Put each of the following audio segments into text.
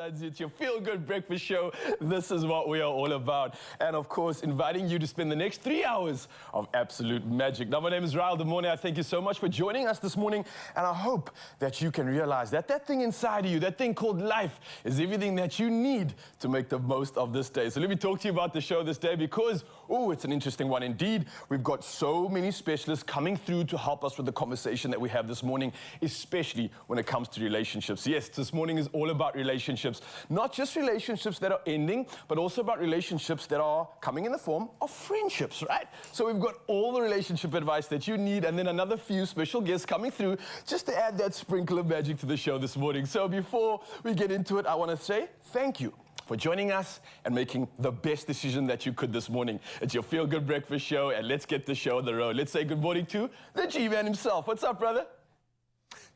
sons. It's your feel-good breakfast show. This is what we are all about. And of course, inviting you to spend the next 3 hours of absolute magic. Now, my name is Ryle Demone. I thank you so much for joining us this morning. And I hope that you can realize that that thing inside of you, that thing called life, is everything that you need to make the most of this day. So let me talk to you about the show this day because, oh, it's an interesting one indeed. We've got so many specialists coming through to help us with the conversation that we have this morning, especially when it comes to relationships. Yes, this morning is all about relationships. Not just relationships that are ending, but also about relationships that are coming in the form of friendships, right? So we've got all the relationship advice that you need, and then another few special guests coming through just to add that sprinkle of magic to the show this morning. So before we get into it, I want to say thank you for joining us and making the best decision that you could this morning. It's your Feel Good Breakfast show, and let's get the show on the road. Let's say good morning to the G-Man himself. What's up, brother?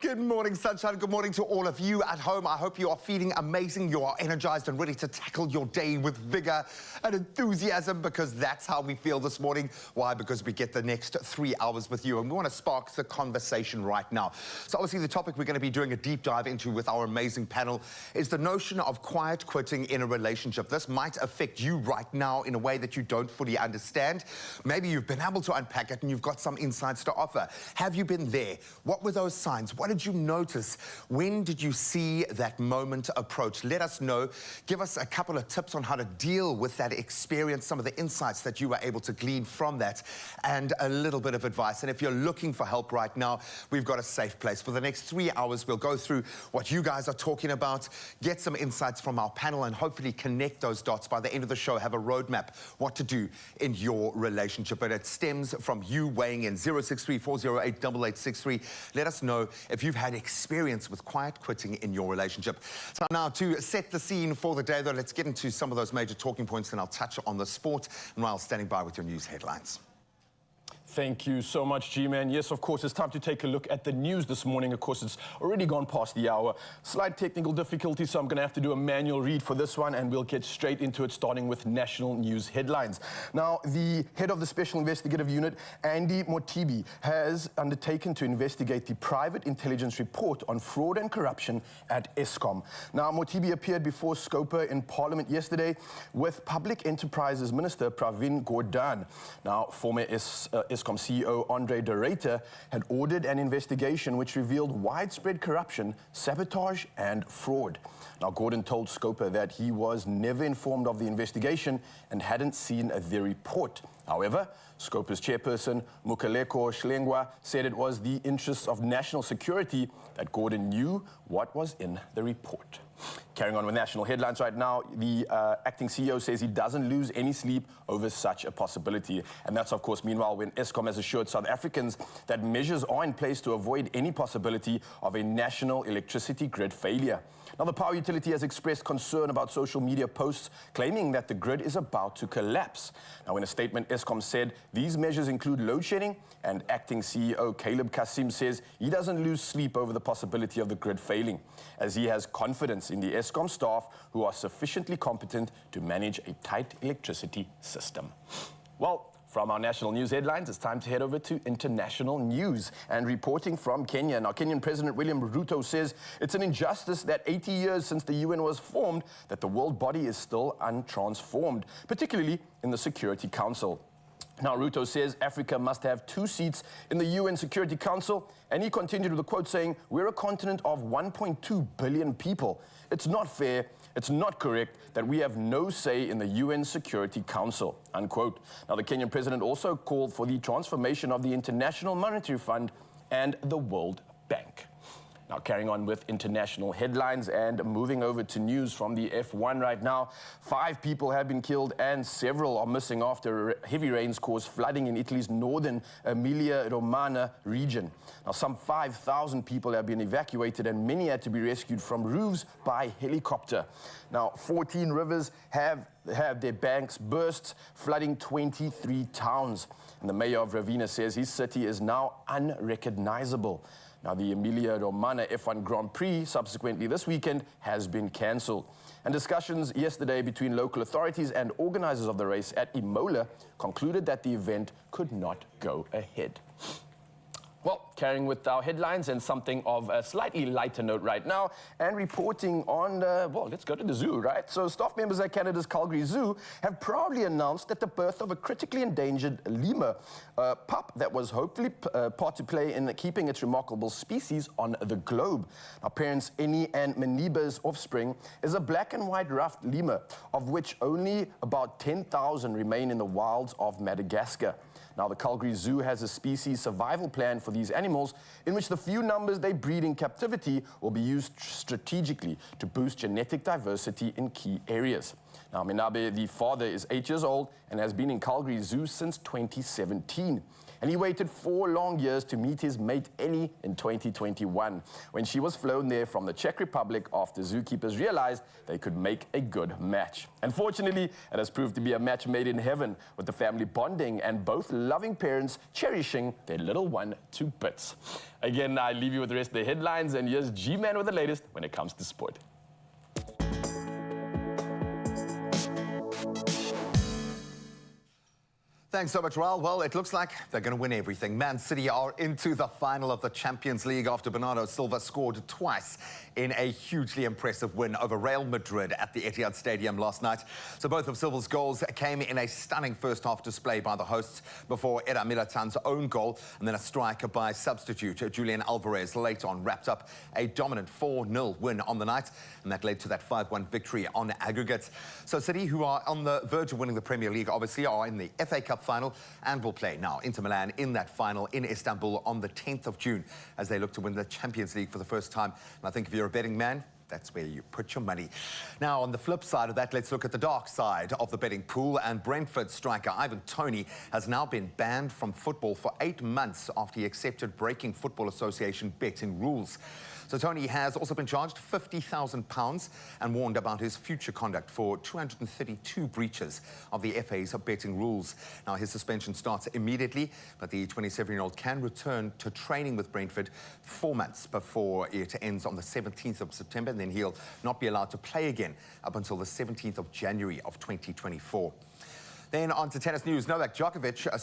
Good morning, sunshine. Good morning to all of you at home. I hope you are feeling amazing. You are energized and ready to tackle your day with vigor and enthusiasm, because that's how we feel this morning. Why? Because we get the next 3 hours with you, and we want to spark the conversation right now. So obviously the topic we're going to be doing a deep dive into with our amazing panel is the notion of quiet quitting in a relationship. This might affect you right now in a way that you don't fully understand. Maybe you've been able to unpack it and you've got some insights to offer. Have you been there? What were those signs? What did you notice? When did you see that moment approach? Let us know. Give us a couple of tips on how to deal with that experience, some of the insights that you were able to glean from that, and a little bit of advice. And if you're looking for help right now, we've got a safe place. For the next 3 hours, we'll go through what you guys are talking about, get some insights from our panel, and hopefully connect those dots. By the end of the show, have a roadmap what to do in your relationship. But it stems from you weighing in. 063-408-8863. Let us know if you've had experience with quiet quitting in your relationship. So now, to set the scene for the day, though, let's get into some of those major talking points, and I'll touch on the sport, and while standing by with your news headlines. Thank you so much, G-Man. Yes, of course, it's time to take a look at the news this morning. Of course, it's already gone past the hour. Slight technical difficulty, so I'm going to have to do a manual read for this one, and we'll get straight into it, starting with national news headlines. Now, the head of the Special Investigative Unit, Andy Motibi, has undertaken to investigate the private intelligence report on fraud and corruption at Eskom. Now, Motibi appeared before Scopa in Parliament yesterday with Public Enterprises Minister Pravin Gordhan. Now, former Eskom CEO Andre de Ruyter had ordered an investigation which revealed widespread corruption, sabotage and fraud. Now, Gordhan told Scopa that he was never informed of the investigation and hadn't seen the report. However, Scopa's chairperson, Mukaleko Shlengwa, said it was the interests of national security that Gordhan knew what was in the report. Carrying on with national headlines right now, the acting CEO says he doesn't lose any sleep over such a possibility. And that's, of course, meanwhile, when Eskom has assured South Africans that measures are in place to avoid any possibility of a national electricity grid failure. Now, the power utility has expressed concern about social media posts claiming that the grid is about to collapse. Now, in a statement, Eskom said these measures include load shedding, and acting CEO Caleb Kasim says he doesn't lose sleep over the possibility of the grid failing, as he has confidence in the Eskom staff who are sufficiently competent to manage a tight electricity system. Well, from our national news headlines, it's time to head over to international news. And reporting from Kenya. Now, Kenyan President William Ruto says it's an injustice that 80 years since the UN was formed, that the world body is still untransformed, particularly in the Security Council. Now, Ruto says Africa must have 2 seats in the UN Security Council, and he continued with a quote saying, "We're a continent of 1.2 billion people. It's not fair, it's not correct that we have no say in the UN Security Council," unquote. Now, the Kenyan president also called for the transformation of the International Monetary Fund and the World Bank. Now, carrying on with international headlines and moving over to news from the F1 right now. 5 people have been killed and several are missing after heavy rains caused flooding in Italy's northern Emilia-Romagna region. Now, some 5,000 people have been evacuated and many had to be rescued from roofs by helicopter. Now, 14 rivers have their banks burst, flooding 23 towns. And the mayor of Ravenna says his city is now unrecognizable. Now, the Emilia-Romagna F1 Grand Prix subsequently this weekend has been cancelled. And discussions yesterday between local authorities and organizers of the race at Imola concluded that the event could not go ahead. Well, carrying with our headlines and something of a slightly lighter note right now, and reporting on, well, let's go to the zoo, right? So staff members at Canada's Calgary Zoo have proudly announced that the birth of a critically endangered lemur pup that was hopefully part to play in keeping its remarkable species on the globe. Now, parents Eni and Maniba's offspring is a black and white ruffed lemur, of which only about 10,000 remain in the wilds of Madagascar. Now, the Calgary Zoo has a species survival plan for these animals in which the few numbers they breed in captivity will be used strategically to boost genetic diversity in key areas. Now, Menabe, the father, is 8 years old and has been in Calgary Zoo since 2017. And he waited 4 long years to meet his mate Eni in 2021, when she was flown there from the Czech Republic after zookeepers realized they could make a good match. Unfortunately, it has proved to be a match made in heaven, with the family bonding and both loving parents cherishing their little one to bits. Again, I leave you with the rest of the headlines, and here's G-Man with the latest when it comes to sport. Thanks so much, Raul. Well, it looks like they're going to win everything. Man City are into the final of the Champions League after Bernardo Silva scored twice in a hugely impressive win over Real Madrid at the Etihad Stadium last night. So both of Silva's goals came in a stunning first-half display by the hosts before Era Militan's own goal, and then a strike by substitute Julian Alvarez late on wrapped up a dominant 4-0 win on the night, and that led to that 5-1 victory on aggregate. So City, who are on the verge of winning the Premier League, obviously are in the FA Cup final and will play now Inter Milan in that final in Istanbul on the 10th of June as they look to win the Champions League for the first time. And I think if you're a betting man, that's where you put your money. Now, on the flip side of that, let's look at the dark side of the betting pool. And Brentford striker Ivan Toney has now been banned from football for 8 months after he accepted breaking Football Association betting rules. So Toney has also been charged £50,000 and warned about his future conduct for 232 breaches of the FA's betting rules. Now, his suspension starts immediately, but the 27-year-old can return to training with Brentford 4 months before it ends on the 17th of September, and then he'll not be allowed to play again up until the 17th of January of 2024. Then on to tennis news. Novak Djokovic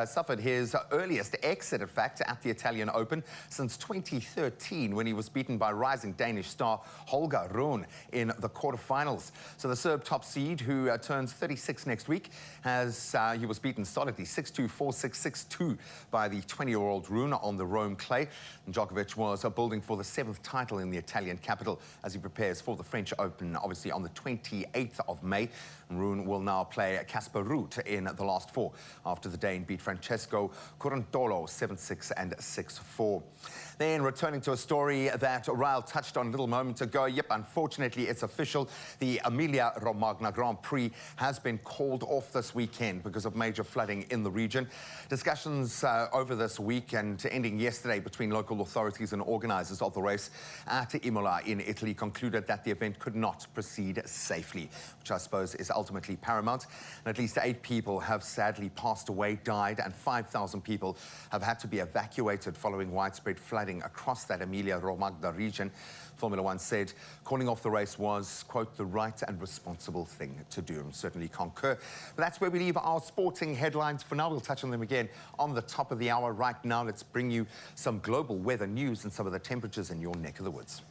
suffered his earliest exit, in fact, at the Italian Open since 2013, when he was beaten by rising Danish star Holger Rune in the quarterfinals. So the Serb top seed, who turns 36 next week, he was beaten solidly 6-2, 4-6, 6-2 by the 20-year-old Rune on the Rome clay. And Djokovic was building for the 7th title in the Italian capital as he prepares for the French Open, obviously on the 28th of May. And Rune will now play Casper Ruud in the last 4 after the Dane beat Francesco Curantolo 7-6 and 6-4. Then returning to a story that Raul touched on a little moment ago. Yep, unfortunately, it's official. The Emilia-Romagna Grand Prix has been called off this weekend because of major flooding in the region. Discussions over this week and ending yesterday between local authorities and organisers of the race at Imola in Italy concluded that the event could not proceed safely, which I suppose is ultimately paramount. And at least 8 people have sadly passed away, died, and 5,000 people have had to be evacuated following widespread flooding across that Emilia-Romagna region. Formula One said calling off the race was, quote, the right and responsible thing to do, and certainly concur. But that's where we leave our sporting headlines for now. We'll touch on them again on the top of the hour. Right now, let's bring you some global weather news and some of the temperatures in your neck of the woods.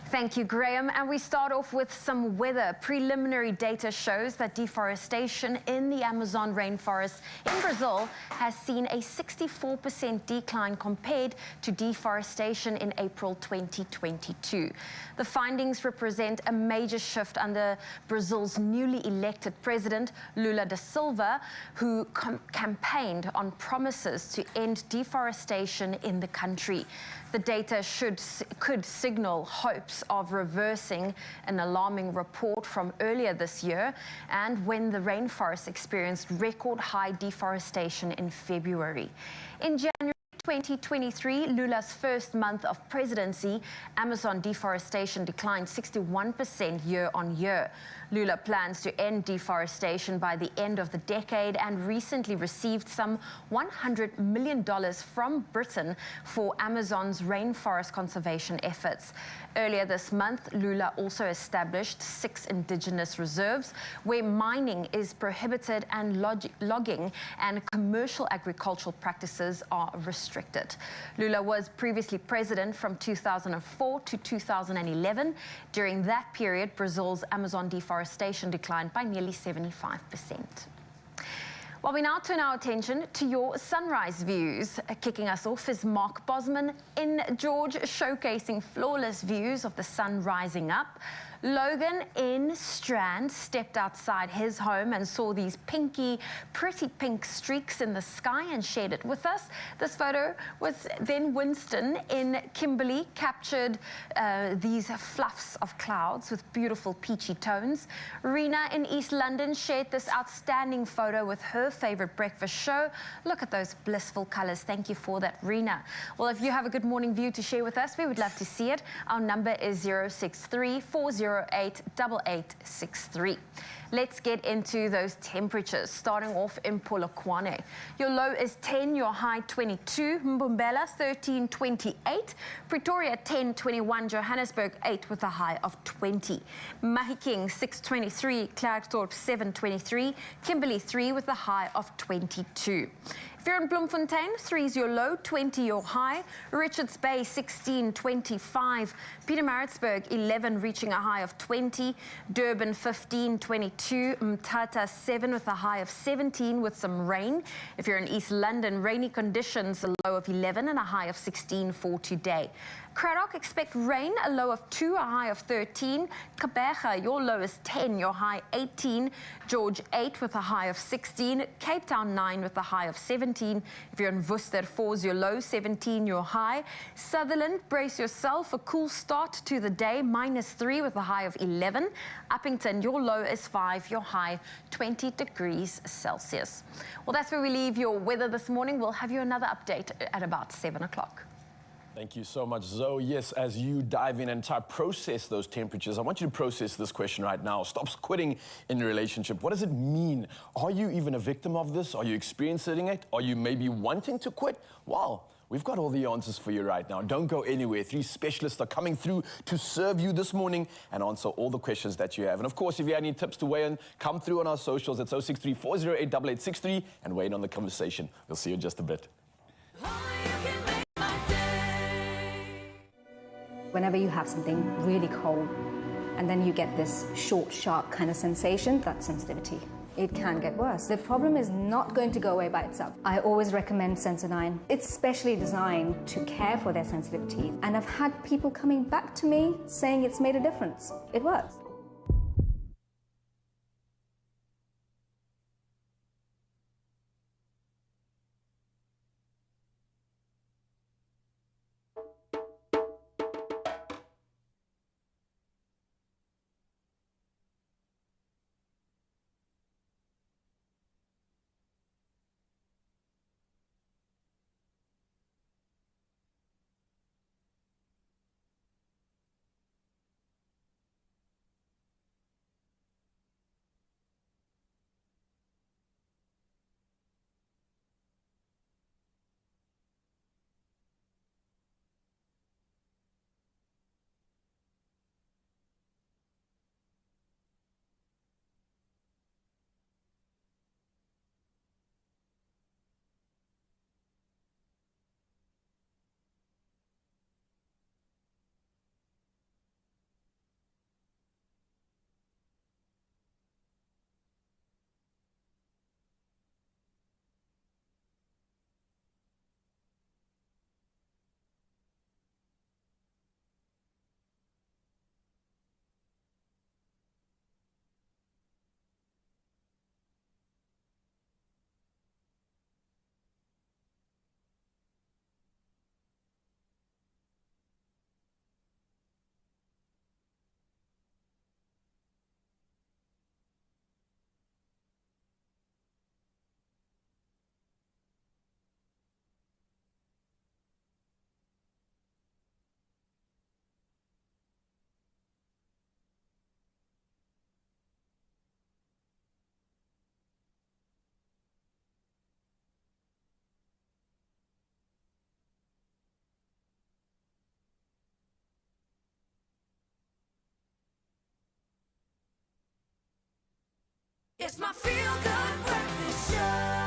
Thank you, Graham. And we start off with some weather. Preliminary data shows that deforestation in the Amazon rainforest in Brazil has seen a 64% decline compared to deforestation in April 2022. The findings represent a major shift under Brazil's newly elected president, Lula da Silva, who campaigned on promises to end deforestation in the country. The data could signal hopes of reversing an alarming report from earlier this year, and when the rainforest experienced record high deforestation in February. In January 2023, Lula's first month of presidency, Amazon deforestation declined 61% year on year. Lula plans to end deforestation by the end of the decade and recently received some $100 million from Britain for Amazon's rainforest conservation efforts. Earlier this month, Lula also established 6 indigenous reserves where mining is prohibited and logging and commercial agricultural practices are restricted. Lula was previously president from 2004 to 2011. During that period, Brazil's Amazon deforestation declined by nearly 75%. Well, we now turn our attention to your sunrise views. Kicking us off is Mark Bosman in George, showcasing flawless views of the sun rising up. Logan in Strand stepped outside his home and saw these pretty pink streaks in the sky and shared it with us. This photo was then Winston in Kimberley, captured these fluffs of clouds with beautiful peachy tones. Rena in East London shared this outstanding photo with her favorite breakfast show. Look at those blissful colors. Thank you for that, Rena. Well, if you have a good morning view to share with us, we would love to see it. Our number is 063-408-8863. Let's get into those temperatures, starting off in Polokwane. Your low is 10, your high 22. Mbombela 13.28. Pretoria 10.21. Johannesburg 8 with a high of 20. Mahikeng 6.23. Klerksdorp 7.23. Kimberley 3 with a high of 22. If you're in Bloemfontein, 3 is your low, 20 your high. Richards Bay 16.25. Pietermaritzburg 11 reaching a high of 20. Durban 15.22. Mthatha 7 with a high of 17 with some rain. If you're in East London, rainy conditions, a low of 11 and a high of 16 for today. Cradock, expect rain, a low of 2, a high of 13. Gqeberha, your low is 10, your high 18. George 8 with a high of 16. Cape Town 9 with a high of 17. If you're in Worcester, 4 is your low, 17 your high. Sutherland, brace yourself, a cool start to the day, -3 with a high of 11. Uppington, your low is 5, your high 20 degrees Celsius. Well, that's where we leave your weather this morning. We'll have you another update at about 7 o'clock. Thank you so much, Zoe. Yes, as you dive in and try to process those temperatures, I want you to process this question right now. Stop quitting in your relationship. What does it mean? Are you even a victim of this? Are you experiencing it? Are you maybe wanting to quit? Well, we've got all the answers for you right now. Don't go anywhere. 3 specialists are coming through to serve you this morning and answer all the questions that you have. And of course, if you have any tips to weigh in, come through on our socials. It's 063-408-8863 and weigh in on the conversation. We'll see you in just a bit. Whenever you have something really cold and then you get this short, sharp kind of sensation, that's sensitivity. It can get worse. The problem is not going to go away by itself. I always recommend Sensodyne. It's specially designed to care for their sensitivity. And I've had people coming back to me saying it's made a difference. It works. It's my feel-good breakfast show.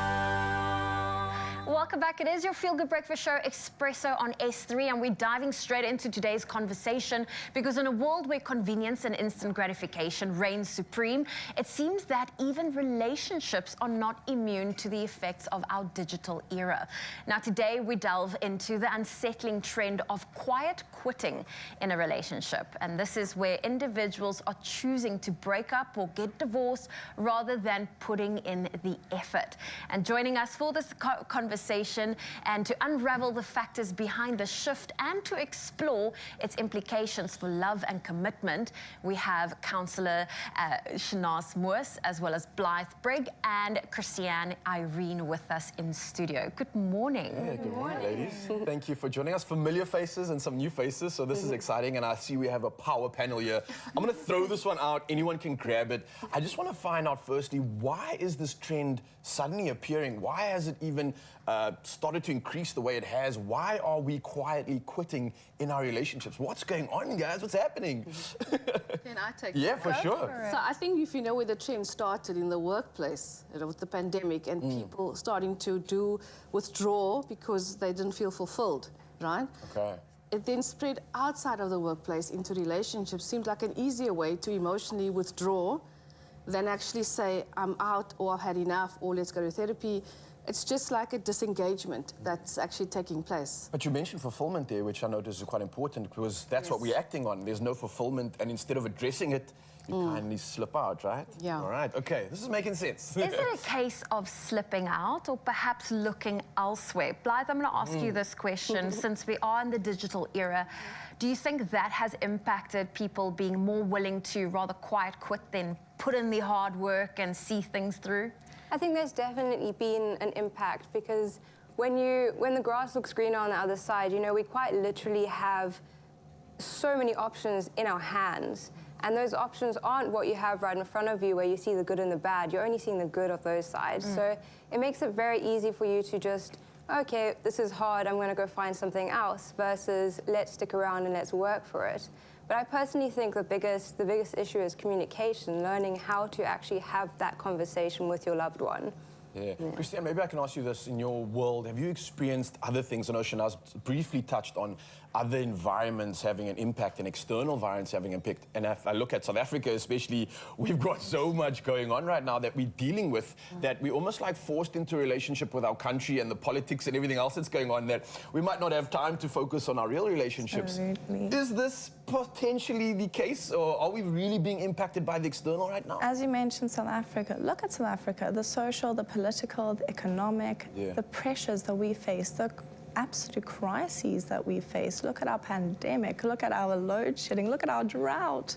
Welcome back. It is your Feel Good Breakfast Show, Expresso on S3, and we're diving straight into today's conversation because in a world where convenience and instant gratification reigns supreme, it seems that even relationships are not immune to the effects of our digital era. Now, today we delve into the unsettling trend of quiet quitting in a relationship, and this is where individuals are choosing to break up or get divorced rather than putting in the effort. And joining us for this conversation and to unravel the factors behind the shift and to explore its implications for love and commitment, we have counsellor Shanaz Moos, as well as Blythe Brigg and Christiane Irene with us in studio. Good morning. Yeah, good morning, ladies. Thank you for joining us. Familiar faces and some new faces, so this is exciting, and I see we have a power panel here. I'm going to throw this one out. Anyone can grab it. I just want to find out firstly, why is this trend suddenly appearing? Why has it even started to increase the way it has? Why are we quietly quitting in our relationships? What's going on, guys? What's happening? Can I take Yeah, that? for sure. So I think if you know where the trend started in the workplace, with the pandemic and people starting to withdraw because they didn't feel fulfilled, right? Okay. It then spread outside of the workplace into relationships. Seemed like an easier way to emotionally withdraw than actually say, I'm out, or I've had enough, or let's go to therapy. It's just like a disengagement that's actually taking place. But you mentioned fulfillment there, which I notice is quite important because that's what we're acting on. There's no fulfillment, and instead of addressing it, you kindly slip out, right? Yeah. All right, okay, this is making sense. Is it a case of slipping out or perhaps looking elsewhere? Blythe, I'm going to ask you this question. Since we are in the digital era, do you think that has impacted people being more willing to rather quiet quit than put in the hard work and see things through? I think there's definitely been an impact because when the grass looks greener on the other side, you know, we quite literally have so many options in our hands. And those options aren't what you have right in front of you where you see the good and the bad. You're only seeing the good of those sides. So it makes it very easy for you to just, okay, this is hard, I'm going to go find something else, versus let's stick around and let's work for it. But I personally think the biggest issue is communication, learning how to actually have that conversation with your loved one. Yeah. Christiane, maybe I can ask you this. In your world, have you experienced other things? I know Shanaz briefly touched on other environments having an impact and external environments having an impact. And if I look at South Africa especially, we've got so much going on right now that we're dealing with that we're almost like forced into a relationship with our country and the politics and everything else that's going on that we might not have time to focus on our real relationships. Absolutely. Is this potentially the case, or are we really being impacted by the external right now? As you mentioned, South Africa, look at South Africa, the social, the political, the economic, the pressures that we face, the absolute crises that we face. Look at our pandemic, look at our load shedding, look at our drought.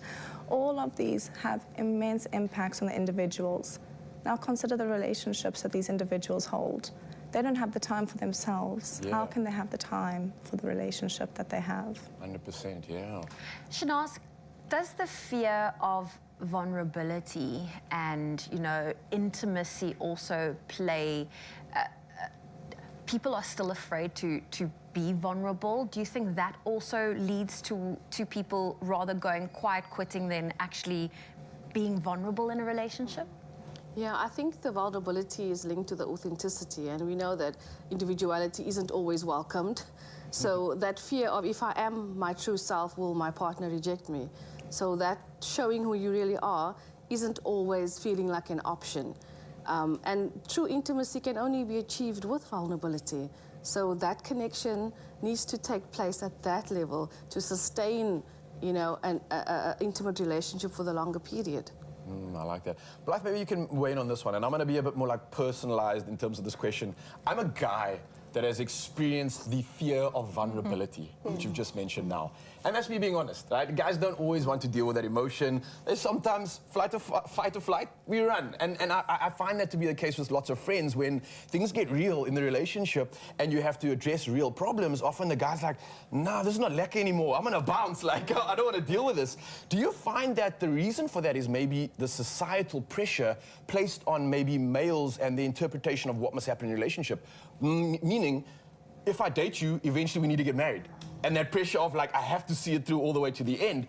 All of these have immense impacts on the individuals. Now consider the relationships that these individuals hold. They don't have the time for themselves. How can they have the time for the relationship that they have? 100%, yeah. Shanaz, does the fear of vulnerability and, you know, intimacy also play? People are still afraid to be vulnerable. Do you think that also leads to people rather going quiet quitting than actually being vulnerable in a relationship? Yeah, I think the vulnerability is linked to the authenticity, and we know that individuality isn't always welcomed. So that fear of, if I am my true self, will my partner reject me? So that showing who you really are isn't always feeling like an option. And true intimacy can only be achieved with vulnerability. So that connection needs to take place at that level to sustain, you know, an intimate relationship for the longer period. I like that. Blythe, maybe you can weigh in on this one, and I'm going to be a bit more like personalized in terms of this question. I'm a guy that has experienced the fear of vulnerability, which you've just mentioned now. And that's me being honest, right? Guys don't always want to deal with that emotion. There's sometimes fight or flight, we run. And I find that to be the case with lots of friends. When things get real in the relationship and you have to address real problems, often the guy's like, nah, this is not lekker anymore. I'm gonna bounce, like, I don't wanna deal with this. Do you find that the reason for that is maybe the societal pressure placed on maybe males and the interpretation of what must happen in a relationship? Meaning, if I date you, eventually we need to get married. And that pressure of like, I have to see it through all the way to the end.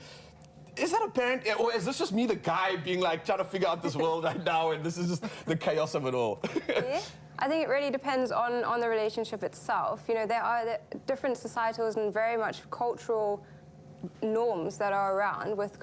Is that apparent, or is this just me, the guy, being like trying to figure out this world right now, and this is just the chaos of it all? Yeah. I think it really depends on the relationship itself. You know, there are different societals and very much cultural norms that are around with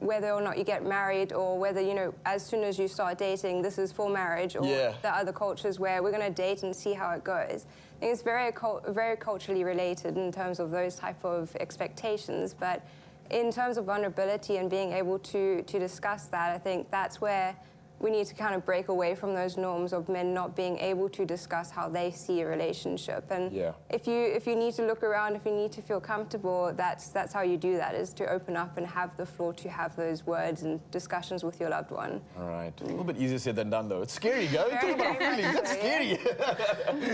whether or not you get married, or whether, you know, as soon as you start dating, this is for marriage, or the other cultures where we're going to date and see how it goes. I think it's very culturally related in terms of those type of expectations, but in terms of vulnerability and being able to discuss that, I think that's where we need to kind of break away from those norms of men not being able to discuss how they see a relationship. And if you need to look around, if you need to feel comfortable, that's how you do that, is to open up and have the floor to have those words and discussions with your loved one. All right. A little bit easier said than done, though. It's scary, girl. You're talking about feelings. That's scary.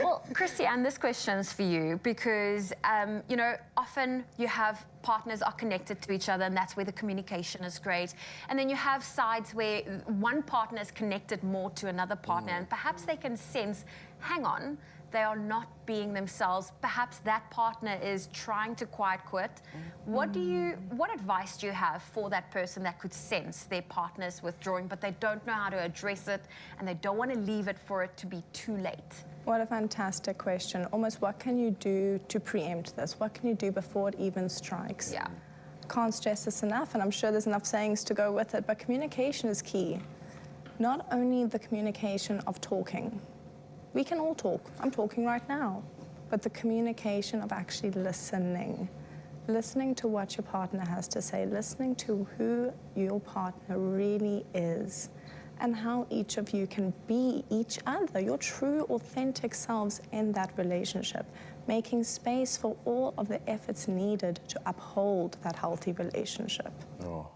Well, Christiane, this question's for you because, you know, often you have partners are connected to each other, and that's where the communication is great. And then you have sides where one partner is connected more to another partner, and perhaps they can sense, hang on, they are not being themselves. Perhaps that partner is trying to quiet quit. What advice do you have for that person that could sense their partner's withdrawing, but they don't know how to address it, and they don't want to leave it for it to be too late? What a fantastic question. Almost, what can you do to preempt this? What can you do before it even strikes? Yeah. Can't stress this enough, and I'm sure there's enough sayings to go with it, but communication is key. Not only the communication of talking. We can all talk. I'm talking right now. But the communication of actually listening. Listening to what your partner has to say. Listening to who your partner really is. And how each of you can be each other, your true, authentic selves in that relationship, making space for all of the efforts needed to uphold that healthy relationship.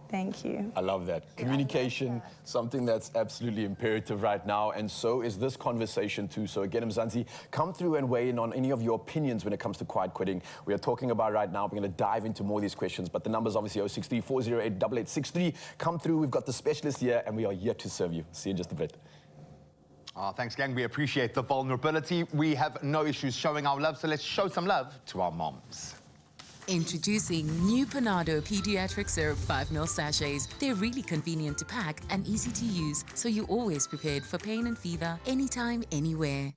Thank you. I love that. Communication, something that's absolutely imperative right now, and so is this conversation too. So again, Mzansi, come through and weigh in on any of your opinions when it comes to quiet quitting. We are talking about right now. We're going to dive into more of these questions, but the number's obviously 063 408 8863. Come through. We've got the specialist here, and we are here to serve you. See you in just a bit. Thanks, gang. We appreciate the vulnerability. We have no issues showing our love, so let's show some love to our moms. Introducing new Panado Pediatric Syrup 5ml sachets. They're really convenient to pack and easy to use, so you're always prepared for pain and fever, anytime, anywhere.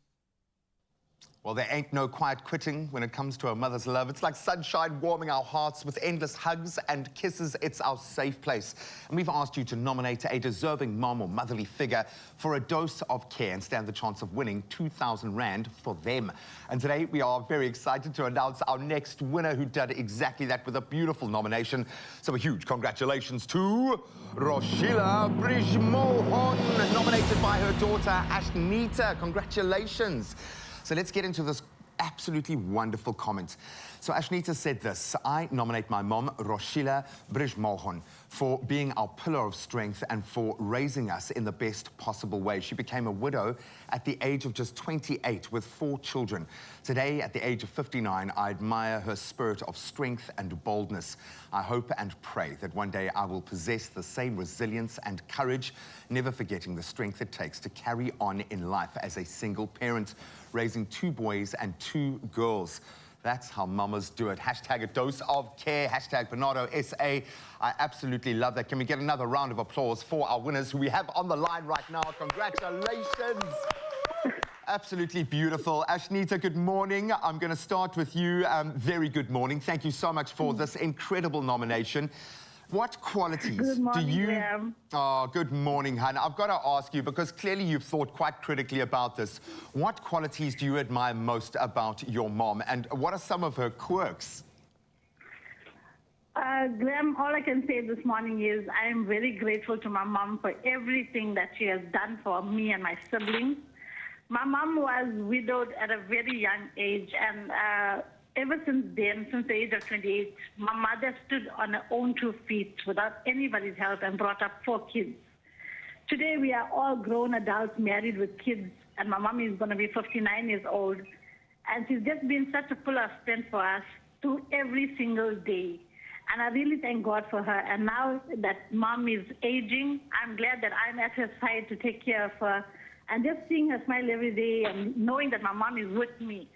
Well, there ain't no quiet quitting when it comes to a mother's love. It's like sunshine warming our hearts with endless hugs and kisses. It's our safe place. And we've asked you to nominate a deserving mom or motherly figure for a dose of care and stand the chance of winning 2,000 Rand for them. And today we are very excited to announce our next winner who did exactly that with a beautiful nomination. So a huge congratulations to Roshila Brijmohon, nominated by her daughter Ashnita. Congratulations. So let's get into this absolutely wonderful comment. So Ashnita said this: I nominate my mom, Roshila Brijmohon, for being our pillar of strength and for raising us in the best possible way. She became a widow at the age of just 28 with 4 children. Today, at the age of 59, I admire her spirit of strength and boldness. I hope and pray that one day I will possess the same resilience and courage, never forgetting the strength it takes to carry on in life as a single parent, raising 2 boys and 2 girls. That's how mamas do it. Hashtag a dose of care. Hashtag Panado SA. I absolutely love that. Can we get another round of applause for our winners who we have on the line right now? Congratulations. Absolutely beautiful. Ashnita, good morning. I'm going to start with you. Very good morning. Thank you so much for this incredible nomination. What qualities do you... Graham. Oh, good morning, Hannah. I've got to ask you, because clearly you've thought quite critically about this. What qualities do you admire most about your mom, and what are some of her quirks? Graham, all I can say this morning is I am very grateful to my mom for everything that she has done for me and my siblings. My mom was widowed at a very young age, and ever since then, since the age of 28, my mother stood on her own 2 feet without anybody's help and brought up 4 kids. Today, we are all grown adults married with kids, and my mom is going to be 59 years old. And she's just been such a full of strength for us through every single day. And I really thank God for her. And now that mom is aging, I'm glad that I'm at her side to take care of her. And just seeing her smile every day and knowing that my mom is with me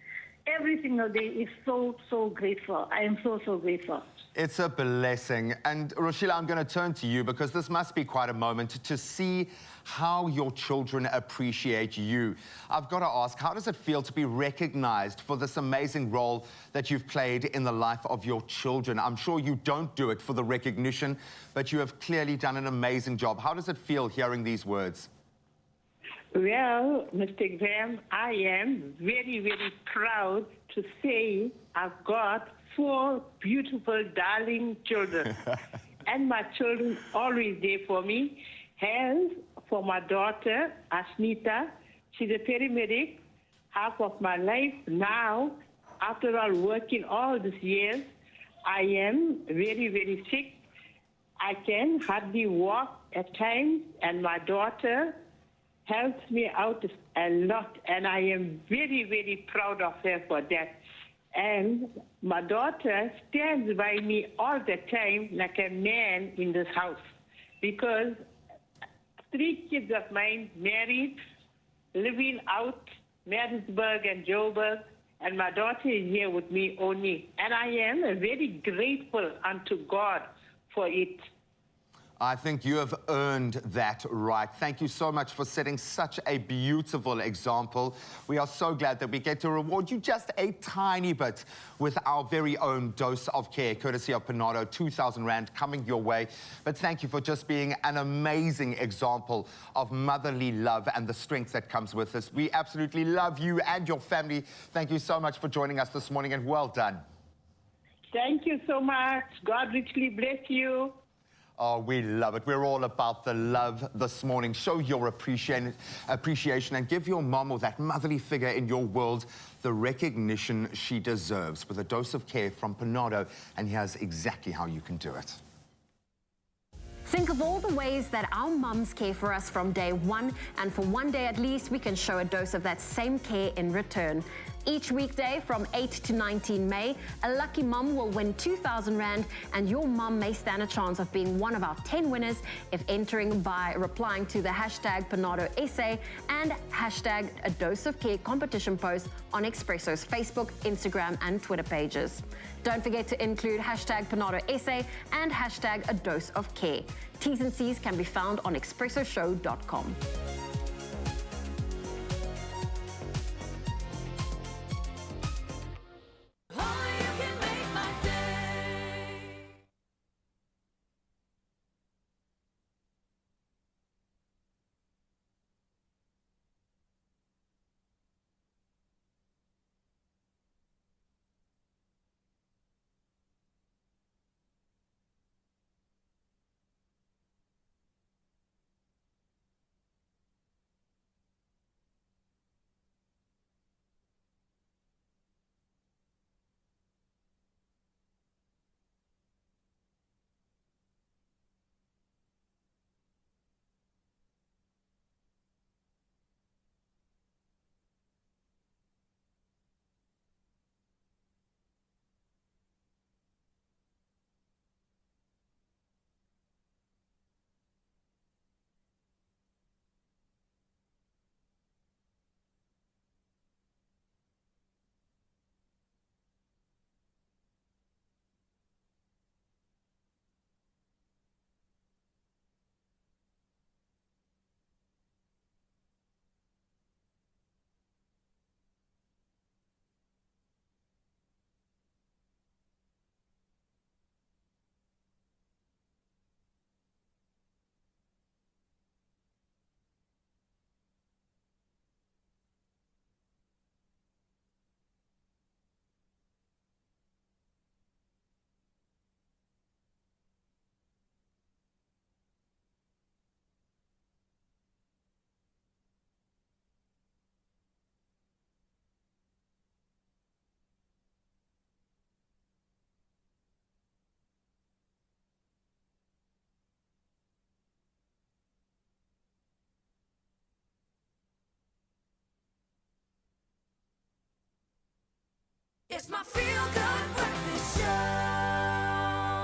every single day is so, so grateful. I am so, so grateful. It's a blessing. And Roshila, I'm going to turn to you because this must be quite a moment to see how your children appreciate you. I've got to ask, how does it feel to be recognized for this amazing role that you've played in the life of your children? I'm sure you don't do it for the recognition, but you have clearly done an amazing job. How does it feel hearing these words? Well, Mr. Graham, I am very, very proud to say I've got 4 beautiful, darling children. And my children always there for me. And for my daughter, Ashnita, she's a paramedic, half of my life. Now, after all working all these years, I am very, very sick. I can hardly walk at times, and my daughter helps me out a lot, and I am very, very proud of her for that. And my daughter stands by me all the time like a man in this house, because 3 kids of mine married, living out Maritzburg and Joburg, and my daughter is here with me only. And I am very grateful unto God for it. I think you have earned that right. Thank you so much for setting such a beautiful example. We are so glad that we get to reward you just a tiny bit with our very own dose of care, courtesy of Panado, 2,000 Rand coming your way. But thank you for just being an amazing example of motherly love and the strength that comes with this. We absolutely love you and your family. Thank you so much for joining us this morning, and well done. Thank you so much. God richly bless you. Oh, we love it. We're all about the love this morning. Show your appreciation and give your mom or that motherly figure in your world the recognition she deserves with a dose of care from Panado. And here's exactly how you can do it. Think of all the ways that our mums care for us from day one, and for one day at least, we can show a dose of that same care in return. Each weekday from 8 to 19 May, a lucky mum will win 2,000 Rand, and your mum may stand a chance of being one of our 10 winners if entering by replying to the hashtag Panado SA and hashtag A Dose of Care competition post on Expresso's Facebook, Instagram and Twitter pages. Don't forget to include hashtag Panado SA and hashtag A Dose of Care. T's and C's can be found on expressoshow.com. It's my feel-good breakfast show.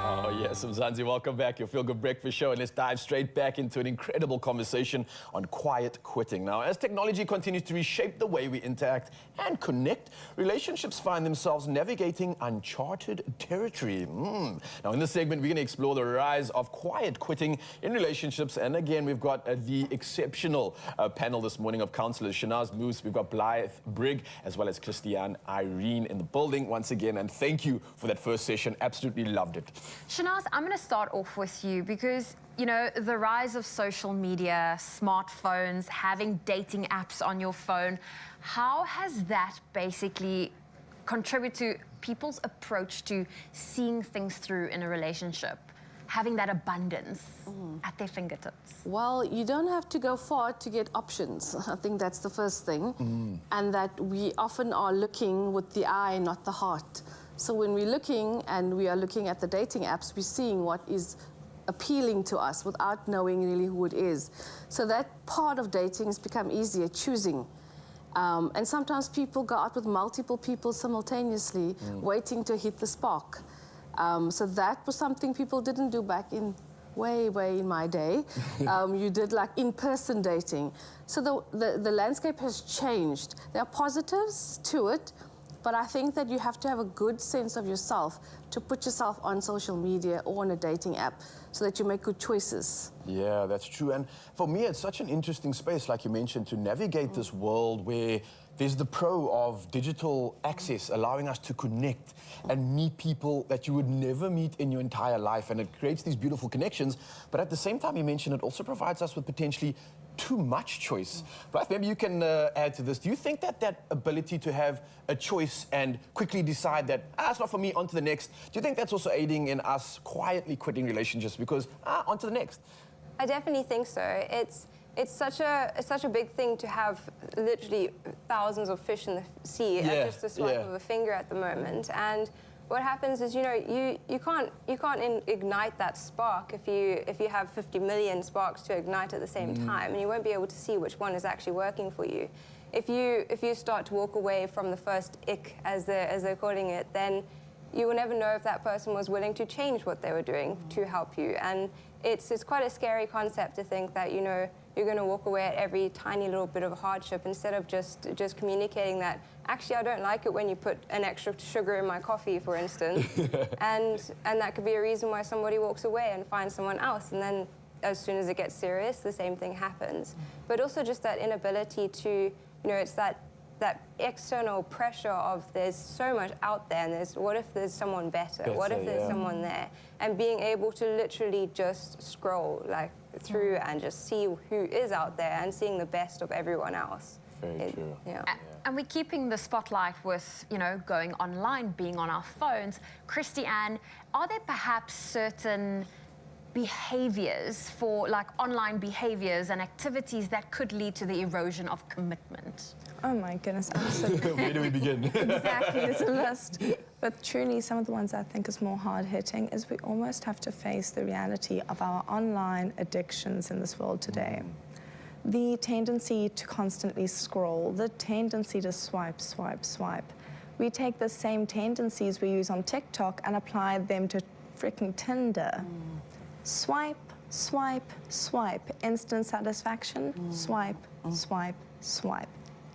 Oh, Yes, Mzansi, welcome back. Your Feel Good Breakfast Show, and let's dive straight back into an incredible conversation on quiet quitting. Now, as technology continues to reshape the way we interact and connect, relationships find themselves navigating uncharted territory. Now, in this segment, we're going to explore the rise of quiet quitting in relationships, and again, we've got the exceptional panel this morning of counselors, Shanaz Moose, we've got Blythe Brigg, as well as Christiane Irene in the building once again, and thank you for that first session. Absolutely loved it. Shanaz, I'm going to start off with you because, you know, the rise of social media, smartphones, having dating apps on your phone, how has that basically contributed to people's approach to seeing things through in a relationship? Having that abundance at their fingertips? Well, you don't have to go far to get options. I think that's the first thing. And that we often are looking with the eye, not the heart. So when we're looking and we are looking at the dating apps, we're seeing what is appealing to us without knowing really who it is. So that part of dating has become easier, choosing. And sometimes people go out with multiple people simultaneously, waiting to hit the spark. So that was something people didn't do back in way in my day. You did like in-person dating. So the landscape has changed. There are positives to it, but I think that you have to have a good sense of yourself to put yourself on social media or on a dating app so that you make good choices. Yeah, that's true. And for me, it's such an interesting space, like you mentioned, to navigate this world where there's the pro of digital access, allowing us to connect and meet people that you would never meet in your entire life. And it creates these beautiful connections. But at the same time, you mentioned it also provides us with potentially too much choice. But maybe you can add to this. Do you think that that ability to have a choice and quickly decide that, it's not for me, on to the next, do you think that's also aiding in us quietly quitting relationships because, on to the next? I definitely think so. It's such a big thing to have literally thousands of fish in the sea at just a swipe of a finger at the moment. And what happens is, you know, you can't ignite that spark if you have 50 million sparks to ignite at the same time, and you won't be able to see which one is actually working for you. If you start to walk away from the first ick, as they're calling it, then you will never know if that person was willing to change what they were doing to help you. And it's quite a scary concept to think that, you know, you're going to walk away at every tiny little bit of hardship instead of just communicating that, actually, I don't like it when you put an extra sugar in my coffee, for instance. and that could be a reason why somebody walks away and finds someone else. And then as soon as it gets serious, the same thing happens. But also just that inability to, you know, it's that external pressure of there's so much out there, and what if there's someone better? What if there's someone there? And being able to literally just scroll like through and just see who is out there and seeing the best of everyone else. Very true. Yeah. And we're keeping the spotlight with, you know, going online, being on our phones. Christiane, are there perhaps certain behaviors for like online behaviors and activities that could lead to the erosion of commitment? Oh my goodness, absolutely. Where do we begin? Exactly, it's a list. But truly, some of the ones I think is more hard-hitting is we almost have to face the reality of our online addictions in this world today. The tendency to constantly scroll, the tendency to swipe. We take the same tendencies we use on TikTok and apply them to freaking Tinder. Swipe, instant satisfaction, swipe,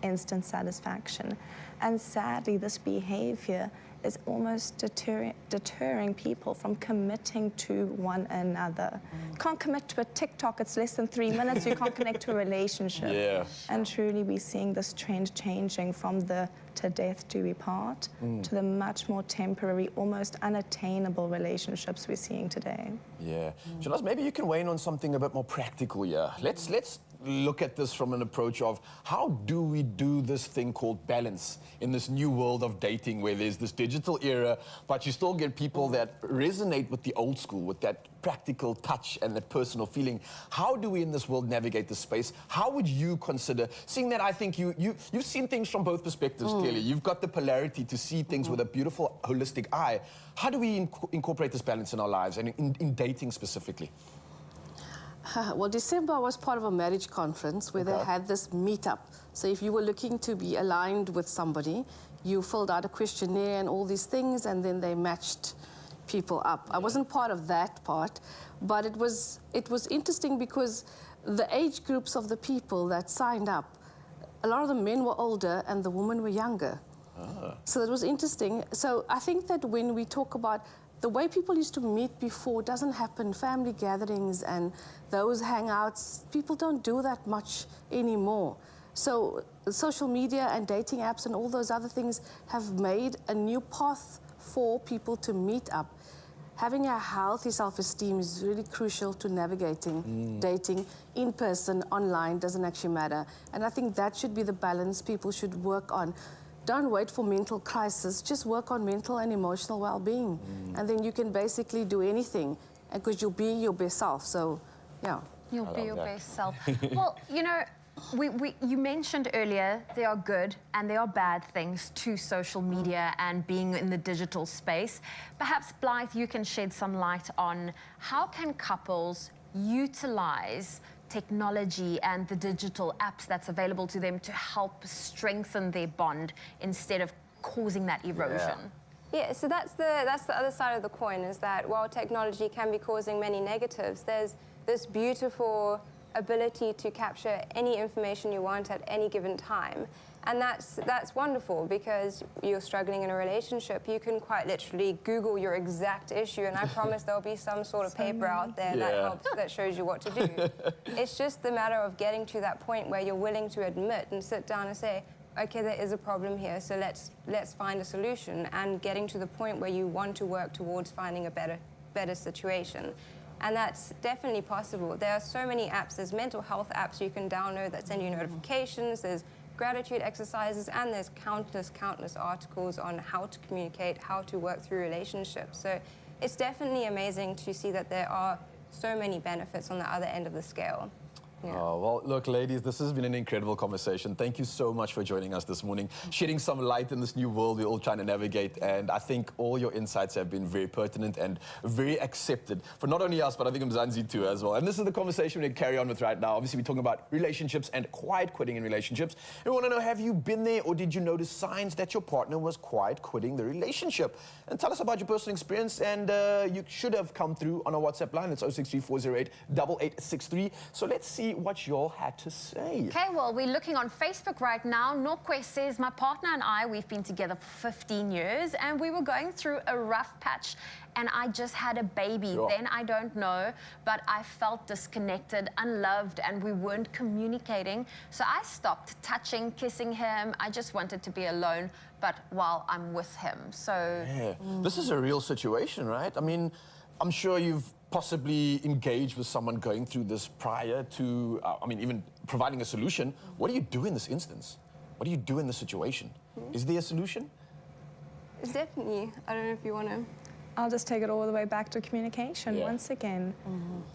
instant satisfaction. And sadly, this behavior is almost deterring people from committing to one another. You can't commit to a TikTok, it's less than 3 minutes, you can't connect to a relationship. Yeah. And truly we're seeing this trend changing from the to death do we part to the much more temporary, almost unattainable relationships we're seeing today. Yeah. Shanaz, maybe you can weigh in on something a bit more practical here. Let's look at this from an approach of how do we do this thing called balance in this new world of dating where there's this digital era, but you still get people that resonate with the old school, with that practical touch and that personal feeling. How do we in this world navigate this space? How would you consider, seeing that I think you've seen things from both perspectives clearly. You've got the polarity to see things with a beautiful holistic eye. How do we incorporate this balance in our lives and in dating specifically? Well, December was part of a marriage conference where they had this meetup. So if you were looking to be aligned with somebody, you filled out a questionnaire and all these things, and then they matched people up. I wasn't part of that part, but it was interesting because the age groups of the people that signed up, a lot of the men were older and the women were younger. So it was interesting. So I think that when we talk about the way people used to meet before doesn't happen, family gatherings and those hangouts, people don't do that much anymore. So social media and dating apps and all those other things have made a new path for people to meet up. Having a healthy self-esteem is really crucial to navigating dating in person, online, doesn't actually matter. And I think that should be the balance people should work on. Don't wait for mental crisis, just work on mental and emotional well-being. And then you can basically do anything because you'll be your best self. So, yeah. You'll be your best self. Well, you know, you mentioned earlier there are good and there are bad things to social media and being in the digital space. Perhaps, Blythe, you can shed some light on how can couples utilize technology and the digital apps that's available to them to help strengthen their bond instead of causing that erosion? Yeah, so that's the other side of the coin, is that while technology can be causing many negatives, there's this beautiful ability to capture any information you want at any given time. And that's wonderful, because you're struggling in a relationship, you can quite literally Google your exact issue, and I promise there'll be some sort of paper out there that shows you what to do. It's just the matter of getting to that point where you're willing to admit and sit down and say, okay, there is a problem here, so let's find a solution, and getting to the point where you want to work towards finding a better situation. And that's definitely possible. There are so many apps. There's mental health apps you can download that send you notifications. There's gratitude exercises, and there's countless articles on how to communicate, how to work through relationships. So it's definitely amazing to see that there are so many benefits on the other end of the scale. Yeah. Oh, well, look, ladies, this has been an incredible conversation. Thank you so much for joining us this morning, shedding some light in this new world we're all trying to navigate. And I think all your insights have been very pertinent and very accepted for not only us, but I think Mzansi too as well. And this is the conversation we're going to carry on with right now. Obviously, we're talking about relationships and quiet quitting in relationships. We want to know, have you been there, or did you notice signs that your partner was quiet quitting the relationship? And tell us about your personal experience, and you should have come through on our WhatsApp line. It's 0634088863. So let's see what you all had to say. Okay, well, we're looking on Facebook right now. Norquest says, my partner and I, we've been together for 15 years, and we were going through a rough patch, and I just had a baby. Then I don't know, but I felt disconnected, unloved, and we weren't communicating. So I stopped touching, kissing him. I just wanted to be alone, but while I'm with him. So This is a real situation, right? I mean, I'm sure you've possibly engaged with someone going through this prior to, even providing a solution. What do you do in this instance? What do you do in this situation? Is there a solution? It's definitely, I don't know if you want to. I'll just take it all the way back to communication once again.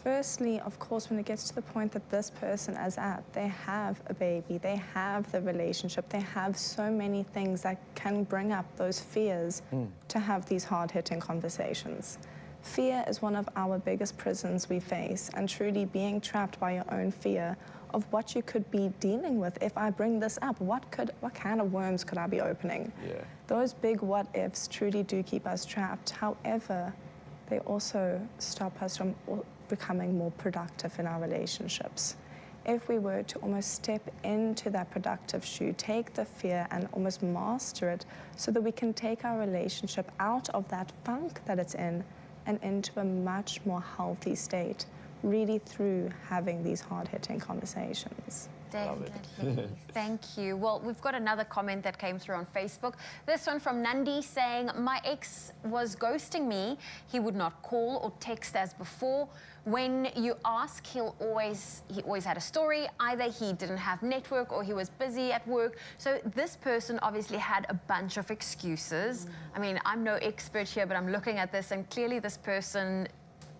Firstly, of course, when it gets to the point that this person is at, they have a baby, they have the relationship, they have so many things that can bring up those fears to have these hard-hitting conversations. Fear is one of our biggest prisons we face, and truly being trapped by your own fear of what you could be dealing with. If I bring this up, what kind of worms could I be opening? Those big what ifs truly do keep us trapped. However, they also stop us from becoming more productive in our relationships. If we were to almost step into that productive shoe, take the fear and almost master it, so that we can take our relationship out of that funk that it's in and into a much more healthy state, really through having these hard-hitting conversations. Definitely. Thank you. Well, we've got another comment that came through on Facebook. This one from Nandi saying, my ex was ghosting me. He would not call or text as before. When you ask, he always had a story. Either he didn't have network or he was busy at work. So this person obviously had a bunch of excuses. I mean, I'm no expert here, but I'm looking at this, and clearly this person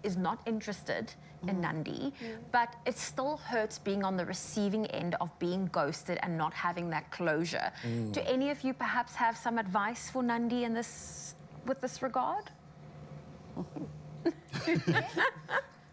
is not interested in Nandi, but it still hurts being on the receiving end of being ghosted and not having that closure. Do any of you perhaps have some advice for Nandi in with this regard?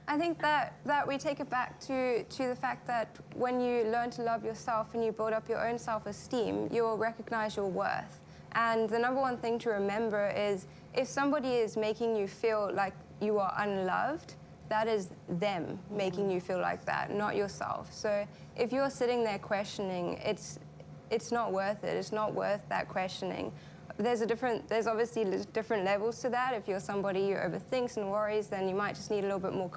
I think that we take it back to the fact that when you learn to love yourself and you build up your own self-esteem, you'll recognize your worth. And the number one thing to remember is if somebody is making you feel like you are unloved, that is them making you feel like that, not yourself. So if you're sitting there questioning, it's not worth it. It's not worth that questioning. There's obviously different levels to that. If you're somebody who overthinks and worries, then you might just need a little bit more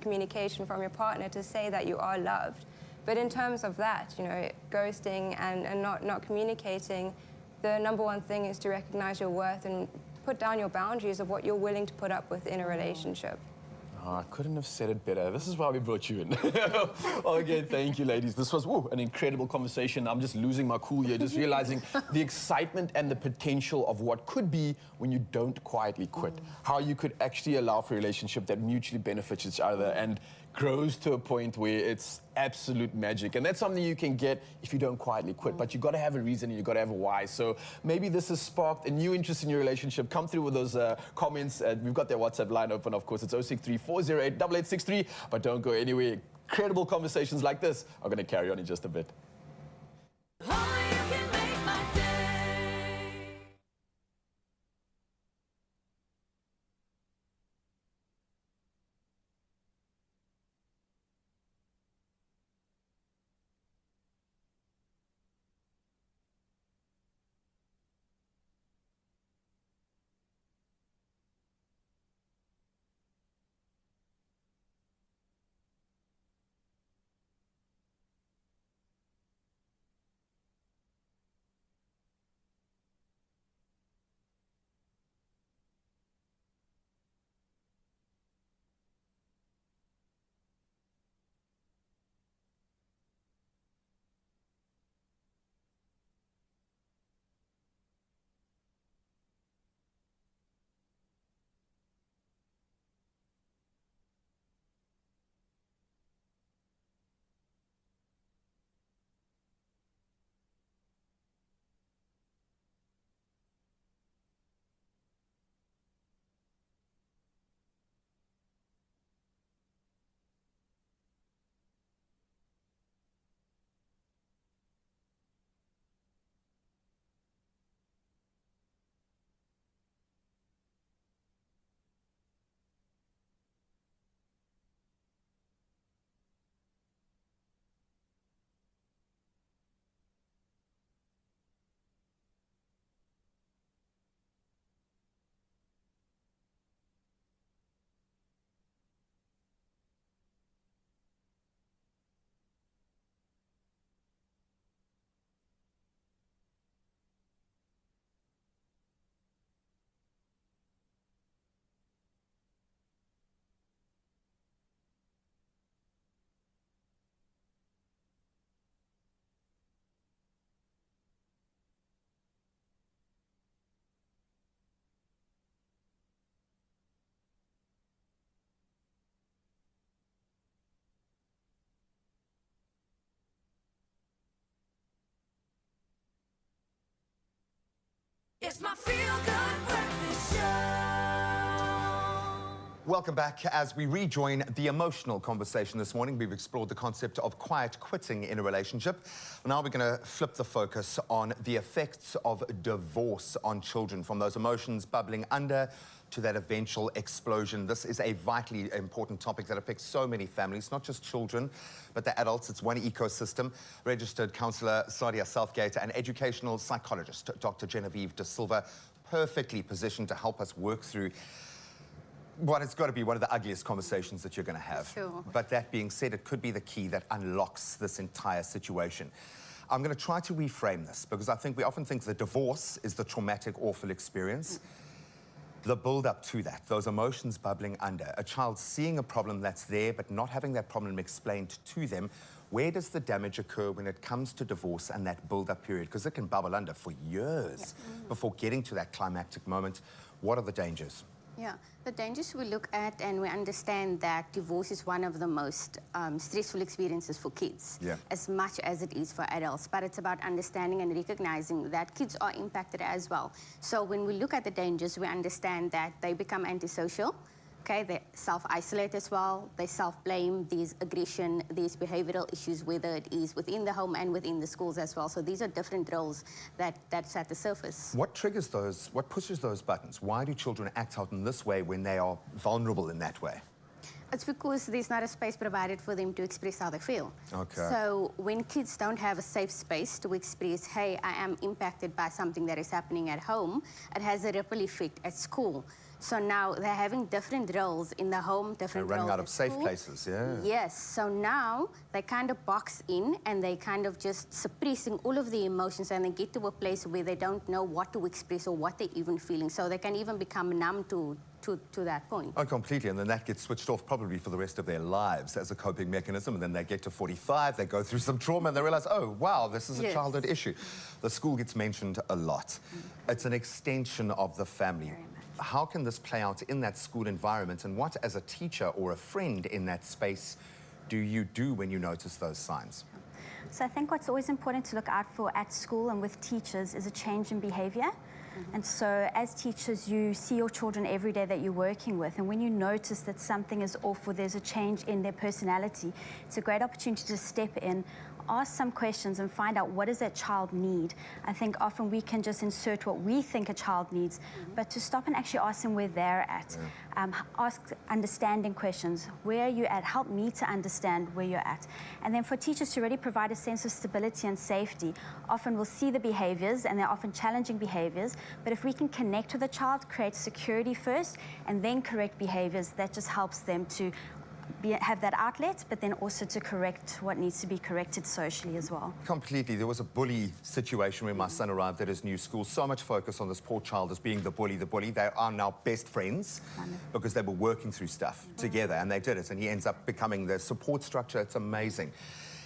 communication from your partner to say that you are loved. But in terms of that, you know, ghosting and not communicating, the number one thing is to recognize your worth and put down your boundaries of what you're willing to put up with in a relationship. Oh, I couldn't have said it better. This is why we brought you in. Okay, thank you, ladies. This was an incredible conversation. I'm just losing my cool here, just realizing the excitement and the potential of what could be when you don't quietly quit. How you could actually allow for a relationship that mutually benefits each other and grows to a point where it's absolute magic. And that's something you can get if you don't quietly quit. But you've got to have a reason and you've got to have a why. So maybe this has sparked a new interest in your relationship. Come through with those comments. We've got their WhatsApp line open, of course. It's 063-408-8863. But don't go anywhere. Incredible conversations like this are going to carry on in just a bit. Only you can make my day. It's my feel-good breakfast show. Welcome back. As we rejoin the emotional conversation this morning, we've explored the concept of quiet quitting in a relationship. Now we're going to flip the focus on the effects of divorce on children, from those emotions bubbling under to that eventual explosion. This is a vitally important topic that affects so many families, not just children, but the adults. It's one ecosystem. Registered counsellor Sadia Southgate and educational psychologist Dr. Genevieve De Silva, perfectly positioned to help us work through what has got to be one of the ugliest conversations that you're going to have. Sure. But that being said, it could be the key that unlocks this entire situation. I'm going to try to reframe this, because I think we often think the divorce is the traumatic, awful experience. The build-up to that, those emotions bubbling under, a child seeing a problem that's there but not having that problem explained to them. Where does the damage occur when it comes to divorce and that build-up period? Because it can bubble under for years before getting to that climactic moment. What are the dangers? Yeah, the dangers we look at, and we understand that divorce is one of the most stressful experiences for kids, as much as it is for adults. But it's about understanding and recognizing that kids are impacted as well. So when we look at the dangers, we understand that they become antisocial. Okay, they self-isolate as well, they self-blame, there's aggression, there's behavioral issues, whether it is within the home and within the schools as well. So these are different roles that's at the surface. What triggers those, what pushes those buttons? Why do children act out in this way when they are vulnerable in that way? It's because there's not a space provided for them to express how they feel. Okay. So when kids don't have a safe space to express, hey, I am impacted by something that is happening at home, it has a ripple effect at school. So now they're having different roles in the home, different They're running roles out of at safe school. places, yeah. Yes, so now they kind of box in and they kind of just suppressing all of the emotions, and they get to a place where they don't know what to express or what they're even feeling. So they can even become numb to that point. Oh, completely, and then that gets switched off probably for the rest of their lives as a coping mechanism, and then they get to 45, they go through some trauma, and they realize, oh, wow, this is a Yes. childhood issue. The school gets mentioned a lot. It's an extension of the family. How can this play out in that school environment, and what, as a teacher or a friend in that space, do you do when you notice those signs? So I think what's always important to look out for at school and with teachers is a change in behavior. And so as teachers, you see your children every day that you're working with, and when you notice that something is off or there's a change in their personality, it's a great opportunity to step in, ask some questions and find out what does that child need. I think often we can just insert what we think a child needs, but to stop and actually ask them where they're at. Ask understanding questions. Where are you at? Help me to understand where you're at. And then for teachers to really provide a sense of stability and safety. Often we'll see the behaviors, and they're often challenging behaviors, but if we can connect with the child, create security first, and then correct behaviors, that just helps them to have that outlet, but then also to correct what needs to be corrected socially as well. Completely. There was a bully situation when my son arrived at his new school. So much focus on this poor child as being the bully. They are now best friends because they were working through stuff together, and they did it, and he ends up becoming the support structure. It's amazing.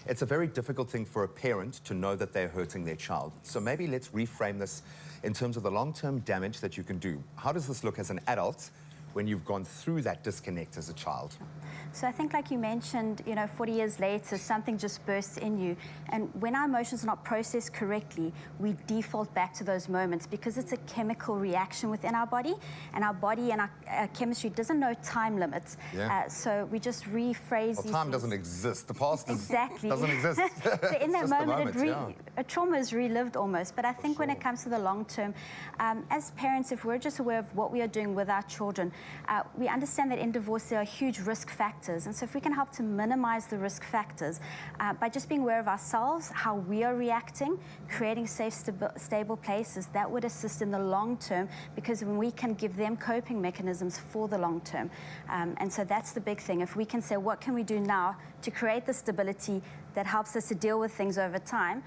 It's a very difficult thing for a parent to know that they're hurting their child. So maybe let's reframe this in terms of the long-term damage that you can do. How does this look as an adult when you've gone through that disconnect as a child? So I think, like you mentioned, 40 years later, something just bursts in you. And when our emotions are not processed correctly, we default back to those moments because it's a chemical reaction within our body. And our body and our chemistry doesn't know time limits. Yeah. So we just rephrase Well, these time things. doesn't exist. The past Exactly. doesn't exist. So in that It's just the moment, a trauma is relived almost. But I think when it comes to the long term, as parents, if we're just aware of what we are doing with our children, we understand that in divorce there are huge risk factors. And so if we can help to minimize the risk factors by just being aware of ourselves, how we are reacting, creating safe, stable places, that would assist in the long term, because when we can give them coping mechanisms for the long term. And so that's the big thing. If we can say, what can we do now to create the stability that helps us to deal with things over time,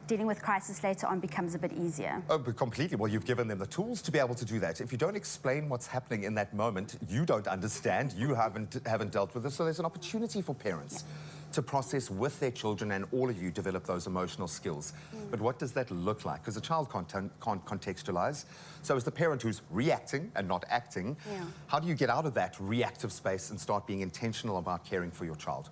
dealing with crisis later on becomes a bit easier. Oh, but completely. Well, you've given them the tools to be able to do that. If you don't explain what's happening in that moment, you don't understand, you haven't dealt with it. So there's an opportunity for parents to process with their children, and all of you develop those emotional skills. But what does that look like? Because a child can't contextualize. So as the parent who's reacting and not acting, how do you get out of that reactive space and start being intentional about caring for your child?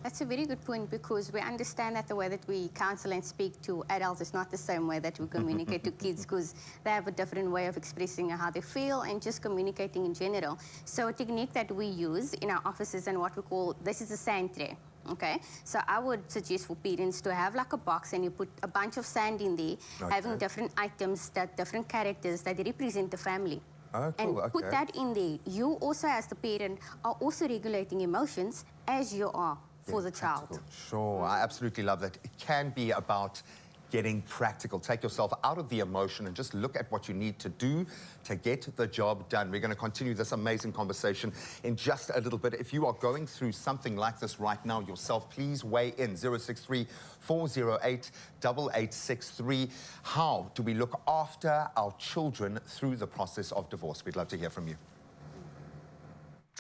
That's a very good point, because we understand that the way that we counsel and speak to adults is not the same way that we communicate to kids, because they have a different way of expressing how they feel and just communicating in general. So a technique that we use in our offices and what we call, this is a sand tray. Okay, so I would suggest for parents to have like a box, and you put a bunch of sand in there, having different items, that different characters that represent the family. Oh, And cool. put that in there. You also, as the parent, are also regulating emotions as you are for the child. Sure, I absolutely love that. It can be about getting practical. Take yourself out of the emotion and just look at what you need to do to get the job done. We're going to continue this amazing conversation in just a little bit. If you are going through something like this right now yourself, please weigh in. 063-408-8863. How do we look after our children through the process of divorce? We'd love to hear from you.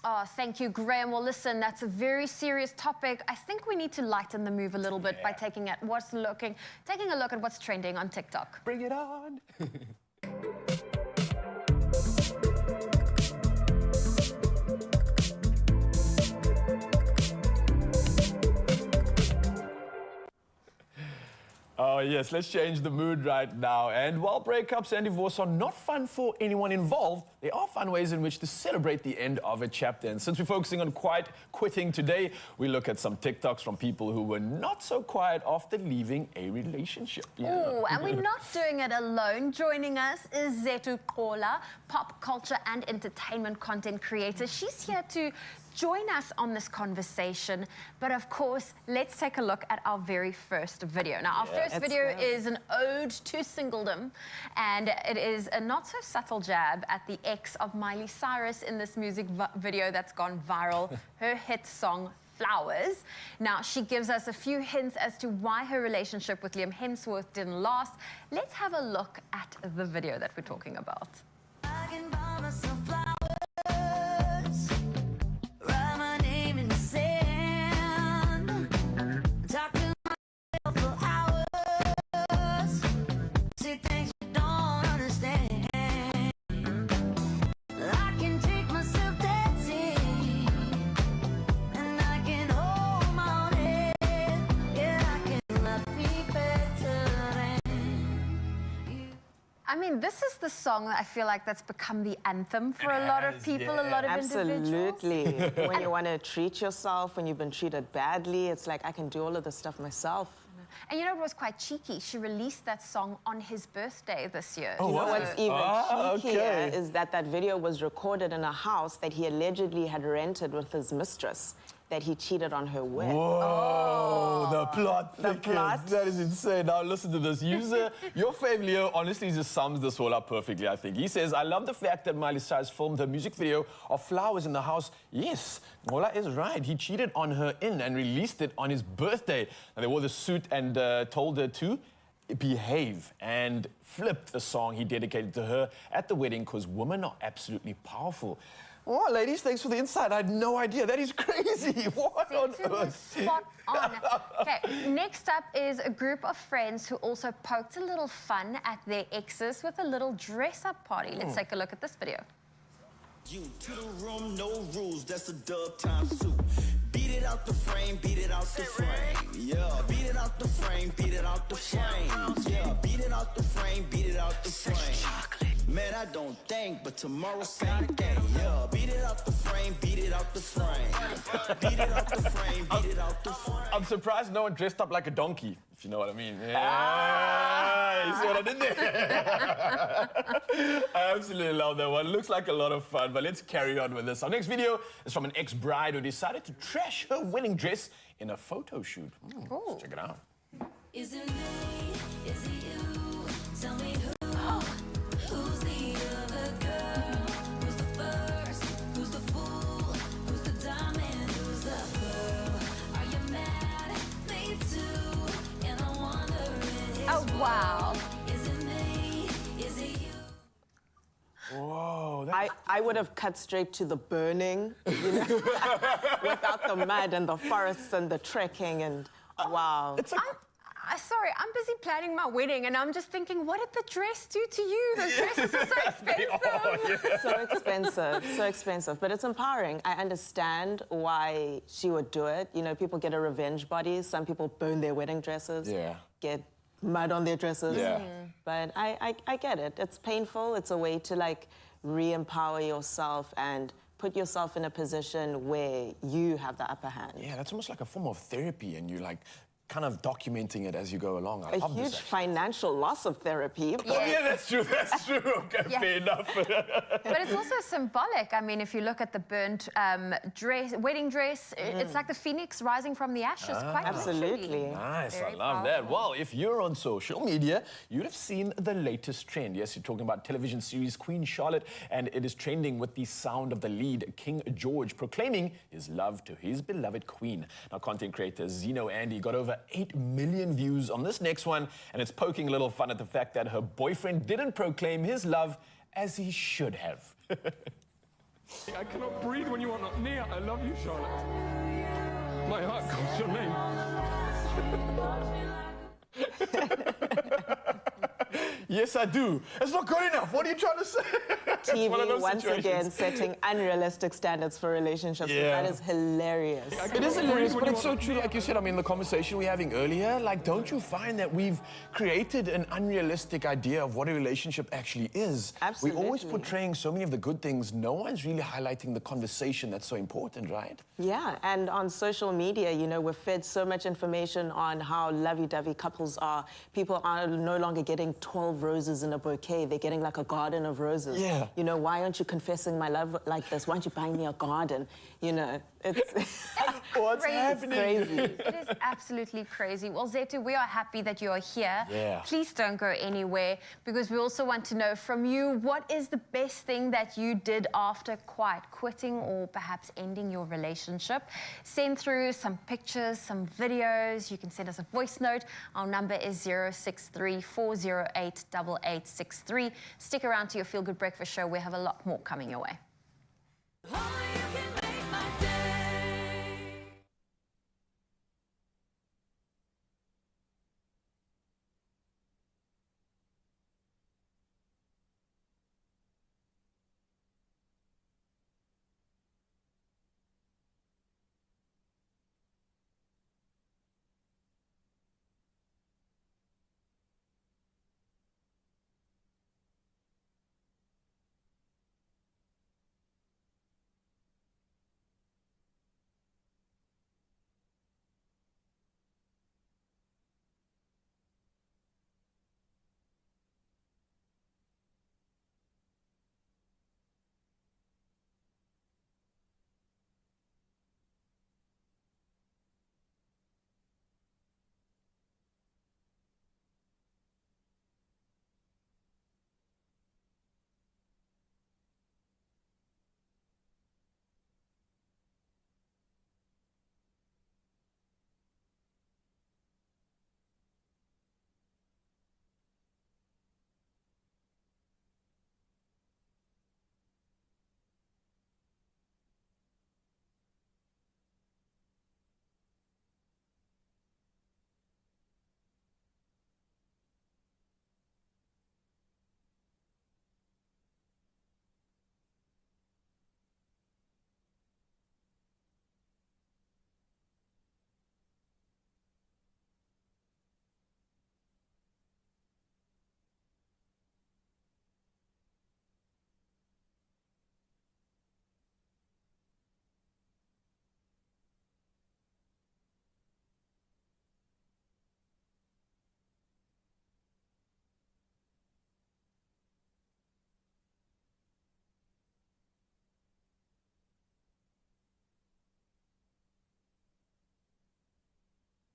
Oh, thank you, Graham. Well, listen, that's a very serious topic. I think we need to lighten the mood a little bit by taking a look at what's trending on TikTok. Bring it on. Oh, yes, let's change the mood right now. And while breakups and divorce are not fun for anyone involved, there are fun ways in which to celebrate the end of a chapter. And since we're focusing on quiet quitting today, we look at some TikToks from people who were not so quiet after leaving a relationship. Oh, and we're not doing it alone. Joining us is Zetu Kola, pop culture and entertainment content creator. She's here to join us on this conversation. But of course, let's take a look at our very first video. Now, our first video is an ode to singledom, and it is a not so subtle jab at the ex of Miley Cyrus in this music video that's gone viral, her hit song Flowers. Now, she gives us a few hints as to why her relationship with Liam Hemsworth didn't last. Let's have a look at the video that we're talking about. I can buy myself flowers, write my name in the sand, talk to myself for hours, see things you don't understand. I can take myself dancing, and I can hold my own head. Yeah, I can love me better than you. I mean, this is the song that I feel like that's become the anthem for a lot of people, a lot of individuals. Absolutely. When you want to treat yourself, when you've been treated badly, it's like I can do all of this stuff myself. And you know, it was quite cheeky. She released that song on his birthday this year. You know what's even cheekier is that that video was recorded in a house that he allegedly had rented with his mistress that he cheated on her with. Whoa, the plot The thickens. plot. That is insane. Now listen to this. User, your fave Leo honestly just sums this all up perfectly, I think. He says, I love the fact that Miley Cyrus filmed her music video of Flowers in the house. Yes, Mola is right. He cheated on her and released it on his birthday. And they wore the suit and told her to behave and flipped the song he dedicated to her at the wedding because women are absolutely powerful. Oh, ladies, thanks for the insight. I had no idea. That is crazy. What on earth? Spot on. Okay, next up is a group of friends who also poked a little fun at their exes with a little dress-up party. Let's take a look at this video. You to the room, no rules, that's a dub time suit. Beat it out the frame, beat it out the frame. Yeah, beat it out the frame, beat it out the frame. Yeah, beat it out the frame, beat it out the frame. Man, I don't think, but tomorrow same thing. Yeah, beat it out the frame, beat it out the frame. Beat it out the frame, beat it out the frame. I'm surprised no one dressed up like a donkey, if you know what I mean. Yeah, you see what I did there? I absolutely love that one. Looks like a lot of fun, but let's carry on with this. Our next video is from an ex-bride who decided to trash her wedding dress in a photo shoot. Let's check it out. Is it me? Is it you? Tell me who? Who's the other girl? Who's the first? Who's the fool? Who's the diamond? Who's the pearl? Are you mad? Me too. And I wonder in Oh, wow. Is it me? Is it you? Whoa. I would have cut straight to the burning, you know, without the mud and the forests and the trekking and wow. It's like... Sorry, I'm busy planning my wedding, and I'm just thinking, what did the dress do to you? Those dresses are so expensive. So expensive, but it's empowering. I understand why she would do it. You know, people get a revenge body. Some people burn their wedding dresses, get mud on their dresses. But I get it. It's painful. It's a way to, like, re-empower yourself and put yourself in a position where you have the upper hand. Yeah, that's almost like a form of therapy, and you're, like, kind of documenting it as you go along. A huge financial loss of therapy. Oh, yeah, that's true. That's true. Okay, fair enough. But it's also symbolic. I mean, if you look at the burnt wedding dress, it's like the phoenix rising from the ashes, quite absolutely. literally. Nice, Very I love powerful. that. Well, if you're on social media, you'd have seen the latest trend. Yes, you're talking about television series Queen Charlotte, and it is trending with the sound of the lead, King George, proclaiming his love to his beloved queen. Now, content creator Zeno Andy got over 8 million views on this next one, and it's poking a little fun at the fact that her boyfriend didn't proclaim his love as he should have. I cannot breathe when you are not near. I love you, Charlotte. My heart calls your name. Yes, I do. It's not good enough. What are you trying to say? TV, one of those once situations. again, setting unrealistic standards for relationships. Yeah. That is hilarious. It is hilarious, but it's so true. Like you said, I mean, the conversation we were having earlier, like, don't you find that we've created an unrealistic idea of what a relationship actually is? Absolutely. We're always portraying so many of the good things. No one's really highlighting the conversation that's so important, right? Yeah, and on social media, you know, we're fed so much information on how lovey-dovey couples are. People are no longer getting 12 roses in a bouquet. They're getting like a garden of roses. Yeah. You know, why aren't you confessing my love like this? Why aren't you buying me a garden? You know, it's... What's happening? Crazy. It is absolutely crazy. Well, Zetu, we are happy that you are here. Yeah. Please don't go anywhere, because we also want to know from you, what is the best thing that you did after quitting or perhaps ending your relationship? Send through some pictures, some videos. You can send us a voice note. Our number is 063-408-8863. Stick around to your Feel Good Breakfast show. We have a lot more coming your way.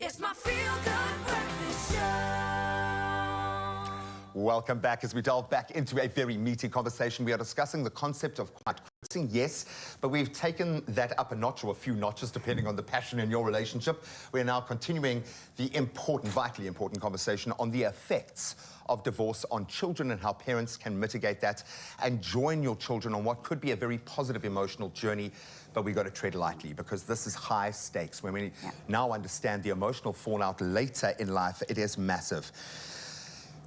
It's my Feel Good Breakfast Show. Welcome back as we delve back into a very meaty conversation. We are discussing the concept of quitting, yes, but we've taken that up a notch or a few notches depending on the passion in your relationship. We're now continuing the important, vitally important conversation on the effects of divorce on children and how parents can mitigate that and join your children on what could be a very positive emotional journey. But we've got to tread lightly because this is high stakes. When we now understand the emotional fallout later in life, it is massive.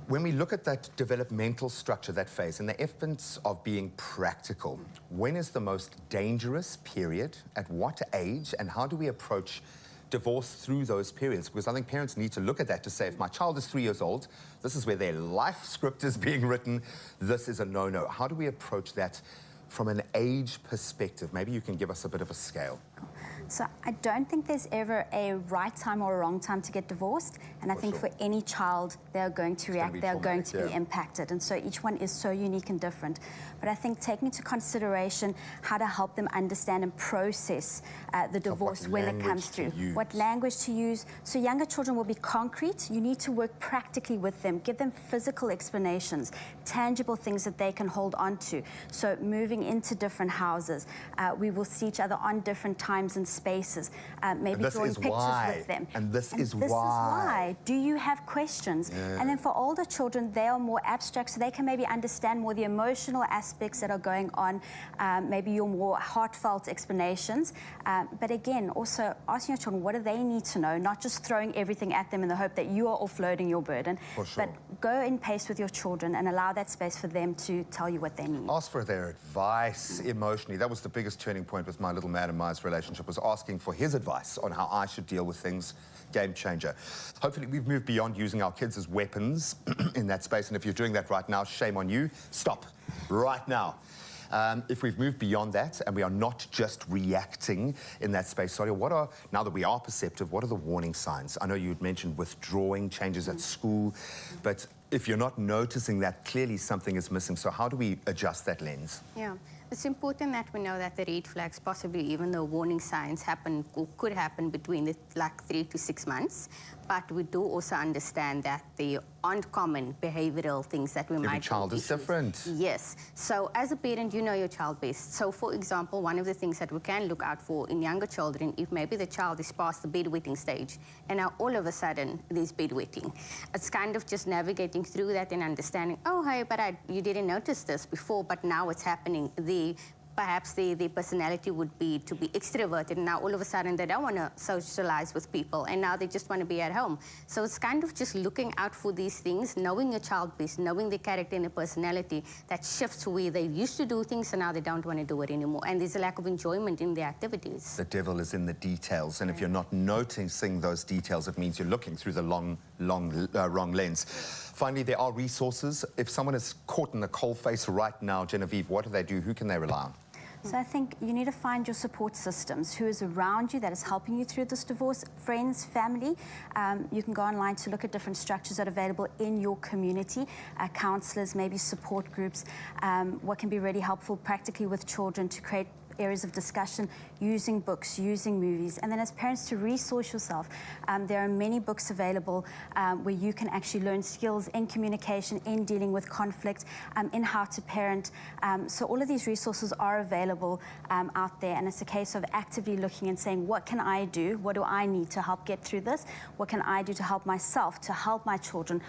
When we look at that developmental structure, that phase, and the essence of being practical, when is the most dangerous period, at what age, and how do we approach divorce through those periods? Because I think parents need to look at that to say, if my child is 3 years old, this is where their life script is being written, this is a no-no. How do we approach that from an age perspective? Maybe you can give us a bit of a scale. So I don't think there's ever a right time or a wrong time to get divorced. And I think for any child, they're going to react, they're going to be impacted. And so each one is so unique and different. But I think taking into consideration how to help them understand and process the divorce when it comes through. What language to use. So younger children will be concrete. You need to work practically with them. Give them physical explanations, tangible things that they can hold on to. So moving into different houses. We will see each other on different times. times and spaces, maybe this drawing is pictures why. with them. And this is This is why. Do you have questions? Yeah. And then for older children, they are more abstract, so they can maybe understand more the emotional aspects that are going on, maybe your more heartfelt explanations. But again, also asking your children, what do they need to know? Not just throwing everything at them in the hope that you are offloading your burden. For sure. But go in pace with your children and allow that space for them to tell you what they need. Ask for their advice emotionally. That was the biggest turning point with my little man and Ma's relationship, was asking for his advice on how I should deal with things. Game changer. Hopefully we've moved beyond using our kids as weapons in that space, and if you're doing that right now, shame on you. Stop right now. If we've moved beyond that and we are not just reacting in that space, sorry, now that we are perceptive, what are the warning signs? I know you'd mentioned withdrawing, changes at school, but if you're not noticing that, clearly something is missing. So how do we adjust that lens? Yeah, it's important that we know that the red flags, possibly even the warning signs, happen or could happen between like 3 to 6 months. But we do also understand that there aren't common behavioral things that we might. Every child is different. Yes. So as a parent, you know your child best. So for example, one of the things that we can look out for in younger children, if maybe the child is past the bedwetting stage and now all of a sudden there's bedwetting, it's kind of just navigating through that and understanding, oh, hey, but you didn't notice this before, but now it's happening. Perhaps their personality would be to be extroverted, and now all of a sudden they don't want to socialize with people, and now they just want to be at home. So it's kind of just looking out for these things, knowing your child best, knowing their character and their personality, that shifts where they used to do things and now they don't want to do it anymore. And there's a lack of enjoyment in their activities. The devil is in the details, and if you're not noticing those details, it means you're looking through the wrong lens. Finally, there are resources. If someone is caught in the coalface right now, Genevieve, what do they do? Who can they rely on? So I think you need to find your support systems, who is around you that is helping you through this divorce, friends, family. You can go online to look at different structures that are available in your community, counsellors, maybe support groups, what can be really helpful practically with children to create areas of discussion, using books, using movies, and then as parents to resource yourself. There are many books available where you can actually learn skills in communication, in dealing with conflict, in how to parent. So all of these resources are available out there, and it's a case of actively looking and saying, what can I do? What do I need to help get through this? What can I do to help myself, to help my children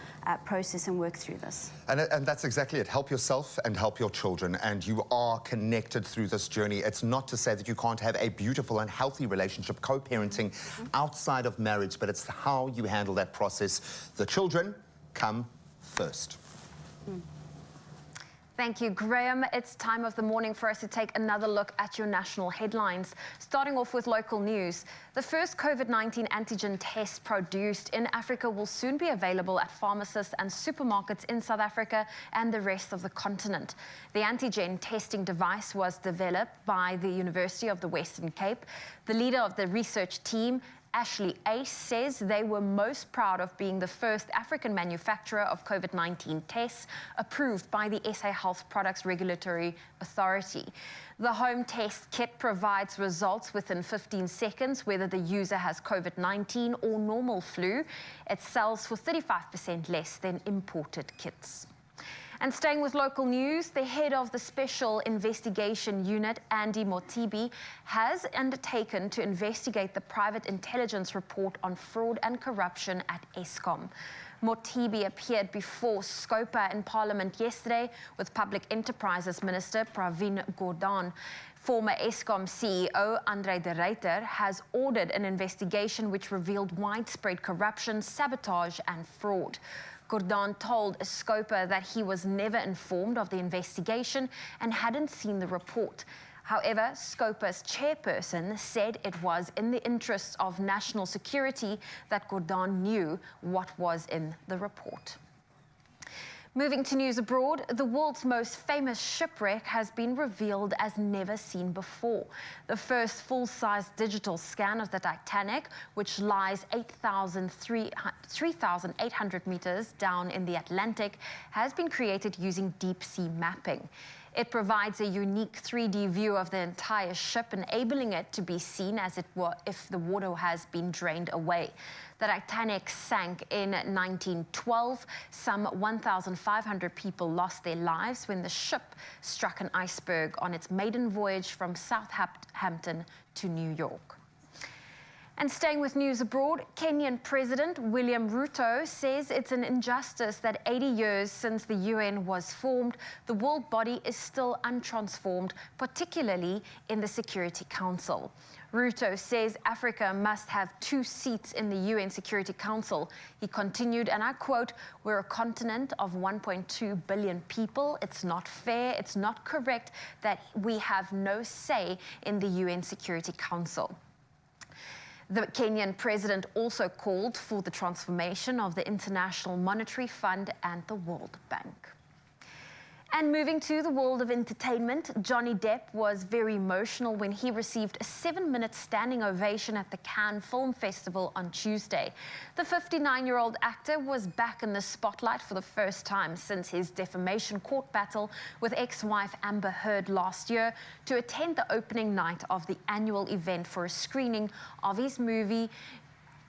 process and work through this? And that's exactly it. Help yourself and help your children, and you are connected through this journey. It's not to say that you can't have a beautiful and healthy relationship, co-parenting outside of marriage, but it's how you handle that process. The children come first. Thank you, Graham. It's time of the morning for us to take another look at your national headlines. Starting off with local news. The first COVID-19 antigen test produced in Africa will soon be available at pharmacists and supermarkets in South Africa and the rest of the continent. The antigen testing device was developed by the University of the Western Cape. The leader of the research team, Ashley Ace, says they were most proud of being the first African manufacturer of COVID-19 tests approved by the SA Health Products Regulatory Authority. The home test kit provides results within 15 seconds, whether the user has COVID-19 or normal flu. It sells for 35% less than imported kits. And staying with local news, the head of the Special Investigation Unit, Andy Motibi, has undertaken to investigate the private intelligence report on fraud and corruption at Eskom. Motibi appeared before Scopa in Parliament yesterday with Public Enterprises Minister Pravin Gordhan. Former Eskom CEO Andre de Ruyter has ordered an investigation which revealed widespread corruption, sabotage and fraud. Gordhan told Scopa that he was never informed of the investigation and hadn't seen the report. However, Scopa's chairperson said it was in the interests of national security that Gordhan knew what was in the report. Moving to news abroad, the world's most famous shipwreck has been revealed as never seen before. The first full-size digital scan of the Titanic, which lies 3,800 meters down in the Atlantic, has been created using deep-sea mapping. It provides a unique 3D view of the entire ship, enabling it to be seen as it were if the water has been drained away. The Titanic sank in 1912. Some 1,500 people lost their lives when the ship struck an iceberg on its maiden voyage from Southampton to New York. And staying with news abroad, Kenyan President William Ruto says it's an injustice that 80 years since the UN was formed, the world body is still untransformed, particularly in the Security Council. Ruto says Africa must have 2 seats in the UN Security Council. He continued, and I quote, "We're a continent of 1.2 billion people. It's not fair, it's not correct that we have no say in the UN Security Council." The Kenyan president also called for the transformation of the International Monetary Fund and the World Bank. And moving to the world of entertainment, Johnny Depp was very emotional when he received a 7-minute standing ovation at the Cannes Film Festival on Tuesday. The 59-year-old actor was back in the spotlight for the first time since his defamation court battle with ex-wife Amber Heard last year to attend the opening night of the annual event for a screening of his movie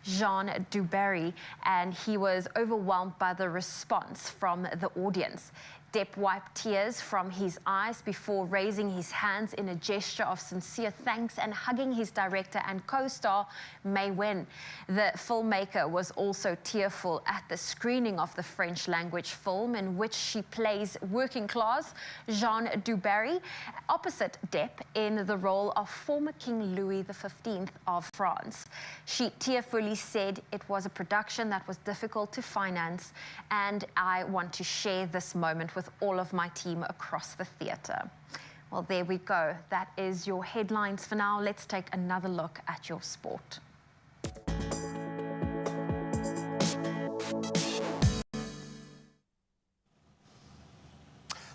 Jean du Barry, and he was overwhelmed by the response from the audience. Depp wiped tears from his eyes before raising his hands in a gesture of sincere thanks and hugging his director and co-star May Wen. The filmmaker was also tearful at the screening of the French-language film in which she plays working-class Jean du Barry opposite Depp in the role of former King Louis XV of France. She tearfully said it was a production that was difficult to finance, and I want to share this moment with all of my team across the theatre. Well, there we go. That is your headlines for now. Let's take another look at your sport.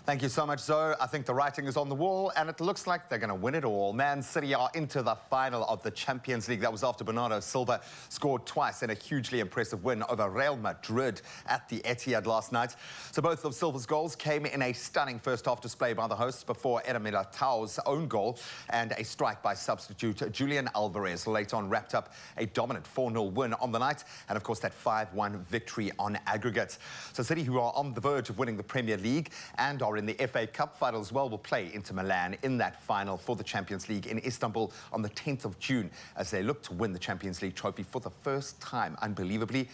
Thank you so much, Zoe. I think the writing is on the wall, and it looks like they're going to win it all. Man City are into the final of the Champions League. That was after Bernardo Silva scored twice in a hugely impressive win over Real Madrid at the Etihad last night. So both of Silva's goals came in a stunning first-half display by the hosts before Eder Militao's own goal and a strike by substitute Julian Alvarez later on wrapped up a dominant 4-0 win on the night, and of course that 5-1 victory on aggregate. So City, who are on the verge of winning the Premier League and are in the FA Cup final as well, will play Inter Milan in that final for the Champions League in Istanbul on the 10th of June as they look to win the Champions League trophy for the first time, unbelievably.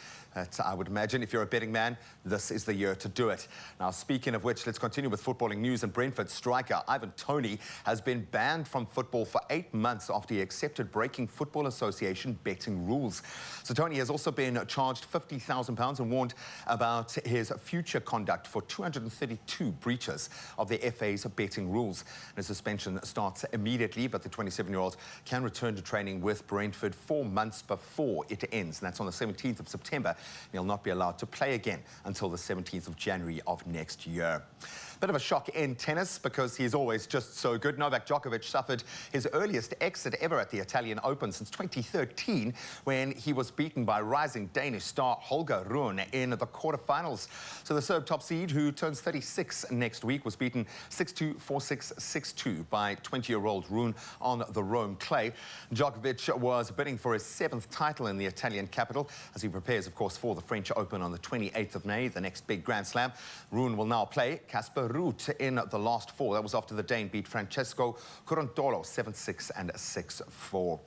I would imagine if you're a betting man, this is the year to do it. Now, speaking of which, let's continue with footballing news. And Brentford striker Ivan Toney has been banned from football for 8 months after he accepted breaking Football Association betting rules. So Toney has also been charged £50,000 and warned about his future conduct for 232 breaches of the FA's betting rules. And his suspension starts immediately, but the 27-year-old can return to training with Brentford 4 months before it ends. And that's on the 17th of September. He'll not be allowed to play again until the 17th of January of next year. Bit of a shock in tennis because he's always just so good. Novak Djokovic suffered his earliest exit ever at the Italian Open since 2013 when he was beaten by rising Danish star Holger Rune in the quarterfinals. So the Serb top seed, who turns 36 next week, was beaten 6-2, 4-6, 6-2 by 20-year-old Rune on the Rome clay. Djokovic was bidding for his 7th title in the Italian capital as he prepares, of course, for the French Open on the 28th of May, the next big Grand Slam. Rune will now play Casper Ruud in the last 4. That was after the Dane beat Francesco Curandolo 7-6 and 6-4.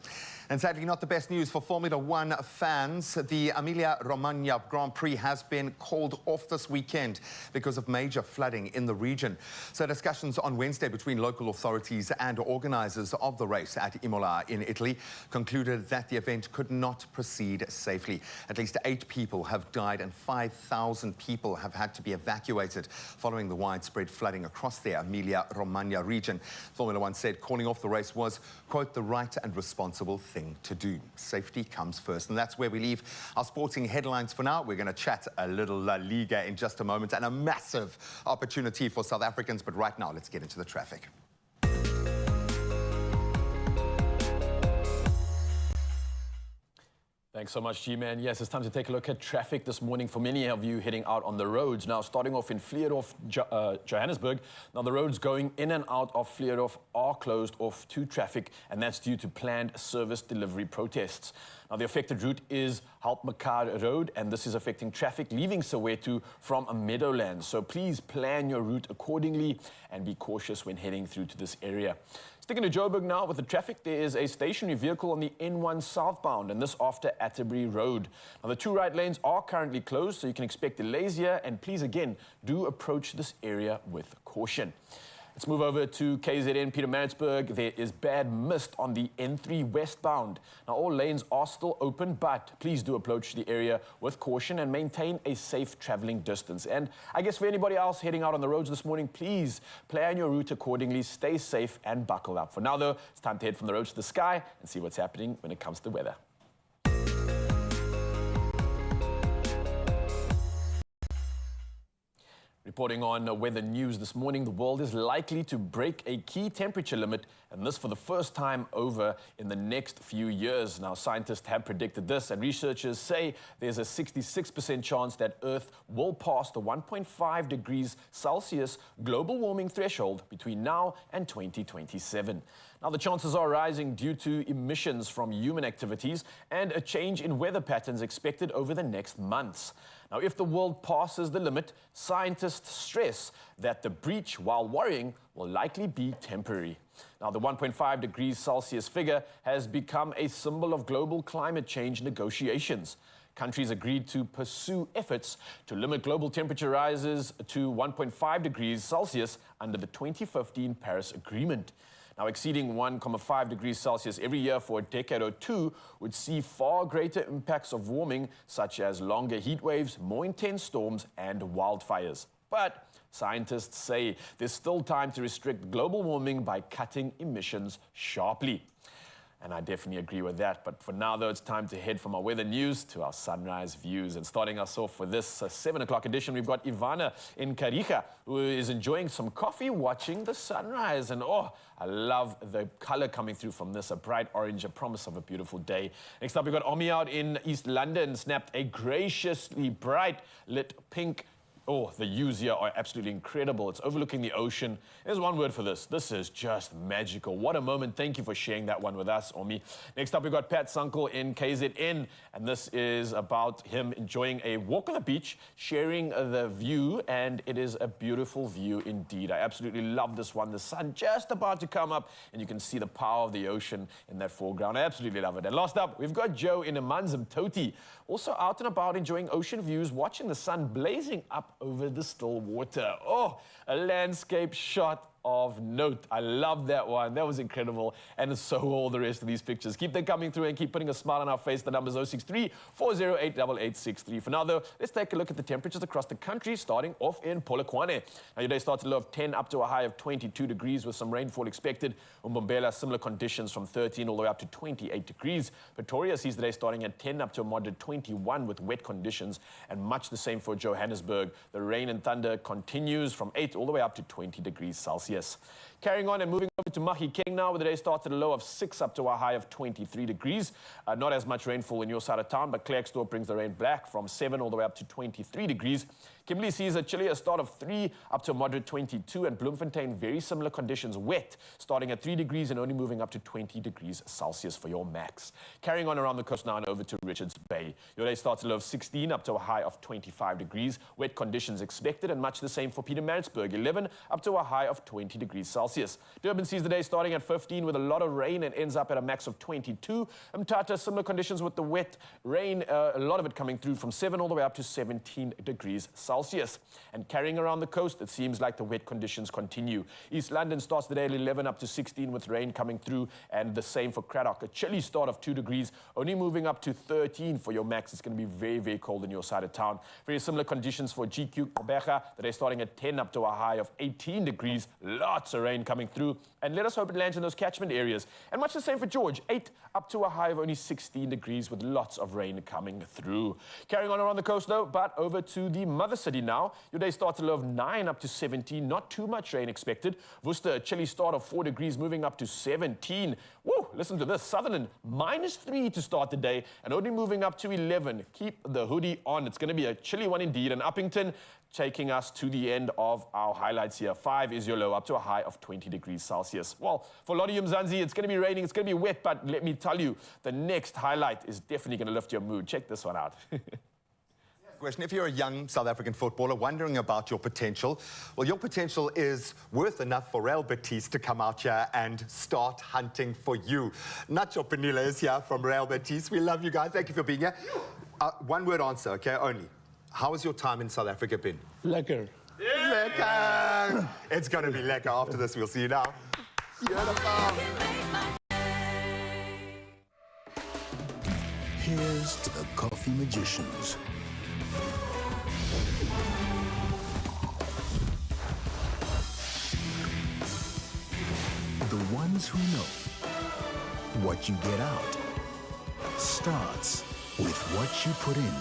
And sadly, not the best news for Formula One fans. The Emilia-Romagna Grand Prix has been called off this weekend because of major flooding in the region. So discussions on Wednesday between local authorities and organisers of the race at Imola in Italy concluded that the event could not proceed safely. At least 8 people have died and 5,000 people have had to be evacuated following the widespread flooding across the Emilia-Romagna region. Formula One said calling off the race was, quote, the right and responsible thing to do. Safety comes first. And that's where we leave our sporting headlines for now. We're going to chat a little La Liga in just a moment, and a massive opportunity for South Africans. But right now, let's get into the traffic. Thanks so much, G-Man. Yes, it's time to take a look at traffic this morning for many of you heading out on the roads. Now, starting off in Vleerhof, Johannesburg. Now, the roads going in and out of Vleerhof are closed off to traffic, and that's due to planned service delivery protests. Now, the affected route is Haltmekaar Road, and this is affecting traffic leaving Soweto from a Meadowlands. So please plan your route accordingly and be cautious when heading through to this area. Sticking to Joburg now with the traffic, there is a stationary vehicle on the N1 southbound, and this after Atterbury Road. Now, the two right lanes are currently closed, so you can expect delays here, and please, again, do approach this area with caution. Let's move over to KZN Pietermaritzburg. There is bad mist on the N3 westbound. Now, all lanes are still open, but please do approach the area with caution and maintain a safe traveling distance. And I guess for anybody else heading out on the roads this morning, please plan your route accordingly, stay safe and buckle up. For now, though, it's time to head from the roads to the sky and see what's happening when it comes to weather. Reporting on weather news this morning, the world is likely to break a key temperature limit, and this for the first time over in the next few years. Now, scientists have predicted this, and researchers say there's a 66% chance that Earth will pass the 1.5 degrees Celsius global warming threshold between now and 2027. Now, the chances are rising due to emissions from human activities and a change in weather patterns expected over the next months. Now, if the world passes the limit, scientists stress that the breach, while worrying, will likely be temporary. Now, the 1.5 degrees Celsius figure has become a symbol of global climate change negotiations. Countries agreed to pursue efforts to limit global temperature rises to 1.5 degrees Celsius under the 2015 Paris Agreement. Now, exceeding 1.5 degrees Celsius every year for a decade or two would see far greater impacts of warming, such as longer heat waves, more intense storms, and wildfires. But scientists say there's still time to restrict global warming by cutting emissions sharply. And I definitely agree with that. But for now, though, it's time to head from our weather news to our sunrise views. And starting us off for this 7 o'clock edition, we've got Ivana in Kariga, who is enjoying some coffee watching the sunrise. And oh, I love the color coming through from this, a bright orange, a promise of a beautiful day. Next up, we've got Omi out in East London, snapped a graciously bright lit pink. Oh, the views here are absolutely incredible. It's overlooking the ocean. There's one word for this. This is just magical. What a moment. Thank you for sharing that one with us, Omi. Next up, we've got Pat Sunkel in KZN, and this is about him enjoying a walk on the beach, sharing the view, and it is a beautiful view indeed. I absolutely love this one. The sun just about to come up, and you can see the power of the ocean in that foreground. I absolutely love it. And last up, we've got Joe in Amanzimtoti, also out and about enjoying ocean views, watching the sun blazing up over the still water. Oh, a landscape shot of note. I love that one. That was incredible. And so all the rest of these pictures. Keep them coming through and keep putting a smile on our face. The number is 063-408-8863. For now, though, let's take a look at the temperatures across the country, starting off in Polokwane. Now, your day starts at a low of 10 up to a high of 22 degrees with some rainfall expected. Umbombela, similar conditions from 13 all the way up to 28 degrees. Pretoria sees the day starting at 10 up to a moderate 21 with wet conditions, and much the same for Johannesburg. The rain and thunder continues from 8 all the way up to 20 degrees Celsius. Carrying on and moving over to Mahikeng now, where the day starts at a low of 6 up to a high of 23 degrees. Not as much rainfall in your side of town, but Klerksdorp brings the rain back from 7 all the way up to 23 degrees. Kimberley sees a chillier start of 3 up to a moderate 22, and Bloemfontein, very similar conditions, wet, starting at 3 degrees and only moving up to 20 degrees Celsius for your max. Carrying on around the coast now and over to Richards Bay. Your day starts at a low of 16 up to a high of 25 degrees. Wet conditions expected, and much the same for Pietermaritzburg, 11 up to a high of 20 degrees Celsius. Durban sees the day starting at 15 with a lot of rain and ends up at a max of 22. Mthatha, similar conditions with the wet rain, a lot of it coming through from 7 all the way up to 17 degrees Celsius. And carrying around the coast, it seems like the wet conditions continue. East London starts the day at 11 up to 16 with rain coming through, and the same for Cradock. A chilly start of 2 degrees, only moving up to 13 for your max. It's going to be very, very cold in your side of town. Very similar conditions for GQ Gqeberha. The day starting at 10 up to a high of 18 degrees. Lots of rain coming through, and let us hope it lands in those catchment areas. And much the same for George, 8 up to a high of only 16 degrees with lots of rain coming through. Carrying on around the coast though, but over to the mother city now. Your day starts at a low of 9 up to 17. Not too much rain expected. Worcester, a chilly start of 4 degrees, moving up to 17. Woo! listen to this. Sutherland, -3 to start the day and only moving up to 11. Keep the hoodie on. It's going to be a chilly one indeed. And Uppington taking us to the end of our highlights here. 5 is your low, up to a high of 20 degrees Celsius. Well, for a lot of you Mzansi, it's going to be raining, it's going to be wet, but let me tell you, the next highlight is definitely going to lift your mood. Check this one out. Question. If you're a young South African footballer wondering about your potential, well, your potential is worth enough for Real Betis to come out here and start hunting for you. Nacho Panila is here from Real Betis. We love you guys. Thank you for being here. One-word answer, okay, only. How has your time in South Africa been? Lekker. Yeah. Lekker! It's going to be lekker after this. We'll see you now. Beautiful. Here's to the coffee magicians. The ones who know what you get out starts with what you put in.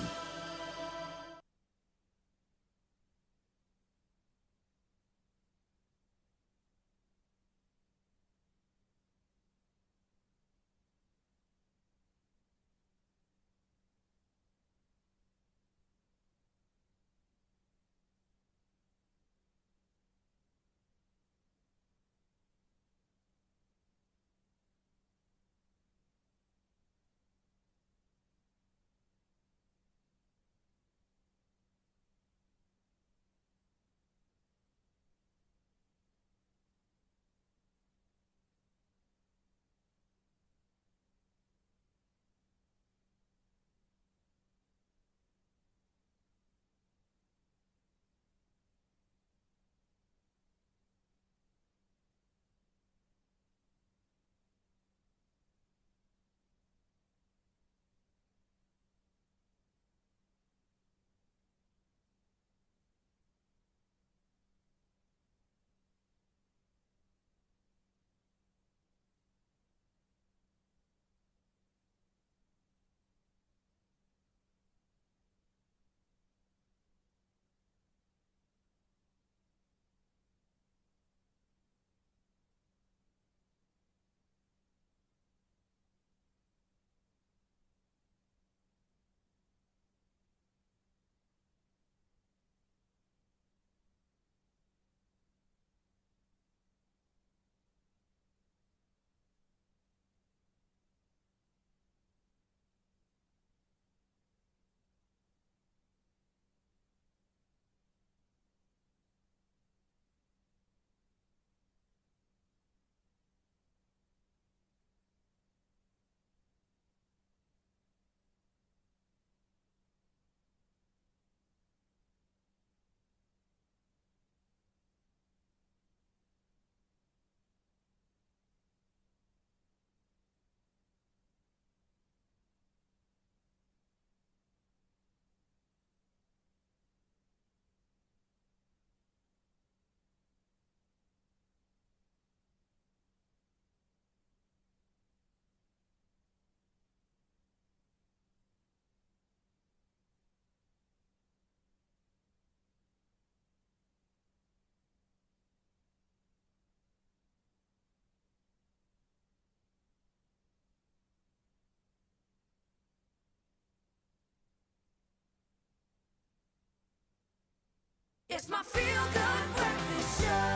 It's my feel-good breakfast show.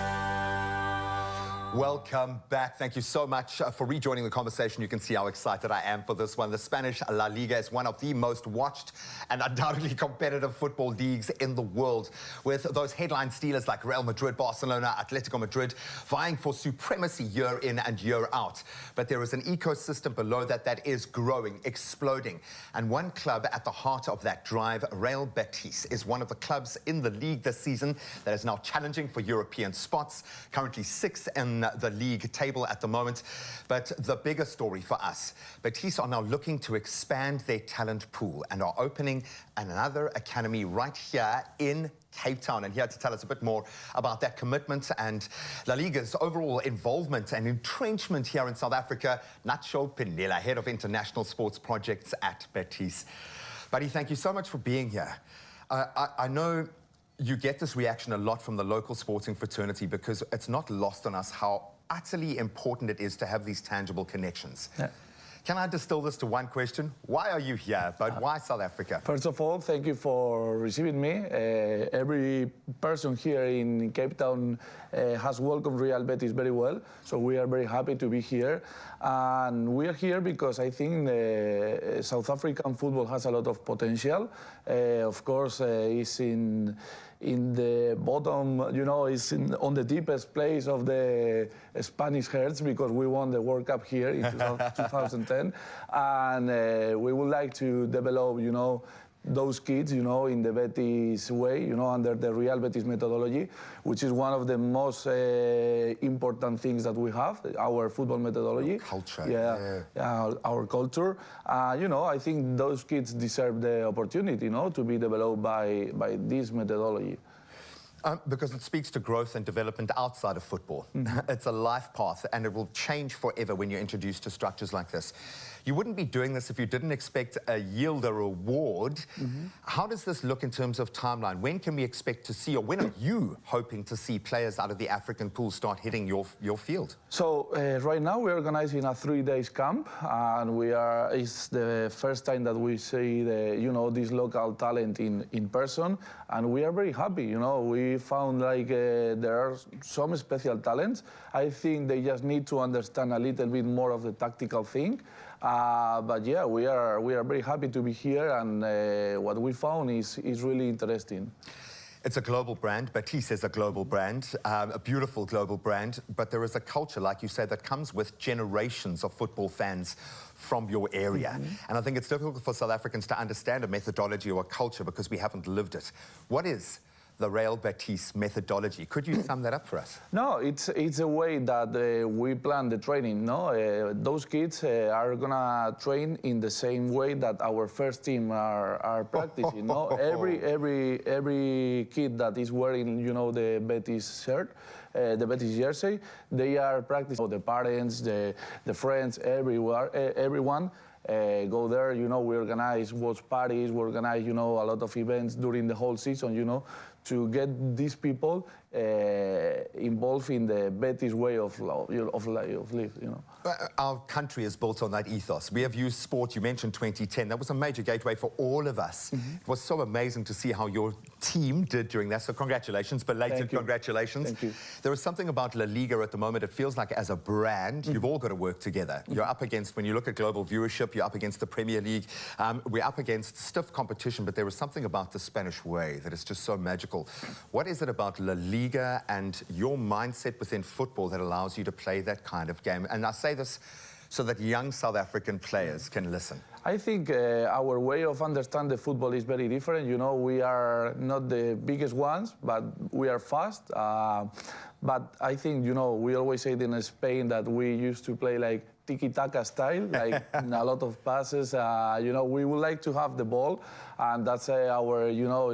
Welcome back. Thank you so much for rejoining the conversation. You can see how excited I am for this one. The Spanish La Liga is one of the most watched and undoubtedly competitive football leagues in the world, with those headline stealers like Real Madrid, Barcelona, Atletico Madrid vying for supremacy year in and year out. But there is an ecosystem below that is growing, exploding. And one club at the heart of that drive, Real Betis, is one of the clubs in the league this season that is now challenging for European spots, currently 6th in the league table at the moment. But the bigger story for us, Betis are now looking to expand their talent pool and are opening another academy right here in Cape Town. And here to tell us a bit more about that commitment and La Liga's overall involvement and entrenchment here in South Africa, Nacho Panila, Head of International Sports Projects at Betis. Buddy, thank you so much for being here. I know you get this reaction a lot from the local sporting fraternity because it's not lost on us how utterly important it is to have these tangible connections. Yeah. Can I distill this to one question? Why are you here, but why South Africa? First of all, thank you for receiving me. Every person here in Cape Town has welcomed Real Betis very well, so we are very happy to be here. And we are here because I think South African football has a lot of potential. Of course, it's in the bottom, you know, it's on the deepest place of the Spanish hearts because we won the World Cup here in 2010. And we would like to develop, you know, those kids, you know, in the Betis way, you know, under the Real Betis methodology, which is one of the most important things that we have, our football methodology. Culture. Yeah, our culture. You know, I think those kids deserve the opportunity, you know, to be developed by this methodology. Because it speaks to growth and development outside of football. It's a life path, and it will change forever when you're introduced to structures like this. You wouldn't be doing this if you didn't expect a yield or reward. How does this look in terms of timeline? When can we expect to see, or when are you hoping to see players out of the African pool start hitting your field? So right now we're organizing a 3-day camp, and it's the first time that we see this local talent in person, and we are very happy. You know, we found like there are some special talents. I think they just need to understand a little bit more of the tactical thing. But yeah, we are very happy to be here, and what we found is really interesting. It's a global brand. Betis is a global brand, a beautiful global brand, but there is a culture, like you said, that comes with generations of football fans from your area. And I think it's difficult for South Africans to understand a methodology or a culture because we haven't lived it. What is the Real Betis methodology? Could you sum that up for us? No, it's a way that we plan the training. No, those kids are gonna train in the same way that our first team are practicing. No, every kid that is wearing, you know, the Betis shirt, the Betis jersey, they are practicing. The parents, the friends, everyone. Go there, you know, we organize watch parties, we organize, you know, a lot of events during the whole season, you know, to get these people involved in the Betis way of life, you know. Our country is built on that ethos. We have used sport. You mentioned 2010. That was a major gateway for all of us. It was so amazing to see how your team did during that. So congratulations, belated congratulations. Thank you. There is something about La Liga at the moment. It feels like as a brand, you've all got to work together. You're up against, when you look at global viewership, you're up against the Premier League. We're up against stiff competition, but there is something about the Spanish way that is just so magical. What is it about La Liga and your mindset within football that allows you to play that kind of game? And I say this so that young South African players can listen. I think our way of understanding football is very different. You know, we are not the biggest ones, but we are fast. But I think, you know, we always say in Spain that we used to play like tiki-taka style, like in a lot of passes. You know, we would like to have the ball, and that's our, you know,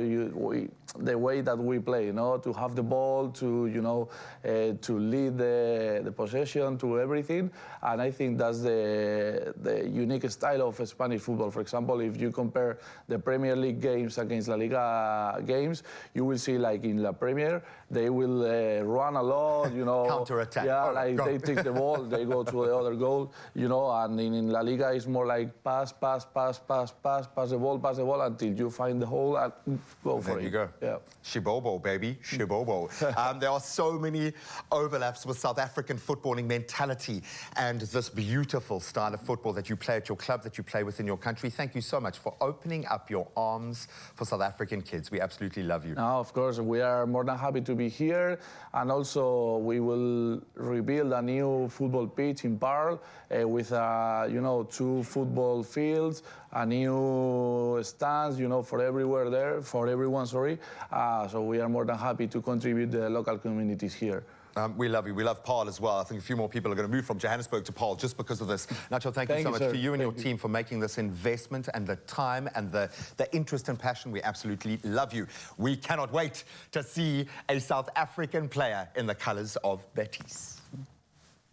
the way that we play, you know, to have the ball, to, you know, to lead the possession, to everything. And I think that's the unique style of Spanish football. For example, if you compare the Premier League games against La Liga games, you will see like in La Premier, they will run a lot, you know. Counter-attack. Yeah, like they take the ball, they go to the other goal, you know, and in La Liga it's more like pass the ball until you find the hole and go for it. There you go. Yeah. Shibobo, baby, shibobo. There are so many overlaps with South African footballing mentality and this beautiful style of football that you play at your club, that you play within your country. Thank you so much for opening up your arms for South African kids. We absolutely love you. No, of course, we are more than happy to be here, and also we will rebuild a new football pitch in Paarl with, you know, 2 football fields, a new stands, you know, for everyone, sorry. So we are more than happy to contribute to the local communities here. We love you. We love Paarl as well. I think a few more people are going to move from Johannesburg to Paarl just because of this. Nacho, thank you so much sir. for you and your team for making this investment and the time and the interest and passion. We absolutely love you. We cannot wait to see a South African player in the colours of Betis.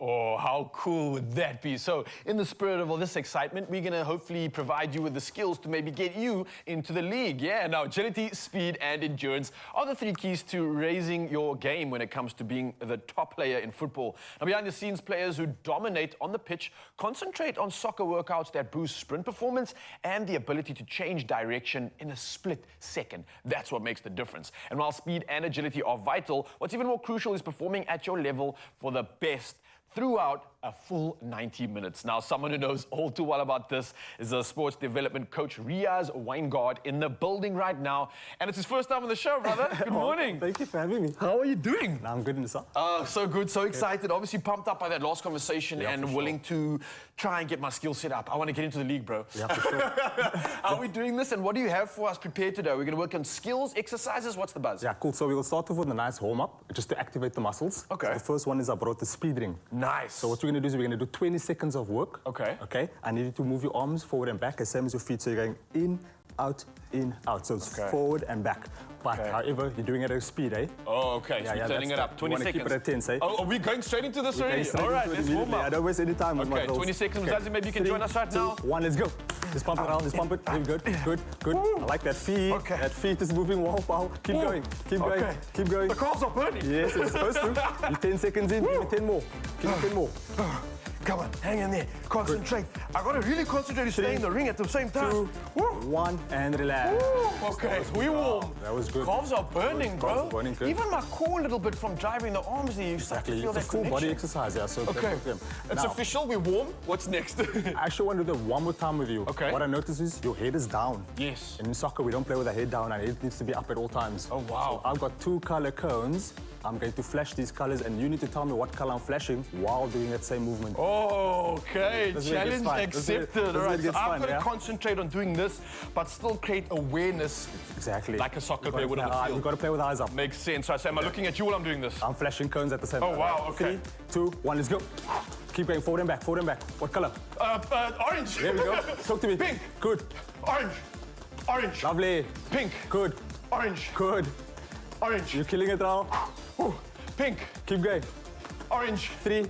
Oh, how cool would that be? So, in the spirit of all this excitement, we're going to hopefully provide you with the skills to maybe get you into the league. Yeah, now, agility, speed, and endurance are the 3 keys to raising your game when it comes to being the top player in football. Now, behind the scenes, players who dominate on the pitch concentrate on soccer workouts that boost sprint performance and the ability to change direction in a split second. That's what makes the difference. And while speed and agility are vital, what's even more crucial is performing at your level for the best throughout a full 90 minutes. Now, someone who knows all too well about this is a sports development coach, Gynegard, in the building right now. And it's his first time on the show, brother. Good morning. Thank you for having me. How are you doing? I'm good, and yourself? So good, so excited. Obviously pumped up by that last conversation and willing to try and get my skill set up. I want to get into the league, bro. Yeah, for sure. How are we doing this, and what do you have for us prepared today? We're going to work on skills, exercises. What's the buzz? Yeah, cool. So we'll start off with a nice warm-up, just to activate the muscles. Okay. So the first one is I brought the speed ring. Nice. So what we're going to do is we're going to do 20 seconds of work. Okay. Okay. I need you to move your arms forward and back, as same as your feet. So you're going in, out, in, out. So it's forward and back. But however, you're doing it at a speed, eh? Oh, okay. So you're turning it up. 20 seconds. Keep it at 10, say. Oh, are we going straight into this already? All right, let's warm up. I don't waste any time with my drills. 20 seconds. Zazie, maybe you can 3, join us right 2, now. 1, let's go. Just pump it around, just pump it. Good, good, good. I like that feet. Okay. That feet is moving. Wow, wow. Keep going, keep going, keep going. The calves are burning. Yes, it's supposed to. You're 10 seconds in, give me 10 more. Give me 10 more. Come on, hang in there. Concentrate. I got to really concentrate to stay in the ring at the same time. 2, 1, and relax. Okay, we warm. That was good. Calves are burning, bro. Calves are burning, good. Even my core a little bit from driving the arms there. You start to feel It's a that full connection. body exercise, yeah. So Okay, it's now, official. We're warm. What's next? I actually want to do it one more time with you. Okay. What I noticed is your head is down. Yes. And in soccer, we don't play with our head down. Our head needs to be up at all times. Oh, wow. So I've got 2 color cones. I'm going to flash these colors, and you need to tell me what color I'm flashing while doing that same movement. Okay, challenge accepted. All right, so I've got to yeah? concentrate on doing this, but still create awareness. Exactly. Like a soccer player would on the field. You've got to play with eyes up. Makes sense. So am I looking at you while I'm doing this? I'm flashing cones at the same time. Oh, wow, okay. 3, 2, 1, let's go. Keep going, forward and back, forward and back. What color? Orange. There we go. Talk to me. Pink. Good. Orange. Orange. Lovely. Pink. Good. Orange. Good. Orange. You're killing it now. Pink. Keep going. Orange. 3,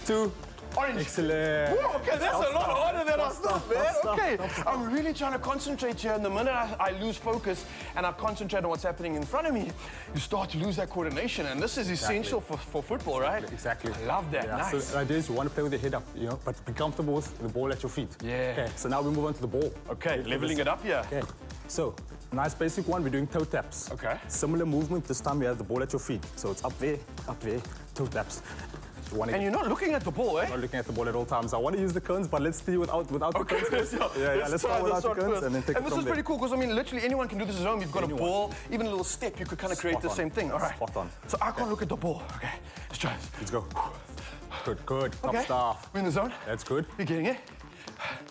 2, Orange. excellent. Woo, okay, that's a lot harder than I thought, man. Okay, Stop. I'm really trying to concentrate here, and the minute I lose focus and I concentrate on what's happening in front of me, you start to lose that coordination, and this is essential for football, right? Exactly. I love that. Yeah, Nice. so the idea is you want to play with your head up, you know, but be comfortable with the ball at your feet. Yeah. Okay, so now we move on to the ball. Okay, leveling it up here. Okay, so nice basic one, we're doing toe taps. Okay. Similar movement, this time you have the ball at your feet. So it's up there, toe taps. And you're not looking at the ball, eh? Not looking at the ball at all times. I want to use the cones, but let's see without the cones. Let's Let's start without the cones and then take it And this from is pretty cool because, I mean, literally anyone can do this at home. You've got a ball, even a little step, you could kind of create the same thing. All right. Spot on. So I can't look at the ball. Okay, let's try this. Let's go. Good, good. Top Okay. stuff. We're in the zone. That's good. You're getting it?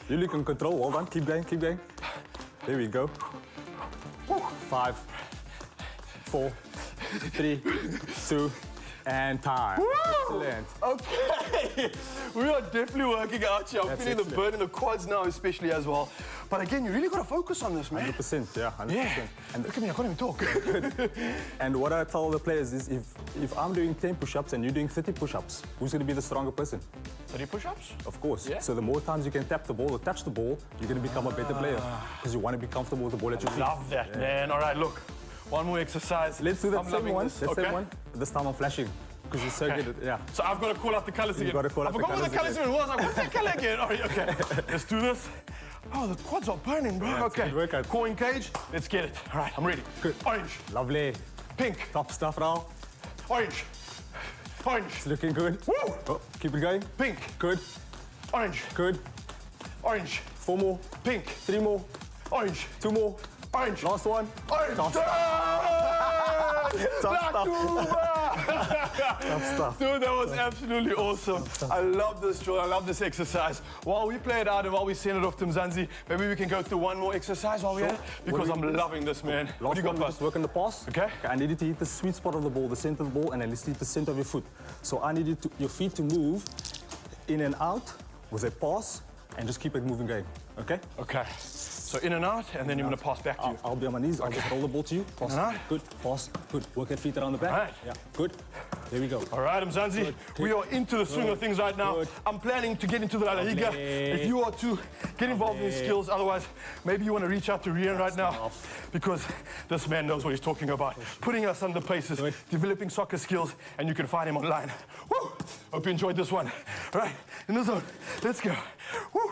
You look in control. Well done. Keep going, keep going. There we go. 5, 4, 3, 2, and time. Excellent. Okay, we are definitely working out here. I'm That's feeling the excellent. burn in the quads now, especially as well. But again, you really got to focus on this, man. 100%, yeah, 100%. Yeah. And look at me, I can't even talk. And what I tell the players is if I'm doing 10 push-ups and you're doing 30 push-ups, who's going to be the stronger person? 30 push-ups? Of course. Yeah. So the more times you can tap the ball or touch the ball, you're going to become a better player because you want to be comfortable with the ball at your feet. Love that, man. All right, look. One more exercise. Let's do that I'm same loving one. this. That Okay. same one. This time I'm flashing because you're so good at, yeah. So I've got to call out the colors again. You've got to call out I forgot the what the colours colors even was. I was like, what's that color again? All right, okay. Let's do this. Oh, the quads are burning, bro. Yeah, it's a okay. good workout. Core engage. Let's get it. All right, I'm ready. Good. Orange. Lovely. Pink. Top stuff now. Orange. Orange. It's looking good. Woo! Oh, keep it going. Pink. Good. Orange. Good. Orange. 4 more. Pink. 3 more. Orange. 2 more. Orange. Last one. Orange. Top stuff. Top stuff. Top stuff. Dude, that was absolutely awesome. I love this drill. I love this exercise. While we play it out and while we send it off to Mzansi, maybe we can go through one more exercise while we're here because I'm loving this, man. What do you got Last one, first? just work on the pass. Okay. I need you to hit the sweet spot of the ball, the center of the ball, and then let's hit the center of your foot. So I need you to, your feet to move in and out with a pass and just keep it moving going. Okay? Okay. So in and out, and then you're going to pass back to you. I'll be on my knees. I'll just roll the ball to you. Pass. Alright. Good. Pass. Good. Work your feet around the back. Alright. Yeah. Good. There we go. All right, Mzansi, we are into the swing of things right now. I'm planning to get into the Liga. If you are to get involved in these skills, otherwise, maybe you want to reach out to Rian right now, because this man knows what he's talking about. Putting us under paces, developing soccer skills, and you can find him online. Woo! Hope you enjoyed this one. All right, in the zone. Let's go. Woo!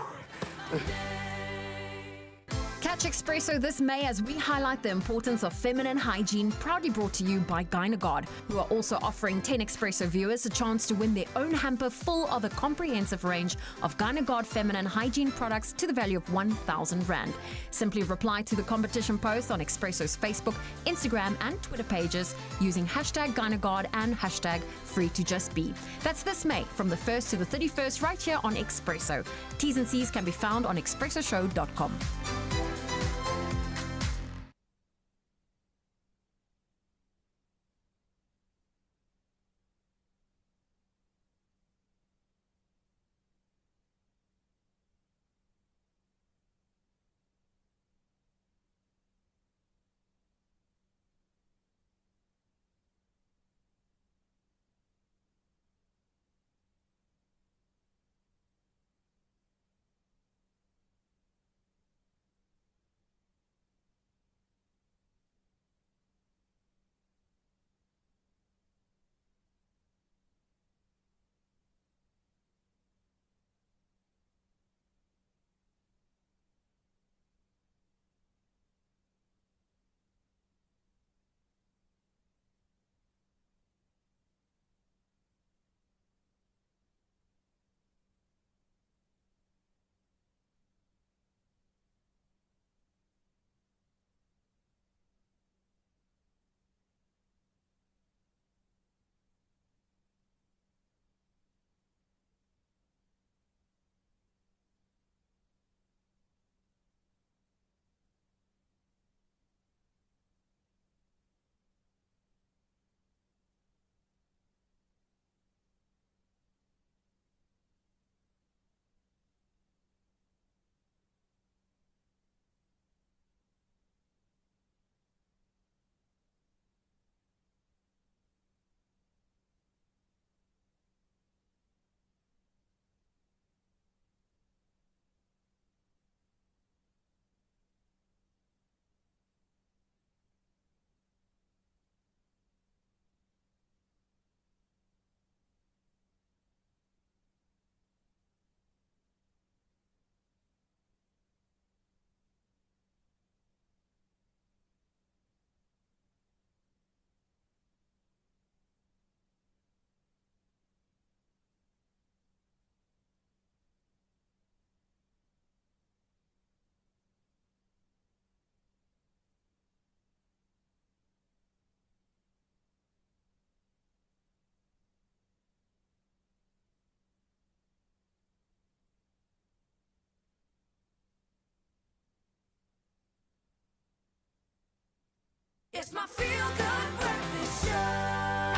Catch Expresso this May as we highlight the importance of feminine hygiene, proudly brought to you by Gynegard, who are also offering 10 Expresso viewers a chance to win their own hamper full of a comprehensive range of Gynegard feminine hygiene products to the value of 1,000 Rand. Simply reply to the competition post on Expresso's Facebook, Instagram and Twitter pages using hashtag Gynegard and hashtag #FreeToJustBe. That's this May from the 1st to the 31st right here on Expresso. T's and C's can be found on expressoshow.com. It's my feel-good breakfast show.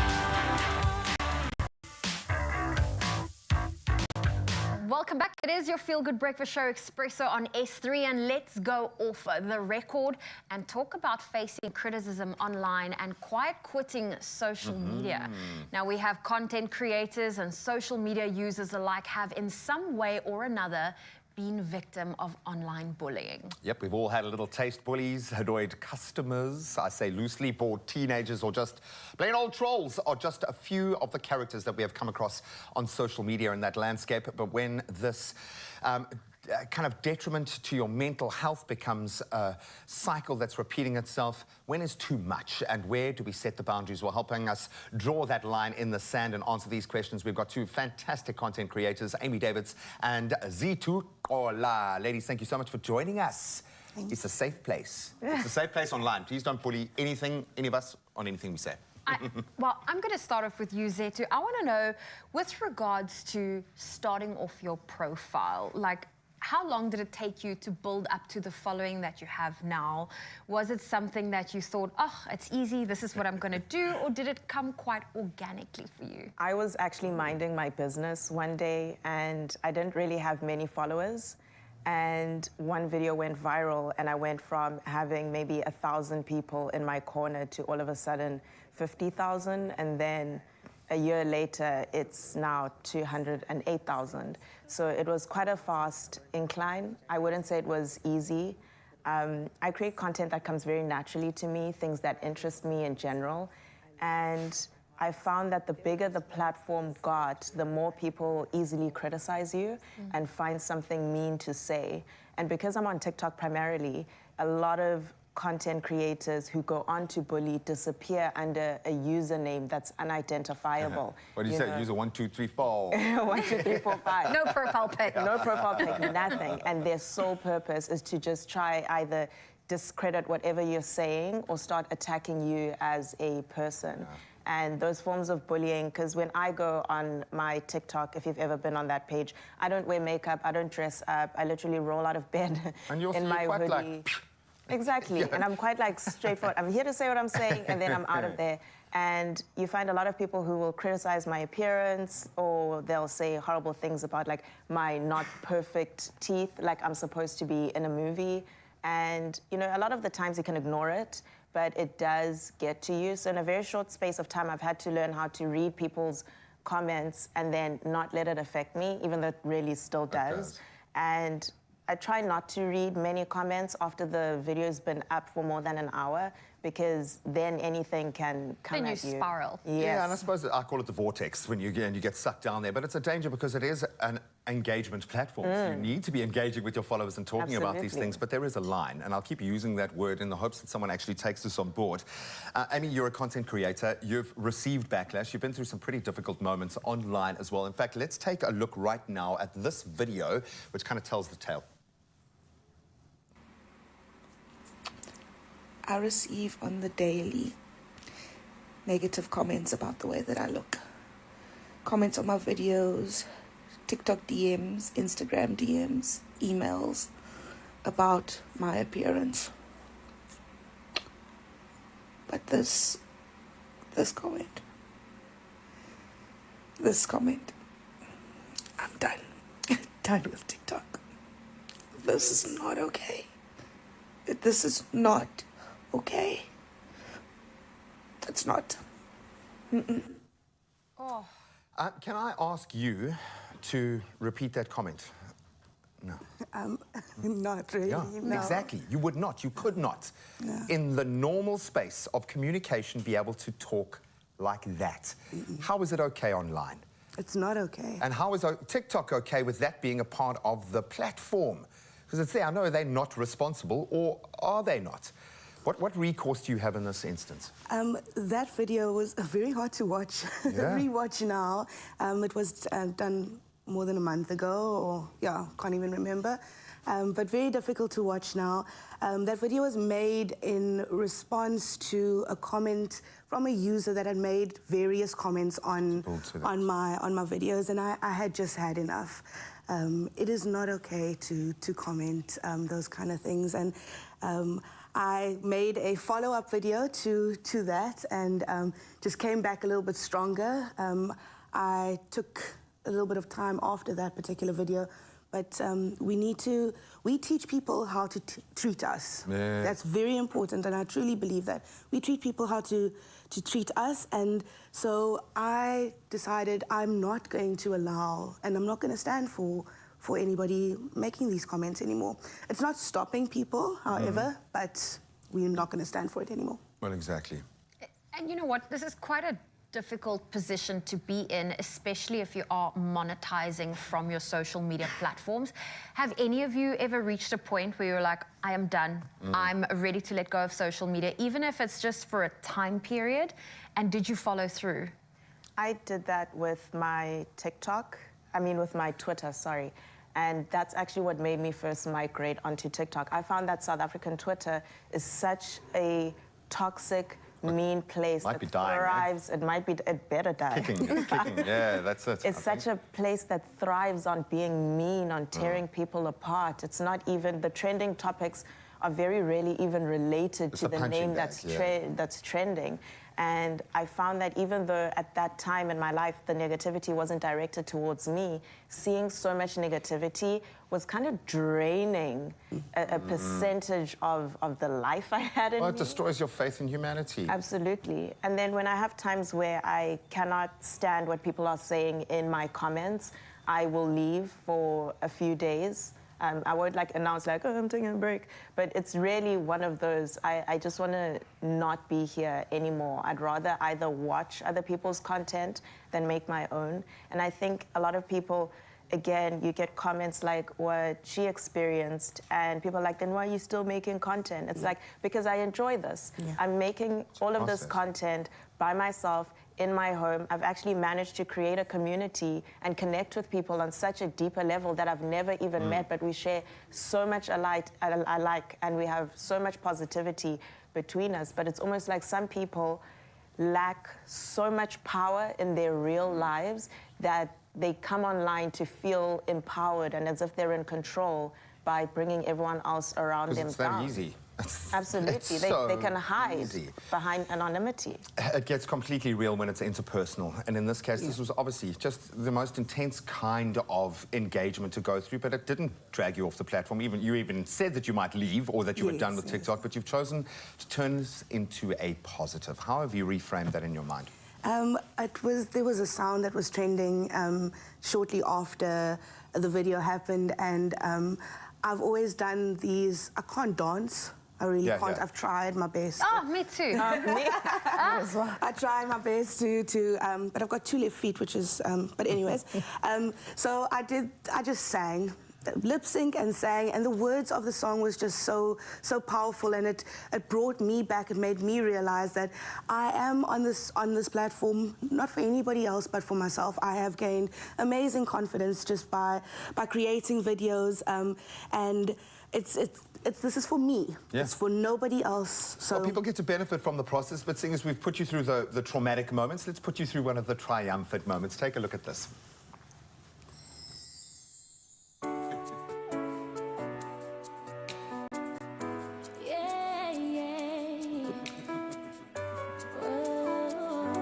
Welcome back. It is your feel-good breakfast show, Expresso on S3, and let's go off the record and talk about facing criticism online and quiet quitting social media. Now, we have content creators and social media users alike have in some way or another been victim of online bullying. Yep, we've all had a little taste. Bullies, annoyed customers, I say loosely, bored teenagers, or just plain old trolls are just a few of the characters that we have come across on social media in that landscape. But when this kind of detriment to your mental health becomes a cycle that's repeating itself, when is too much, and where do we set the boundaries? Well, helping us draw that line in the sand and answer these questions, we've got two fantastic content creators, Amy Davids and Zitu Ola. Ladies, thank you so much for joining us. It's a safe place. It's a safe place online. Please don't bully anything, any of us, on anything we say. Well, I'm going to start off with you, Zetu. I want to know, with regards to starting off your profile, like, how long did it take you to build up to the following that you have now? Was it something that you thought, oh, it's easy, this is what I'm going to do, or did it come quite organically for you? I was actually minding my business one day, and I didn't really have many followers. And one video went viral, and I went from having maybe 1,000 people in my corner to all of a sudden 50,000, and then a year later, it's now 208,000. So it was quite a fast incline. I wouldn't say it was easy. I create content that comes very naturally to me, things that interest me in general. And I found that the bigger the platform got, the more people easily criticize you and find something mean to say. And because I'm on TikTok primarily, a lot of content creators who go on to bully disappear under a username that's unidentifiable. What do you say? User 1, 2, 3, 4. 1, 2, 3, 4, 5. No profile pic. No profile pic, nothing. And their sole purpose is to just try either discredit whatever you're saying or start attacking you as a person. And those forms of bullying, because when I go on my TikTok, if you've ever been on that page, I don't wear makeup, I don't dress up, I literally roll out of bed and you're in my quite hoodie. like... Exactly, and I'm quite like straightforward. I'm here to say what I'm saying, and then I'm out of there. And you find a lot of people who will criticize my appearance, or they'll say horrible things about like my not perfect teeth, like I'm supposed to be in a movie. And you know, a lot of the times you can ignore it, but it does get to you. So in a very short space of time, I've had to learn how to read people's comments and then not let it affect me, even though it really still does. And I try not to read many comments after the video's been up for more than an hour, because then anything can come at you. Then you spiral. Yes. Yeah, and I suppose I call it the vortex when you get sucked down there. But it's a danger because it is an engagement platform. So you need to be engaging with your followers and talking about these things. But there is a line, and I'll keep using that word in the hopes that someone actually takes this on board. Amy, you're a content creator. You've received backlash. You've been through some pretty difficult moments online as well. In fact, let's take a look right now at this video, which kind of tells the tale. I receive on the daily negative comments about the way that I look. Comments on my videos, TikTok DMs, Instagram DMs, emails about my appearance. But this comment, I'm done. Done with TikTok. This is not okay. This is not okay. It's not. Oh. Can I ask you to repeat that comment? No. Not really. Yeah, no. exactly. You would not. You could not. No. In the normal space of communication, be able to talk like that. How is it okay online? It's not okay. And how is TikTok okay with that being a part of the platform? Because it's there. I know they're not responsible, or are they not? What recourse do you have in this instance? That video was very hard to watch, rewatch now. It was done more than a month ago, or can't even remember. But very difficult to watch now. That video was made in response to a comment from a user that had made various comments on my videos, and I had just had enough. It is not okay to comment those kind of things, and I made a follow-up video to that, and just came back a little bit stronger. I took a little bit of time after that particular video, but we teach people how to treat us. Yeah. That's very important, and I truly believe that. We treat people how to treat us, and so I decided I'm not going to allow, and I'm not going to stand for anybody making these comments anymore. It's not stopping people, however, but we're not going to stand for it anymore. Well, exactly. And you know what? This is quite a difficult position to be in, especially if you are monetizing from your social media platforms. Have any of you ever reached a point where you're like, I am done. I'm ready to let go of social media, even if it's just for a time period? And did you follow through? I did that with my with my Twitter, sorry. And that's actually what made me first migrate onto TikTok. I found that South African Twitter is such a toxic, mean place that thrives. It might be, it better die. Kicking, yeah, that's it. It's such a place that thrives on being mean, on tearing people apart. It's not even, the trending topics are very rarely even related It's to a the punching name bag, that's trending. And I found that even though at that time in my life the negativity wasn't directed towards me, seeing so much negativity was kind of draining a percentage of the life I had in Well, it me. destroys your faith in humanity. Absolutely. And then when I have times where I cannot stand what people are saying in my comments, I will leave for a few days. I won't like announce like, oh, I'm taking a break. But it's really one of those, I just want to not be here anymore. I'd rather either watch other people's content than make my own. And I think a lot of people, again, you get comments like what she experienced, and people are like, then why are you still making content? It's like, because I enjoy this. I'm making all of this content by myself in my home. I've actually managed to create a community and connect with people on such a deeper level that I've never even met, but we share so much alike, and we have so much positivity between us. But it's almost like some people lack so much power in their real lives that they come online to feel empowered and as if they're in control by bringing everyone else around them It's down. that easy. Absolutely. It's They so can hide easy. behind anonymity. It gets completely real when it's interpersonal. And in this case, this was obviously just the most intense kind of engagement to go through, but it didn't drag you off the platform. You even said that you might leave or that you were done with TikTok, but you've chosen to turn this into a positive. How have you reframed that in your mind? There was a sound that was trending shortly after the video happened, and I've always done these. I can't dance. I really can't. I've tried my best. Oh, me too. I tried my best to but I've got 2 left feet, which is, but anyways. So I just sang, lip sync and sang, and the words of the song was just so powerful, and it brought me back. It made me realize that I am on this platform, not for anybody else, but for myself. I have gained amazing confidence just by creating videos, and this is for me. Yeah. It's for nobody else. So well, people get to benefit from the process, but seeing as we've put you through the traumatic moments, let's put you through one of the triumphant moments. Take a look at this. Yeah, yeah. Oh.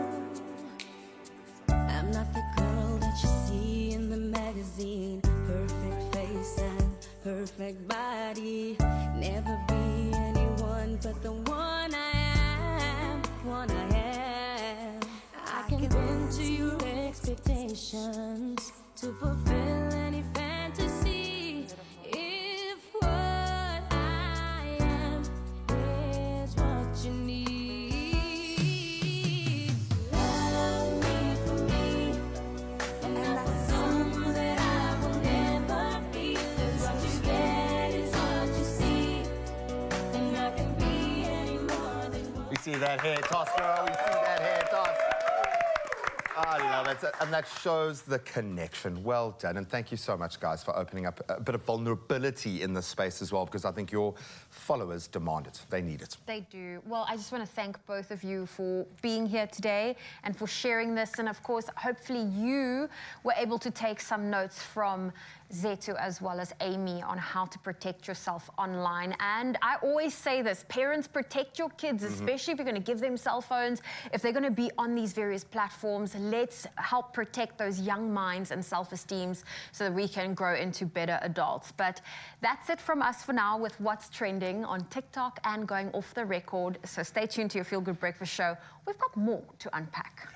I'm not the girl that you see in the magazine. Perfect face and perfect body. Never be anyone but the one I am. One I am. I can bend to your expectations to fulfill any fantasy. If what I am is what you need, love me for me, and not for someone that I will never be. 'Cause what you get is what you see, and I can be any more than what. We see that hair toss, girl. We see that hair toss. I love it. And that shows the connection. Well done. And thank you so much, guys, for opening up a bit of vulnerability in this space as well, because I think your followers demand it. They need it. They do. Well, I just want to thank both of you for being here today and for sharing this. And of course, hopefully you were able to take some notes from Zetu as well as Amy on how to protect yourself online. And I always say this, parents, protect your kids, especially if you're going to give them cell phones, if they're going to be on these various platforms. Let's help protect those young minds and self-esteems so that we can grow into better adults. But that's it from us for now with what's trending on TikTok and going off the record. So stay tuned to your Feel Good Breakfast show. We've got more to unpack.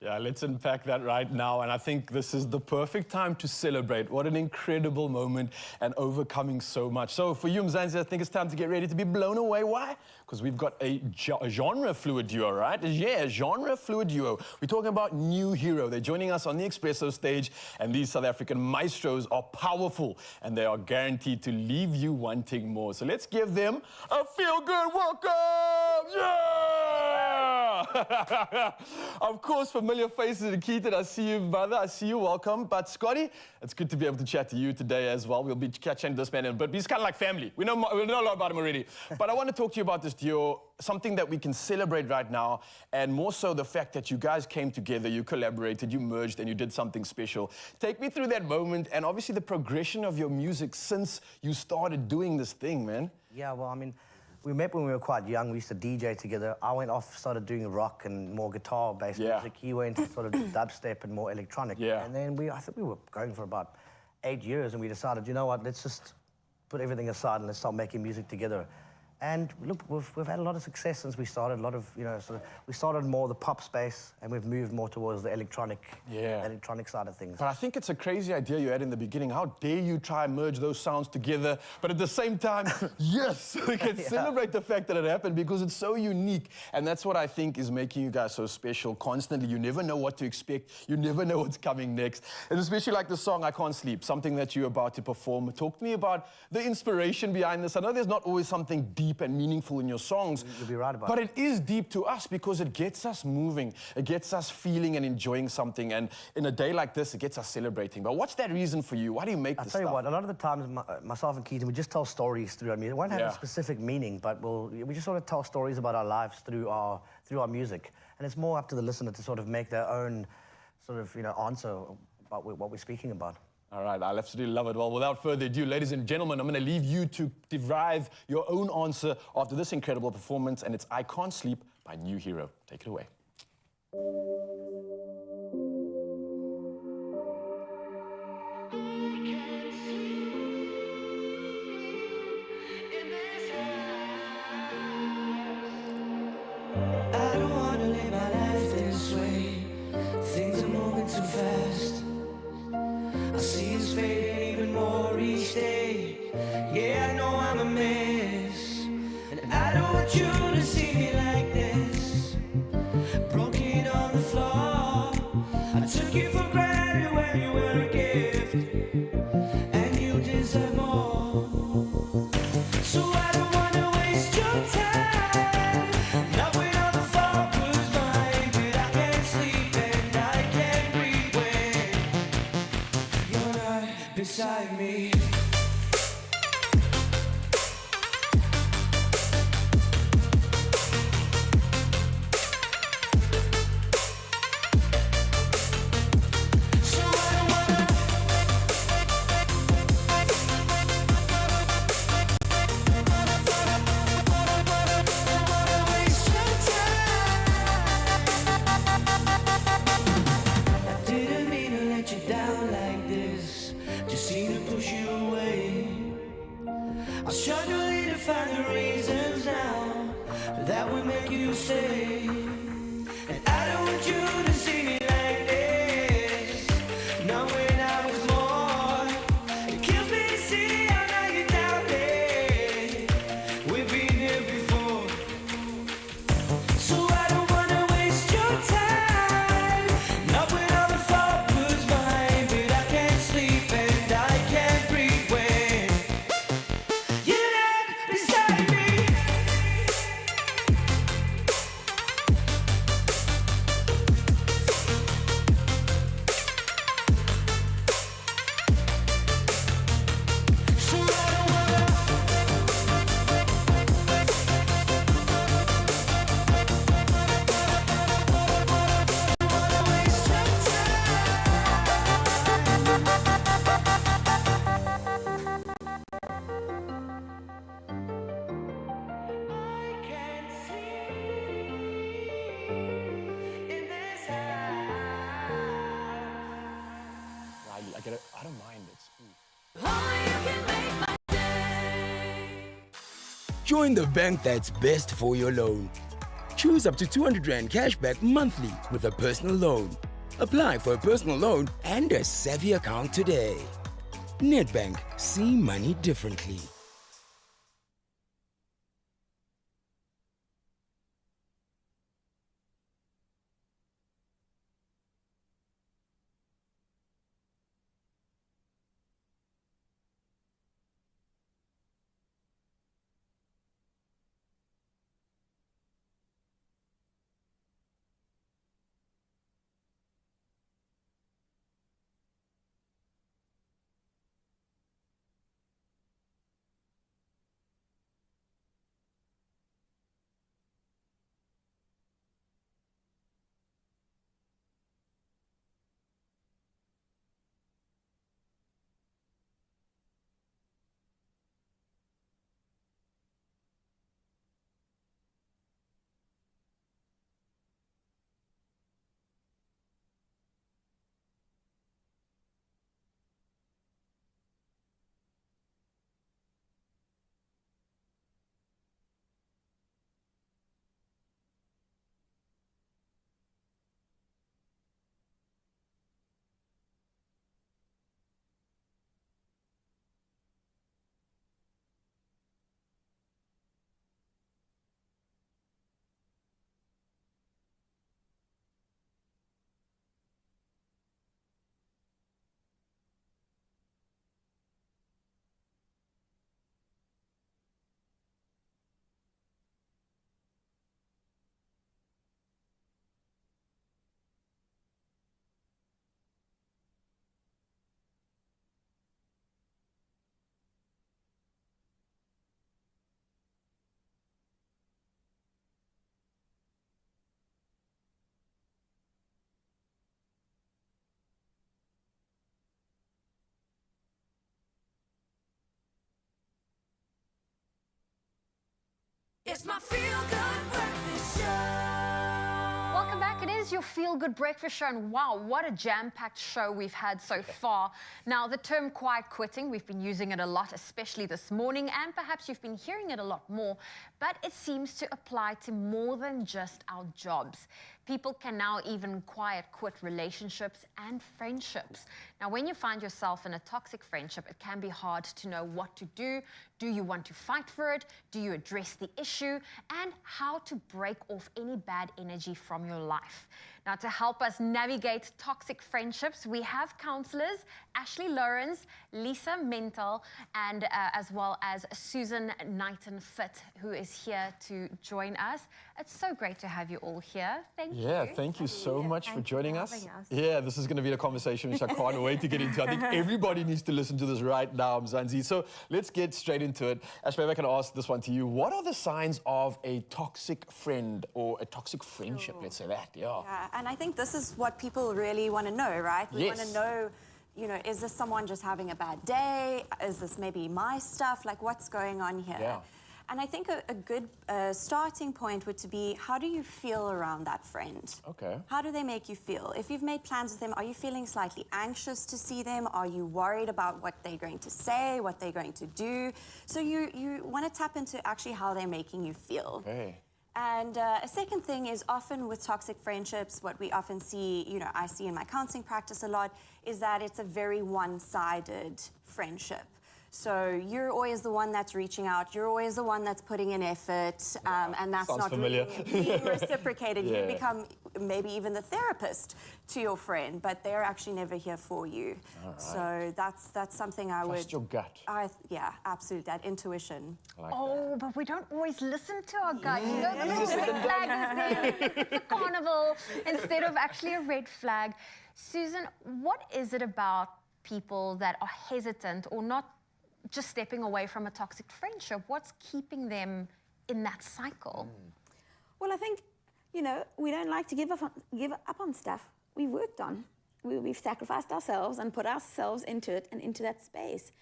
Yeah, let's unpack that right now. And I think this is the perfect time to celebrate. What an incredible moment and overcoming so much. So for you, Mzansi, I think it's time to get ready to be blown away. Why? Because we've got a genre-fluid duo, right? Yeah, genre-fluid duo. We're talking about New Hero. They're joining us on the Expresso stage, and these South African maestros are powerful, and they are guaranteed to leave you wanting more. So let's give them a feel-good welcome! Yeah! Of course, familiar faces in Keaton. I see you, brother. I see you. Welcome. But Scotty, it's good to be able to chat to you today as well. We'll be catching this man in, but he's kind of like family. We know a lot about him already. But I want to talk to you about this duo, something that we can celebrate right now, and more so the fact that you guys came together, you collaborated, you merged, and you did something special. Take me through that moment and obviously the progression of your music since you started doing this thing, man. Yeah, well, I mean, we met when we were quite young. We used to DJ together. I went off, started doing rock and more guitar-based music. He went sort of dubstep and more electronic. Yeah. And then I think we were going for about 8 years, and we decided, you know what, let's just put everything aside and let's start making music together. And look, we've had a lot of success since we started. A lot of, we started more the pop space, and we've moved more towards the electronic side of things. But I think it's a crazy idea you had in the beginning. How dare you try and merge those sounds together? But at the same time, yes, we can celebrate the fact that it happened because it's so unique. And that's what I think is making you guys so special constantly. You never know what to expect. You never know what's coming next. And especially like the song, I Can't Sleep, something that you're about to perform. Talk to me about the inspiration behind this. I know there's not always something deep and meaningful in your songs. You'll be right about But it is deep to us because it gets us moving. It gets us feeling and enjoying something. And in a day like this, it gets us celebrating. But what's that reason for you? Why do you make this stuff? I'll tell you what, a lot of the times, myself and Keaton, we just tell stories through our music. It won't have a specific meaning, but we just sort of tell stories about our lives through our music. And it's more up to the listener to sort of make their own sort of, answer about what we're speaking about. All right, I'll absolutely love it. Well, without further ado, ladies and gentlemen, I'm going to leave you to derive your own answer after this incredible performance, and it's I Can't Sleep by New Hero. Take it away. I don't wanna live my life this way. Things are moving too fast. I see us fading even more each day. Yeah, I know I'm a mess, and I don't want you to see me like this, broken on the floor. I took you for granted when you were a gift, and you deserve more. So I don't wanna waste your time, not when all the thought was mine, but I can't sleep and I can't breathe when you're not beside me. Didn't mean to let you down like this, just seem to push you away. I'm struggling to find the reasons now that would make you stay. And I don't want you to see me like this, not when I was more. It kills me to see how now you doubt me. We've been here before, so I don't wanna waste your time, not when all the thought was mine, but I can't sleep and I can't breathe when you're not beside me. So I don't wanna waste your I get it. I don't mind. It's cool. Join the bank that's best for your loan. Choose up to 200 Rand cashback monthly with a personal loan. Apply for a personal loan and a savvy account today. Nedbank, see money differently. It's my feel-good breakfast show. Welcome back. It is your feel-good breakfast show, and wow, what a jam-packed show we've had so far. Now, the term quiet quitting, we've been using it a lot, especially this morning, and perhaps you've been hearing it a lot more, but it seems to apply to more than just our jobs. People can now even quiet quit relationships and friendships. Now, when you find yourself in a toxic friendship, it can be hard to know what to do. Do you want to fight for it? Do you address the issue? And how to break off any bad energy from your life. Now, to help us navigate toxic friendships, we have counselors Ashley Lawrence, Lisa Mental, and as well as Susan Knighton-Fit, who is here to join us. It's so great to have you all here. Thank you. Yeah, thank you so much for joining us. Yeah, this is going to be a conversation which I can't wait to get into. I think everybody needs to listen to this right now, Mzansi. So let's get straight into it. Ash, maybe I can ask this one to you. What are the signs of a toxic friend or a toxic friendship? Let's say that, yeah. And I think this is what people really want to know, right? We want to know, you know, is this someone just having a bad day? Is this maybe my stuff? Like, what's going on here? Yeah. And I think a good starting point would to be, how do you feel around that friend? Okay. How do they make you feel? If you've made plans with them, are you feeling slightly anxious to see them? Are you worried about what they're going to say, what they're going to do? So you want to tap into actually how they're making you feel. Okay. And a second thing is often with toxic friendships, what we often see, you know, I see in my counseling practice a lot, is that it's a very one-sided friendship. So you're always the one that's reaching out, you're always the one that's putting in effort, and that's Sounds not familiar. really being reciprocated. Yeah. You become maybe even the therapist to your friend, but they're actually never here for you. All right. So that's something I Trust your gut. yeah, absolutely, that intuition. But we don't always listen to our gut. You know, the little red flag is there, the carnival, instead of actually a red flag. Susan, what is it about people that are hesitant or not just stepping away from a toxic friendship? What's keeping them in that cycle? Well, I think, you know, we don't like to give up on stuff we've worked on. We've sacrificed ourselves and put ourselves into it and into that space.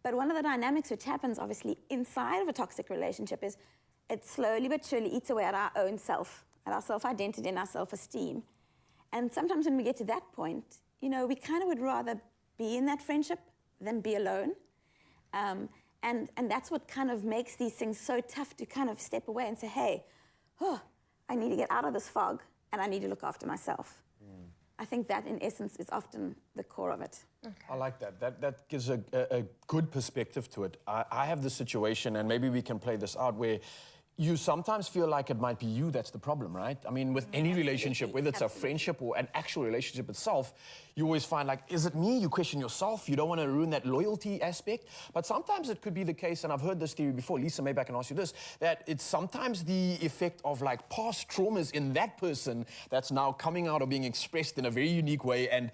But one of the dynamics which happens, obviously, inside of a toxic relationship is it slowly but surely eats away at our own self, at our self-identity and our self-esteem. And sometimes when we get to that point, you know, we kind of would rather be in that friendship than be alone. And that's what kind of makes these things so tough to kind of step away and say, hey, I need to get out of this fog and I need to look after myself. I think that, in essence, is often the core of it. I like that. That gives a good perspective to it. I have this situation, and maybe we can play this out, where you sometimes feel like it might be you that's the problem, right? I mean, with any relationship, whether it's a friendship or an actual relationship itself, you always find like, is it me? You question yourself. You don't want to ruin that loyalty aspect. But sometimes it could be the case, and I've heard this theory before. Lisa, maybe I can ask you this, that it's sometimes the effect of like past traumas in that person that's now coming out or being expressed in a very unique way, and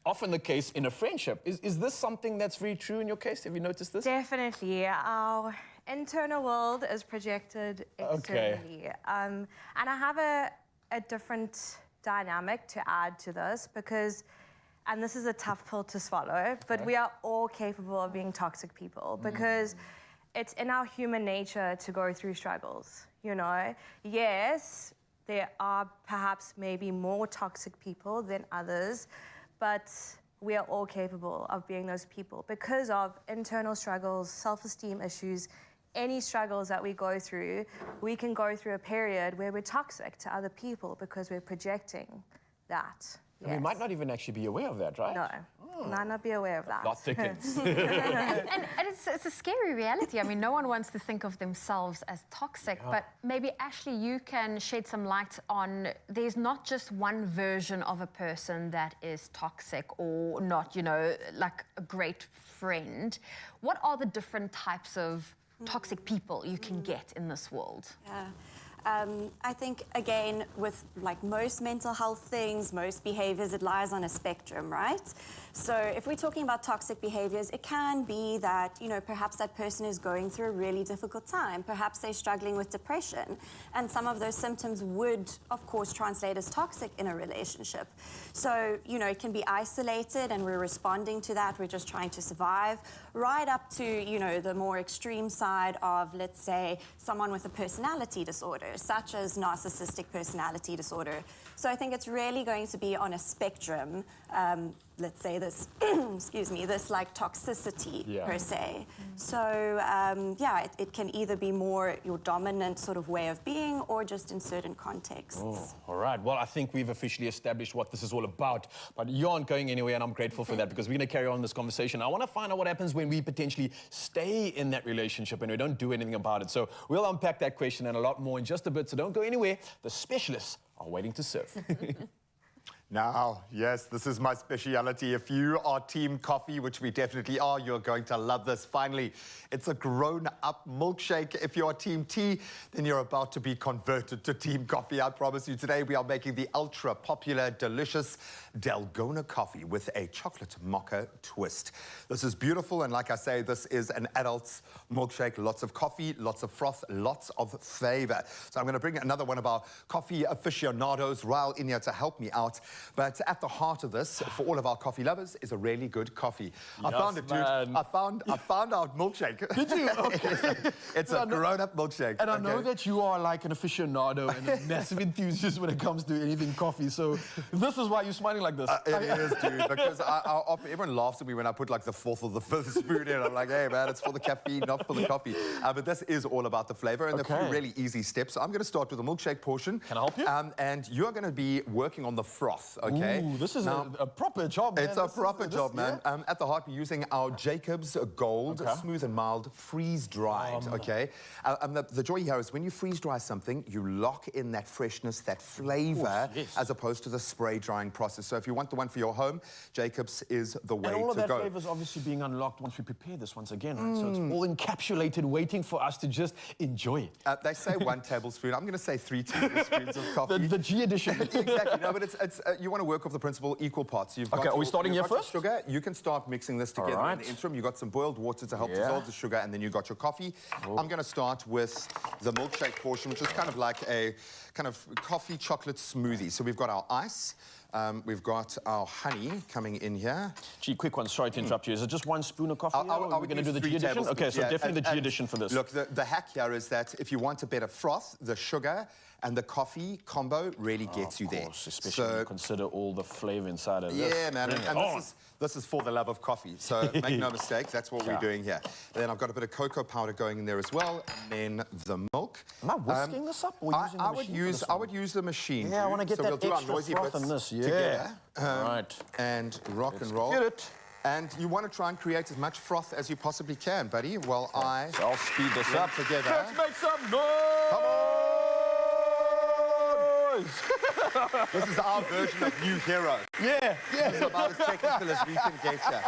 often the case in a friendship. Is this something that's very true in your case? Have you noticed this? Definitely. Our internal world is projected externally. And I have a different dynamic to add to this because, and this is a tough pill to swallow, but we are all capable of being toxic people because it's in our human nature to go through struggles, you know? Yes, there are perhaps maybe more toxic people than others, but we are all capable of being those people because of internal struggles, self-esteem issues, any struggles that we go through. We can go through a period where we're toxic to other people because we're projecting that. And we might not even actually be aware of that, right? No, might not be aware of that. Plot thickens. and it's a scary reality. I mean, no one wants to think of themselves as toxic, but maybe, Ashley, you can shed some light on, there's not just one version of a person that is toxic or not, you know, like a great friend. What are the different types of toxic people you can get in this world? Yeah. I think, again, with like most mental health things, most behaviors, it lies on a spectrum, right? So if we're talking about toxic behaviors, it can be that, you know, perhaps that person is going through a really difficult time. Perhaps they're struggling with depression. And some of those symptoms would, of course, translate as toxic in a relationship. So, you know, it can be isolated and we're responding to that. We're just trying to survive, right up to, you know, the more extreme side of, let's say, someone with a personality disorder, such as narcissistic personality disorder. So I think it's really going to be on a spectrum, let's say this, excuse me, this like toxicity per se. So yeah, it can either be more your dominant sort of way of being or just in certain contexts. Oh, all right. Well, I think we've officially established what this is all about, but you aren't going anywhere, and I'm grateful for that because we're going to carry on this conversation. I want to find out what happens when we potentially stay in that relationship and we don't do anything about it. So we'll unpack that question and a lot more in just a bit, so don't go anywhere. The specialists are waiting to serve. Now, yes, this is my speciality. If you are Team Coffee, which we definitely are, you're going to love this. Finally, it's a grown-up milkshake. If you're Team Tea, then you're about to be converted to Team Coffee. I promise you, today we are making the ultra-popular, delicious Dalgona coffee with a chocolate mocha twist. This is beautiful, and like I say, this is an adult's milkshake. Lots of coffee, lots of froth, lots of flavor. So I'm going to bring another one of our coffee aficionados, Raul, in here to help me out. But at the heart of this, for all of our coffee lovers, is a really good coffee. I found it, dude. I found our milkshake. Did you? Okay. It's a grown-up milkshake. And I know that you are like an aficionado and a massive enthusiast when it comes to anything coffee. So this is why you're smiling like this. It is, dude, because everyone laughs at me when I put like the fourth or the fifth spoon in. I'm like, hey, man, it's for the caffeine, not for the coffee. But this is all about the flavor and a few really easy steps. So I'm going to start with the milkshake portion. Can I help you? And you're going to be working on the froth. Okay. Ooh, this is a proper job, man. It's a proper job, man. At the heart, we're using our Jacob's Gold, smooth and mild, freeze-dried, okay? The joy here is when you freeze-dry something, you lock in that freshness, that flavor, as opposed to the spray-drying process. So if you want the one for your home, Jacob's is the way to go. And all of that flavor is obviously being unlocked once we prepare this once again, right? So it's all encapsulated, waiting for us to just enjoy it. They say 1 tablespoon. I'm going to say 3 tablespoons of coffee. The G edition. Exactly. No, but it's you want to work off the principle equal parts. You've got are we starting here first? Sugar. You can start mixing this together in the interim. You've got some boiled water to help dissolve the sugar, and then you've got your coffee. I'm going to start with the milkshake portion, which is kind of like a coffee chocolate smoothie. So we've got our ice. We've got our honey coming in here. Gee, quick one. Sorry to interrupt you. Is it just 1 spoon of coffee? Are we going to do the G edition? Okay, so definitely the G edition for this. Look, the hack here is that if you want a better froth, the sugar and the coffee combo really gets you there. Especially when you consider all the flavor inside of this. Yeah, man. And this is for the love of coffee. So make no mistake, that's what we're doing here. Then I've got a bit of cocoa powder going in there as well, and then the milk. Am I whisking this up or using the machine? I would use the machine. Yeah, I want to get that extra froth in this. Together. Right. And rock and roll. Get it. And you want to try and create as much froth as you possibly can, buddy, while So I'll speed this up together. Let's make some noise! Come on! This is our version of New Hero. Yeah. It's about as technical as we can get here.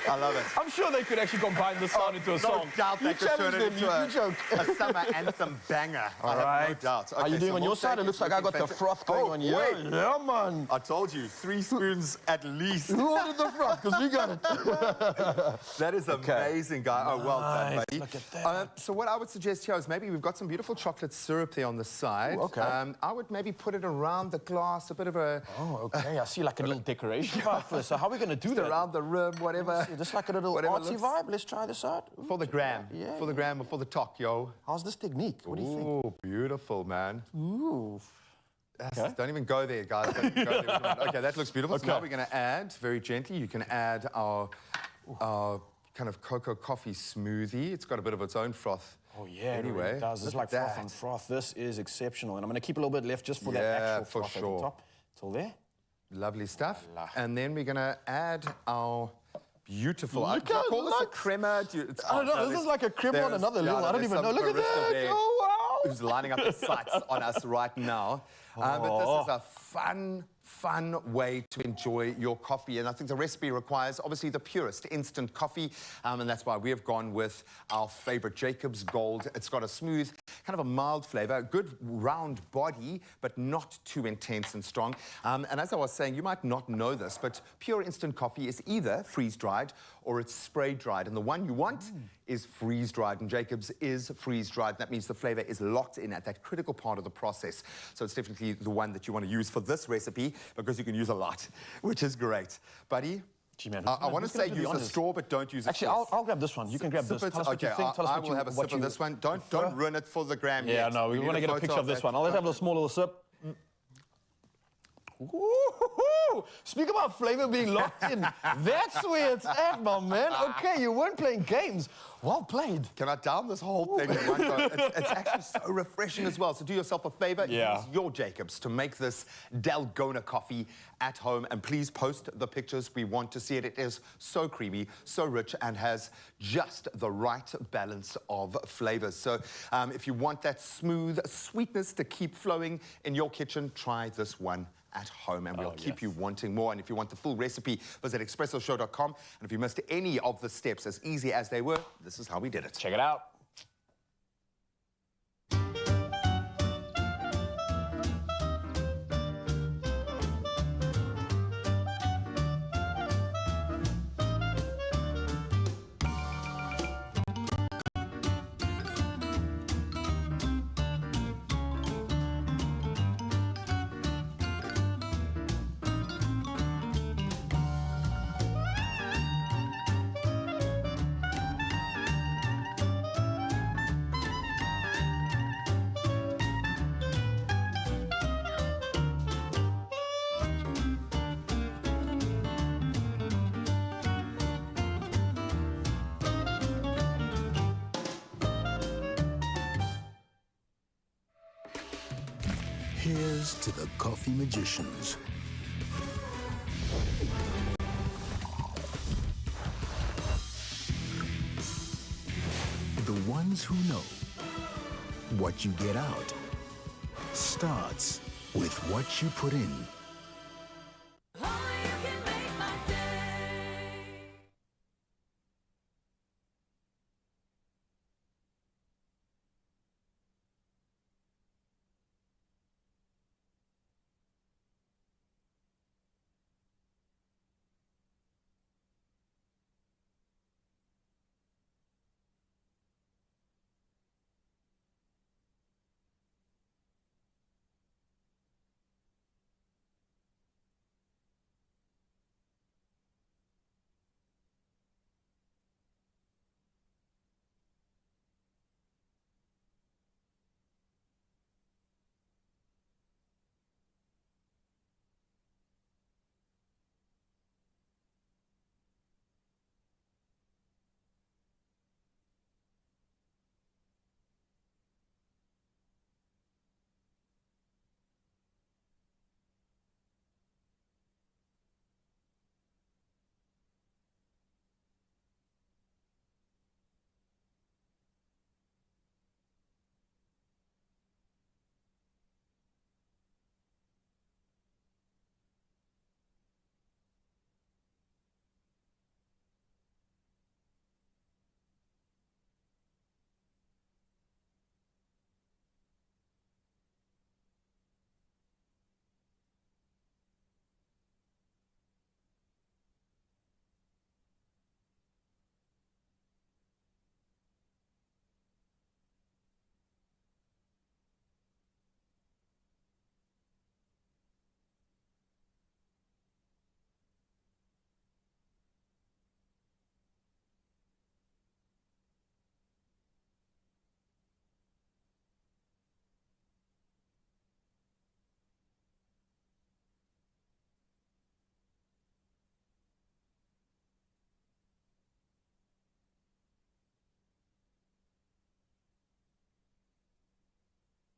I love it. I'm sure they could actually combine this sound into a song. No doubt they could turn it into a summer anthem banger. All I right. have no doubt. Are you doing on your side? It looks like I got the froth going on here. Wait. Yeah, man. I told you, 3 spoons at least. Who ordered the froth? Because we got it. That is amazing, guy. Oh, well done, buddy. Look at that. So what I would suggest here is maybe we've got some beautiful chocolate syrup there on the side. Ooh, okay. I would maybe put it around the glass, a bit of a... Oh, okay. I see like a little decoration vibe for this. So how are we going to do that? Around the rim, whatever. Just like a little artsy vibe. Let's try this out. For the gram. For the gram or for the talk, yo. How's this technique? What do you think? Oh, beautiful, man. Ooh. Okay. Don't even go there, guys. Don't even go there. Okay, that looks beautiful. So now we're going to add, very gently, you can add our kind of cocoa coffee smoothie. It's got a bit of its own froth. Oh, yeah, anyway, it really does. It's like froth on froth. This is exceptional. And I'm going to keep a little bit left just for that actual froth at the top. It's all there. Lovely stuff. And then we're going to add our beautiful... Look I call this a crema. I don't know. This is like a crema on another level. I don't even know. Look at that. Oh, wow. Who's lining up the sights on us right now. But this is a fun, fun way to enjoy your coffee. And I think the recipe requires, obviously, the purest instant coffee. And that's why we have gone with our favorite Jacob's Gold. It's got a smooth, kind of a mild flavor, good round body, but not too intense and strong. And as I was saying, you might not know this, but pure instant coffee is either freeze-dried or it's spray-dried. And the one you want is freeze-dried, and Jacob's is freeze-dried. That means the flavor is locked in at that critical part of the process. So it's definitely the one that you want to use for this recipe, because you can use a lot, which is great. Buddy, I want to say use a straw, but don't use a Actually, I'll grab this one. You can grab this. Tell us what you think. Tell us I will have a sip of this one. Don't ruin it for the gram yet. Yeah, no, we want to get a picture of this one. Let's have a small little sip. Ooh, speak about flavor being locked in. That's where it's at, my man. Okay, you weren't playing games. Well played. Can I down this whole thing in one go? It's actually so refreshing as well. So do yourself a favor. Use your Jacob's to make this Dalgona coffee at home. And please post the pictures. We want to see it. It is so creamy, so rich, and has just the right balance of flavors. So if you want that smooth sweetness to keep flowing in your kitchen, try this one at home, and we'll keep you wanting more. And if you want the full recipe, visit expressoshow.com. And if you missed any of the steps, as easy as they were, this is how we did it. Check it out. Here's to the coffee magicians. The ones who know what you get out starts with what you put in.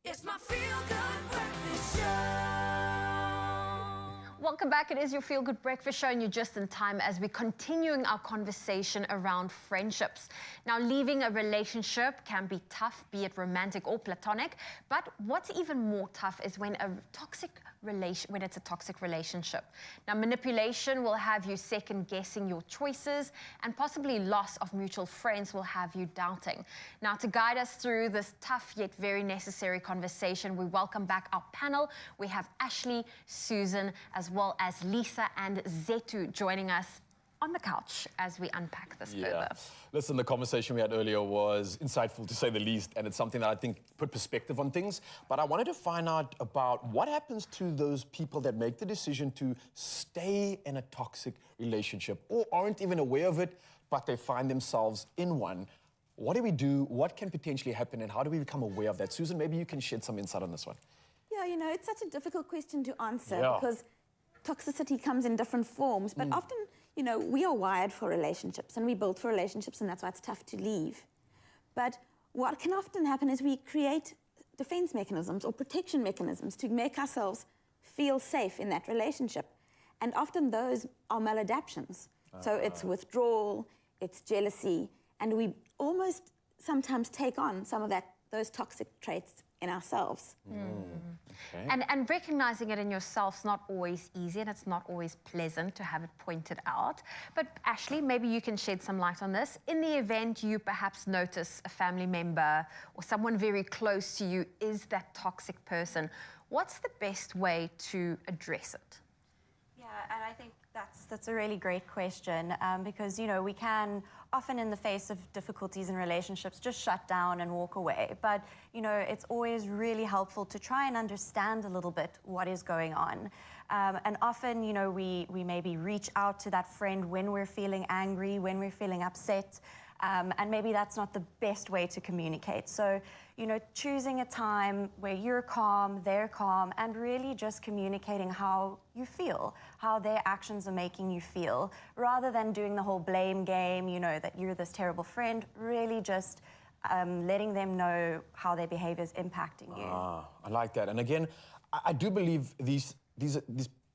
It's my feel-good breakfast show. Welcome back. It is your Feel Good Breakfast Show, and you're just in time as we're continuing our conversation around friendships. Now, leaving a relationship can be tough, be it romantic or platonic, but what's even more tough is when it's a toxic relationship. Now, manipulation will have you second-guessing your choices, and possibly loss of mutual friends will have you doubting. Now, to guide us through this tough yet very necessary conversation, we welcome back our panel. We have Ashley, Susan, as well as Lisa and Zetu joining us on the couch as we unpack this further. Listen, the conversation we had earlier was insightful to say the least, and it's something that I think put perspective on things. But I wanted to find out about what happens to those people that make the decision to stay in a toxic relationship or aren't even aware of it, but they find themselves in one. What do we do? What can potentially happen, and how do we become aware of that? Susan, maybe you can shed some insight on this one. Yeah, you know, it's such a difficult question to answer because toxicity comes in different forms, but often, you know, we are wired for relationships and we built for relationships, and that's why it's tough to leave. But what can often happen is we create defense mechanisms or protection mechanisms to make ourselves feel safe in that relationship. And often those are maladaptions. So it's withdrawal, it's jealousy, and we almost sometimes take on some of those toxic traits in ourselves. Okay. And recognizing it in yourself is not always easy, and it's not always pleasant to have it pointed out. But Ashley, maybe you can shed some light on this. In the event you perhaps notice a family member or someone very close to you is that toxic person, what's the best way to address it? Yeah, and I think that's a really great question because, you know, we can often in the face of difficulties in relationships just shut down and walk away. But, you know, it's always really helpful to try and understand a little bit what is going on. And often, you know, we maybe reach out to that friend when we're feeling angry, when we're feeling upset. And maybe that's not the best way to communicate. So, you know, choosing a time where you're calm, they're calm, and really just communicating how you feel, how their actions are making you feel, rather than doing the whole blame game, you know, that you're this terrible friend, really just letting them know how their behavior is impacting you. I like that. And again, I do believe these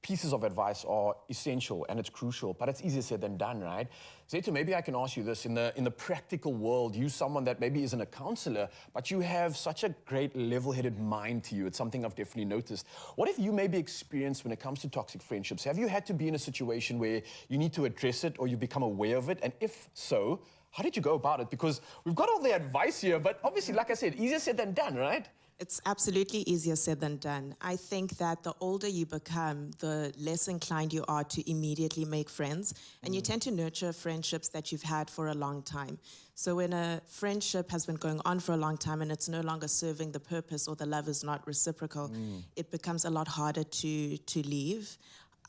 pieces of advice are essential and it's crucial, but it's easier said than done, right? Zetu, maybe I can ask you this. In the practical world, you're someone that maybe isn't a counselor, but you have such a great level-headed mind to you. It's something I've definitely noticed. What have you maybe experienced when it comes to toxic friendships? Have you had to be in a situation where you need to address it or you become aware of it? And if so, how did you go about it? Because we've got all the advice here, but obviously, like I said, easier said than done, right? It's absolutely easier said than done. I think that the older you become, the less inclined you are to immediately make friends, and you tend to nurture friendships that you've had for a long time. So when a friendship has been going on for a long time and it's no longer serving the purpose or the love is not reciprocal, it becomes a lot harder to leave.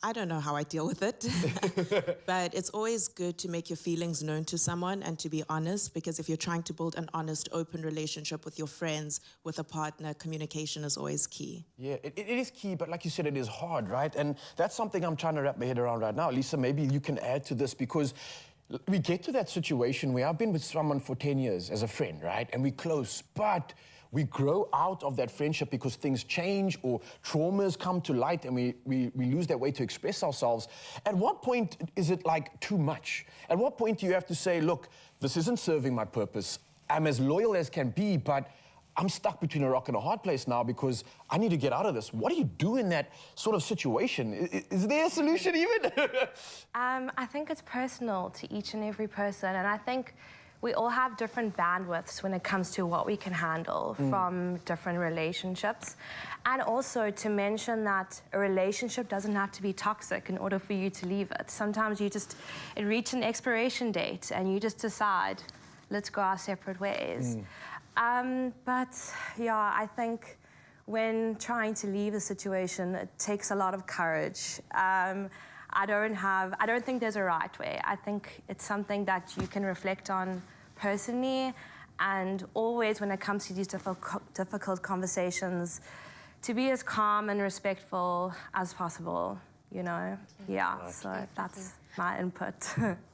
I don't know how I deal with it, but it's always good to make your feelings known to someone and to be honest, because if you're trying to build an honest, open relationship with your friends, with a partner, communication is always key. Yeah, it is key, but like you said, it is hard, right? And that's something I'm trying to wrap my head around right now. Lisa, maybe you can add to this, because we get to that situation where I've been with someone for 10 years as a friend, right? And we're close, but we grow out of that friendship because things change or traumas come to light and we lose that way to express ourselves. At what point is it like too much? At what point do you have to say, look, this isn't serving my purpose. I'm as loyal as can be, but I'm stuck between a rock and a hard place now because I need to get out of this. What do you do in that sort of situation? Is there a solution even? I think it's personal to each and every person, and I think we all have different bandwidths when it comes to what we can handle from different relationships. And also to mention that a relationship doesn't have to be toxic in order for you to leave it. Sometimes it reaches an expiration date and you just decide, let's go our separate ways. But yeah, I think when trying to leave a situation, it takes a lot of courage. I don't think there's a right way. I think it's something that you can reflect on personally, and always when it comes to these difficult conversations, to be as calm and respectful as possible. you know? Yeah, so that's my input.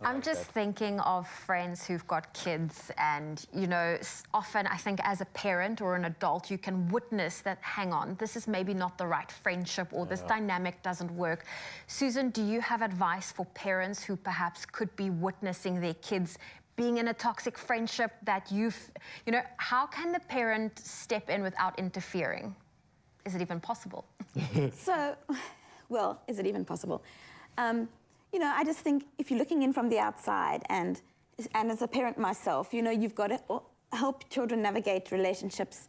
I'm just thinking of friends who've got kids and, you know, often I think as a parent or an adult, you can witness that, hang on, this is maybe not the right friendship or this dynamic doesn't work. Susan, do you have advice for parents who perhaps could be witnessing their kids being in a toxic friendship that you know, how can the parent step in without interfering? Is it even possible? So, well, is it even possible? You know, I just think if you're looking in from the outside and as a parent myself, you know, you've got to help children navigate relationships,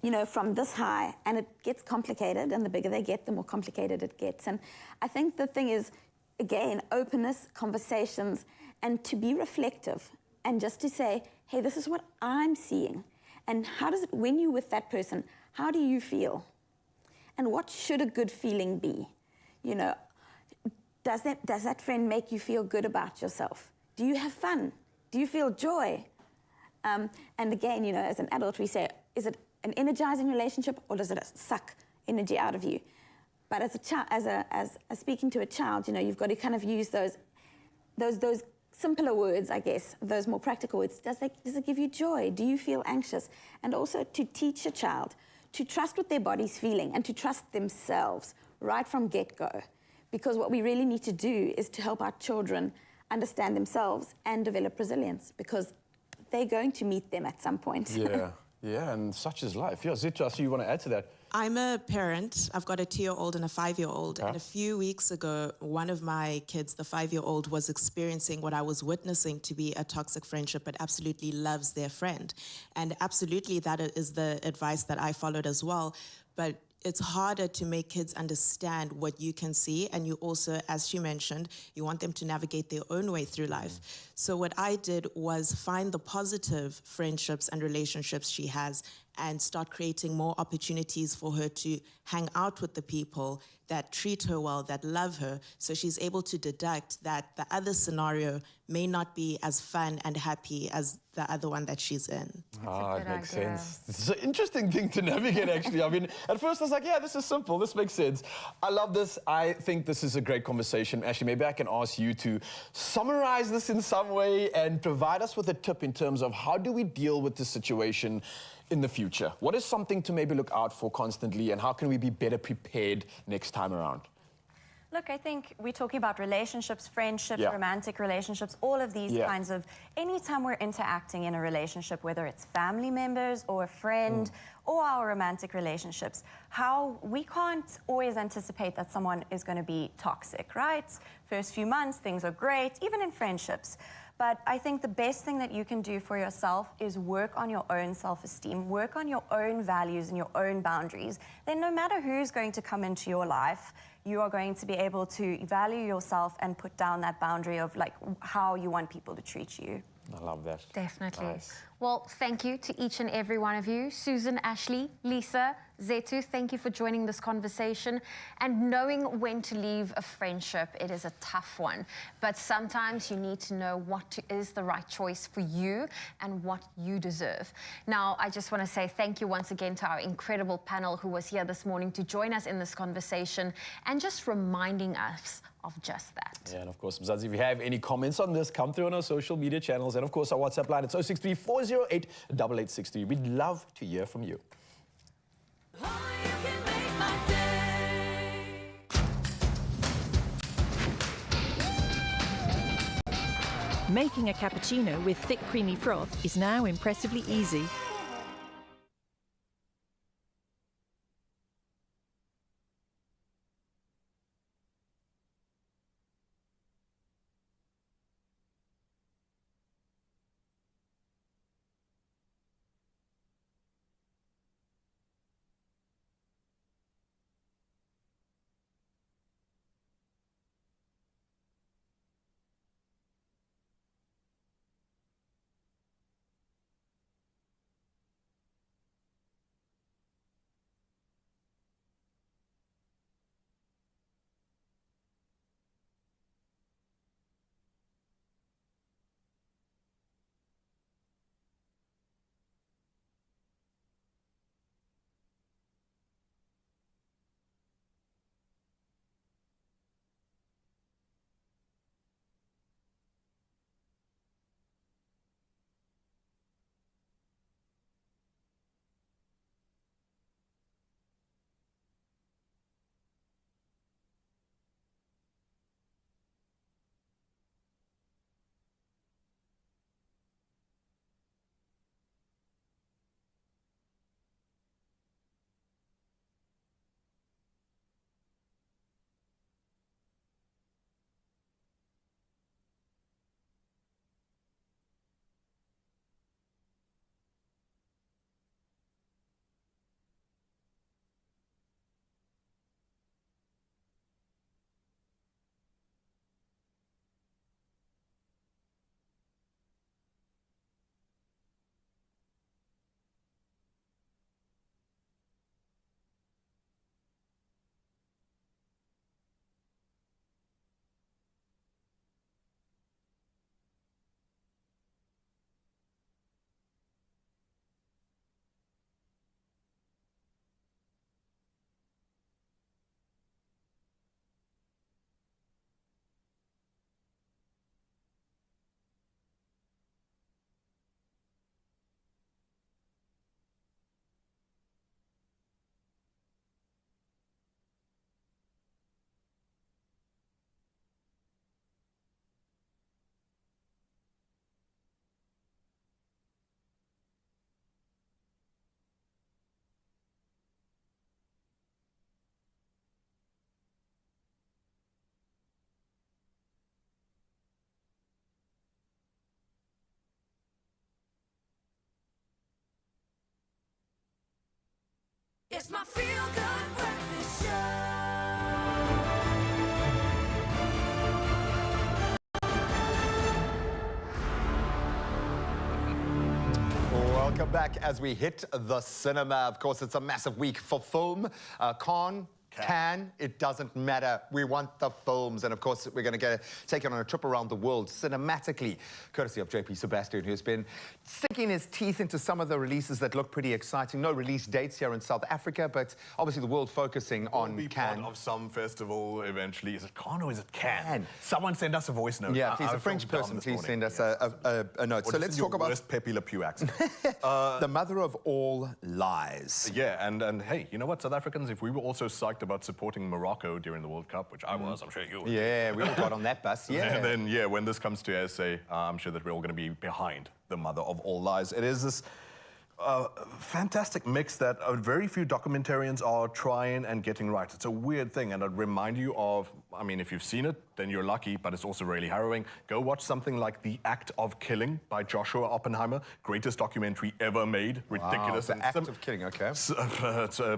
you know, from this high, and it gets complicated, and the bigger they get, the more complicated it gets. And I think the thing is, again, openness, conversations, and to be reflective and just to say, hey, this is what I'm seeing. And how does it, when you're with that person, how do you feel? And what should a good feeling be? You know, does that friend make you feel good about yourself? Do you have fun? Do you feel joy? And again, you know, as an adult, we say, is it an energizing relationship or does it suck energy out of you? But as a child, as speaking to a child, you know, you've got to kind of use those simpler words, I guess, those more practical words. Does it give you joy? Do you feel anxious? And also to teach a child to trust what their body's feeling and to trust themselves right from get-go. Because what we really need to do is to help our children understand themselves and develop resilience, because they're going to meet them at some point. Yeah, yeah, and such is life. Yeah, Zitra, so you want to add to that? I'm a parent. I've got a 2-year-old and a 5-year-old. And a few weeks ago, one of my kids, the 5-year-old, was experiencing what I was witnessing to be a toxic friendship, but absolutely loves their friend. And absolutely that is the advice that I followed as well. But it's harder to make kids understand what you can see, and you also, as she mentioned, you want them to navigate their own way through life. So what I did was find the positive friendships and relationships she has and start creating more opportunities for her to hang out with the people that treat her well, that love her, so she's able to deduct that the other scenario may not be as fun and happy as the other one that she's in. It makes sense. It's an interesting thing to navigate, actually. I mean, at first I was like, yeah, this is simple, this makes sense. I love this. I think this is a great conversation. Actually, maybe I can ask you to summarize this in some way and provide us with a tip in terms of how do we deal with this situation in the future? What is something to maybe look out for constantly, and how can we be better prepared next time around? Look, I think we're talking about relationships, friendships, romantic relationships, all of these kinds of, anytime we're interacting in a relationship, whether it's family members or a friend or our romantic relationships, how we can't always anticipate that someone is going to be toxic, right? First few months, things are great, even in friendships. But I think the best thing that you can do for yourself is work on your own self-esteem, work on your own values and your own boundaries. Then no matter who's going to come into your life, you are going to be able to value yourself and put down that boundary of like how you want people to treat you. I love that. Definitely. Nice. Well, thank you to each and every one of you. Susan, Ashley, Lisa, Zetu, thank you for joining this conversation. And knowing when to leave a friendship, it is a tough one. But sometimes you need to know what is the right choice for you and what you deserve. Now, I just want to say thank you once again to our incredible panel who was here this morning to join us in this conversation and just reminding us of just that. Yeah, and of course, Mzansi, if you have any comments on this, come through on our social media channels. And of course, our WhatsApp line, it's 063 408 8863. We'd love to hear from you. Making a cappuccino with thick creamy froth is now impressively easy. It's my feel-good breakfast show. Welcome back as we hit the cinema. Of course, it's a massive week for film. Cannes, it doesn't matter. We want the films. And of course, we're going to take it on a trip around the world cinematically, courtesy of JP Sebastian, who's been sinking his teeth into some of the releases that look pretty exciting. No release dates here in South Africa, but obviously the world focusing on Cannes. Part of some festival eventually. Is it Cannes or is it Cannes? Someone send us a voice note. Yeah, please, a French person, please send us a note. So let's talk about... worst Pepe Le Pew accent. The mother of all lies. Yeah, and hey, you know what, South Africans, if we were also psyched about supporting Morocco during the World Cup, which I was, I'm sure you were. Yeah, we all got on that bus, yeah. And then, yeah, when this comes to SA, I'm sure that we're all going to be behind the mother of all lies. It is this fantastic mix that very few documentarians are trying and getting right. It's a weird thing, and I'd remind you of, I mean, if you've seen it, then you're lucky, but it's also really harrowing. Go watch something like The Act of Killing by Joshua Oppenheimer, greatest documentary ever made. Ridiculous. Wow, The Act of Killing, okay.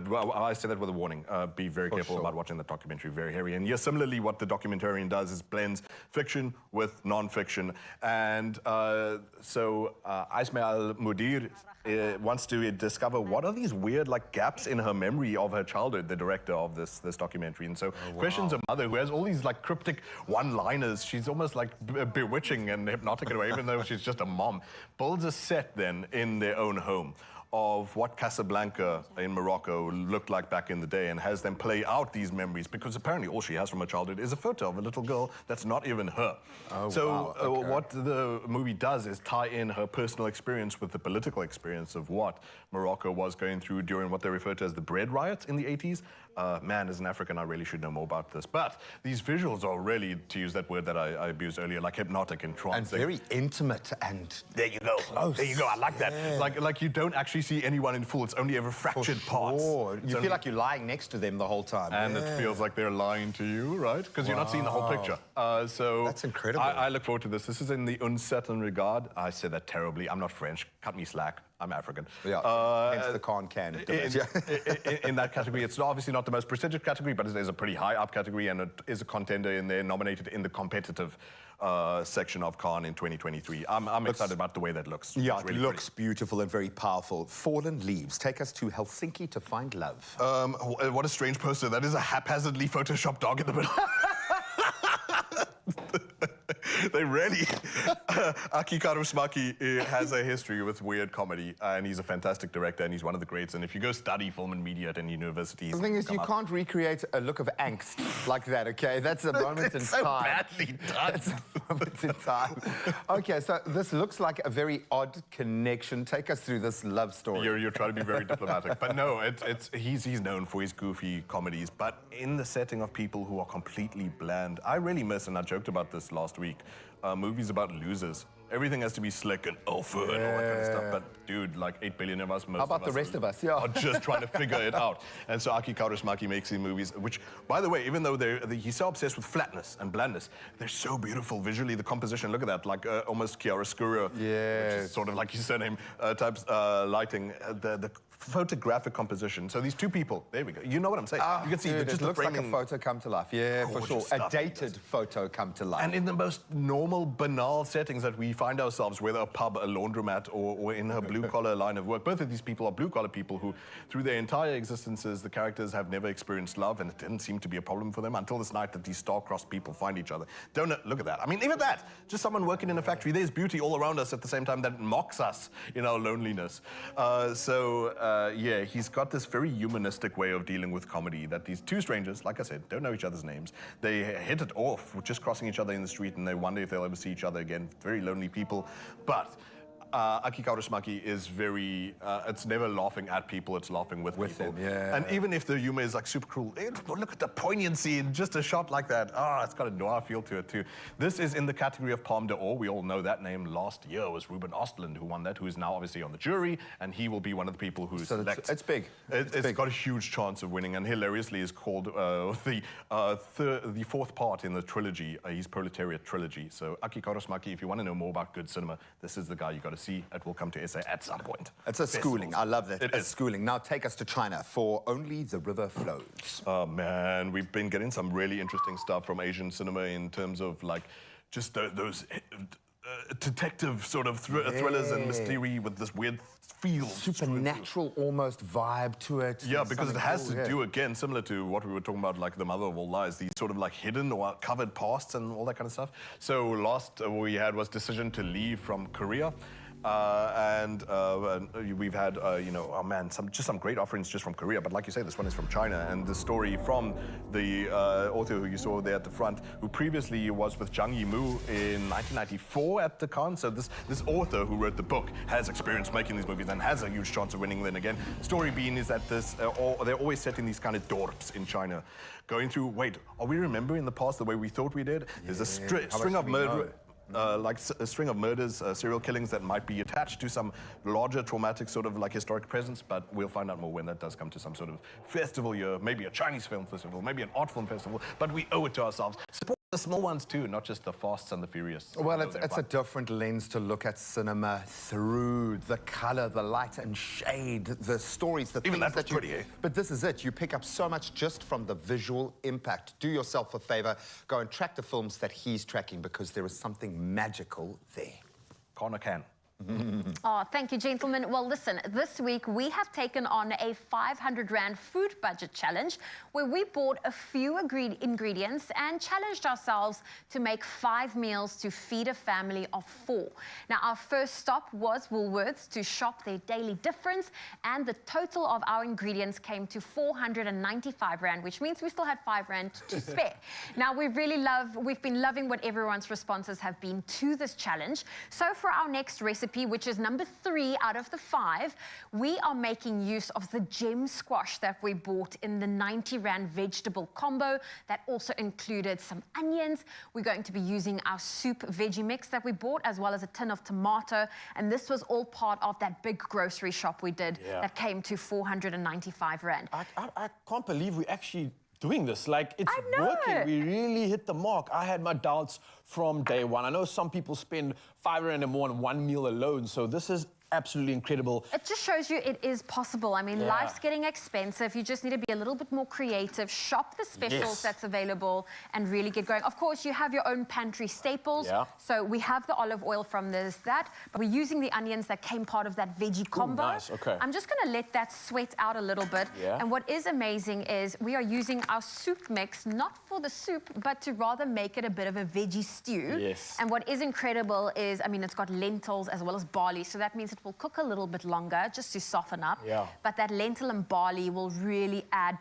Well, I say that with a warning. Be very careful about watching the documentary, very hairy. And yes, similarly, what the documentarian does is blends fiction with non-fiction. And so Ismail Mudir wants to discover what are these weird gaps in her memory of her childhood, the director of this documentary. And so questions a mother who has all these cryptic one-liners. She's almost bewitching and hypnotic in a way, even though she's just a mom. Builds a set then in their own home of what Casablanca in Morocco looked like back in the day, and has them play out these memories, because apparently all she has from her childhood is a photo of a little girl that's not even her. What the movie does is tie in her personal experience with the political experience of what Morocco was going through during what they refer to as the bread riots in the 80s. Man, as an African, I really should know more about this. But these visuals are really, to use that word that I abused earlier, hypnotic and trance. And very intimate and... There you go. Close. There you go. I like that. Yeah. Like you don't actually see anyone in full. It's only ever fractured parts. You feel like you're lying next to them the whole time. And it feels like they're lying to you, right? Because you're not seeing the whole picture. So that's incredible. I look forward to this. This is in the Uncertain Regard. I said that terribly. I'm not French. Cut me slack. I'm African. Yeah, hence the Cannes in that category. It's obviously not the most prestigious category, but it is a pretty high-up category, and it is a contender in there, nominated in the competitive section of Cannes in 2023. I'm excited about the way that looks. Yeah, it's really it looks beautiful and very powerful. Fallen Leaves. Take us to Helsinki to find love. What a strange poster. That is a haphazardly photoshopped dog in the middle. They really... Aki Kaurismäki has a history with weird comedy, and he's a fantastic director, and he's one of the greats. And if you go study film and media at any university... The thing is, you can't recreate a look of angst like that, okay? That's a moment in time. so badly done. That's a moment in time. Okay, so this looks like a very odd connection. Take us through this love story. You're trying to be very diplomatic. But no, he's known for his goofy comedies. But in the setting of people who are completely bland, I really miss, and I joked about this last week, movies about losers. Everything has to be slick and alpha and all that kind of stuff. But dude, 8 billion of us, most How about of us the rest of us? Yeah. are just trying to figure it out. And so Aki Kaurismäki makes these movies, which, by the way, even though he's so obsessed with flatness and blandness, they're so beautiful visually. The composition, look at that, almost chiaroscuro, which is sort of like his surname, types lighting. The photographic composition. So these two people, there we go. You know what I'm saying? You can see it looks like a photo come to life. Yeah, for sure. A dated photo come to life. And in the most normal, banal settings that we find ourselves, whether a pub, a laundromat, or in her blue-collar line of work, both of these people are blue-collar people who, through their entire existences, the characters have never experienced love, and it didn't seem to be a problem for them until this night that these star-crossed people find each other. Look at that. I mean, even that, just someone working in a factory, there's beauty all around us at the same time that mocks us in our loneliness. Yeah, he's got this very humanistic way of dealing with comedy, that these two strangers, like I said, don't know each other's names. They hit it off with just crossing each other in the street, and they wonder if they'll ever see each other again. Very lonely people. But Aki Kaurismäki is very, it's never laughing at people, it's laughing with people. Them, yeah. And even if the humor is super cruel, look at the poignancy in just a shot like that. It's got a noir feel to it too. This is in the category of Palme d'Or. We all know that name. Last year was Ruben Östlund who won that, who is now obviously on the jury, and he will be one of the people who selects. It's big. It's got a huge chance of winning, and hilariously is called the fourth part in the trilogy, his Proletariat trilogy. So Aki Kaurismäki, if you want to know more about good cinema, this is the guy you got to see it will come to SA at some point. It's a schooling. I love that. It is. Schooling. Now take us to China for Only the River Flows. Oh man, we've been getting some really interesting stuff from Asian cinema in terms of like just those detective sort of thrillers and mystery with this weird feel. Supernatural almost vibe to it. Yeah, because it has to do, again, similar to what we were talking about, like the mother of all lies, these sort of like hidden or covered pasts and all that kind of stuff. So last we had was Decision to Leave from Korea. We've had, you know, oh man, some great offerings just from Korea. But like you say, this one is from China. And the story from the author who you saw there at the front, who previously was with Zhang Yimou in 1994 at the Cannes. So this author who wrote the book has experience making these movies and has a huge chance of winning then again. Story being is that they're always set in these kind of dorps in China. Going through, wait, are we remembering the past the way we thought we did? There's a string of murder. Like a string of murders, serial killings that might be attached to some larger traumatic sort of like historic presence, but we'll find out more when that does come to some sort of festival year, maybe a Chinese film festival, maybe an art film festival, but we owe it to ourselves. Support the small ones too, not just the fasts and the furious. Well, it's a different lens to look at cinema through. The color, the light and shade, the stories, the even things that's pretty, eh? But this is it. You pick up so much just from the visual impact. Do yourself a favor. Go and track the films that he's tracking because there is something magical there. Connor can. Oh, thank you, gentlemen. Well, listen, this week we have taken on a 500 Rand food budget challenge where we bought a few ingredients and challenged ourselves to make 5 meals to feed a family of 4. Now, our first stop was Woolworths to shop their daily difference, and the total of our ingredients came to 495 Rand, which means we still had 5 Rand to spare. Now, we've been loving what everyone's responses have been to this challenge. So for our next recipe, which is number 3 out of the 5, we are making use of the gem squash that we bought in the 90 Rand vegetable combo that also included some onions. We're going to be using our soup veggie mix that we bought, as well as a tin of tomato, and this was all part of that big grocery shop we did that came to 495 Rand. I can't believe we actually doing this. Like, it's working. We really hit the mark. I had my doubts from day one. I know some people spend 5 Rand and more on one meal alone, so this is absolutely incredible. It just shows you it is possible. I mean, life's getting expensive. You just need to be a little bit more creative, shop the specials that's available, and really get going. Of course, you have your own pantry staples. So we have the olive oil from that, but we're using the onions that came part of that veggie combo. Nice, okay. I'm just going to let that sweat out a little bit. And what is amazing is we are using our soup mix, not for the soup, but to rather make it a bit of a veggie stew. And what is incredible is, I mean, it's got lentils as well as barley, so that means it will cook a little bit longer just to soften up. But that lentil and barley will really add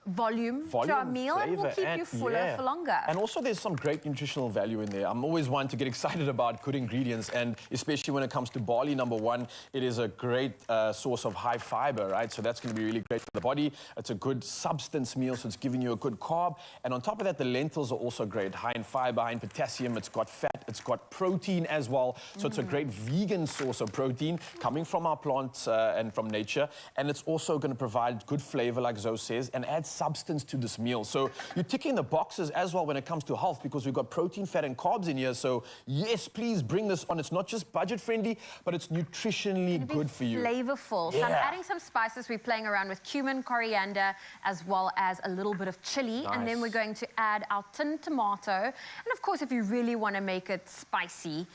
volume to our meal and will keep you fuller for longer. And also there's some great nutritional value in there. I'm always one to get excited about good ingredients, and especially when it comes to barley, number one, it is a great source of high fiber, right? So that's going to be really great for the body. It's a good substance meal, so it's giving you a good carb. And on top of that, the lentils are also great. High in fiber, high in potassium, it's got fat, it's got protein as well. So it's a great vegan source of protein coming from our plants and from nature. And it's also going to provide good flavor, like Zoe says, and add substance to this meal. So you're ticking the boxes as well when it comes to health, because we've got protein, fat and carbs in here. So yes, please bring this on. It's not just budget friendly, but it's nutritionally good for you. Flavorful. So I'm adding some spices. We're playing around with cumin, coriander, as well as a little bit of chili. And then we're going to add our tin tomato. And of course, if you really want to make it spicy,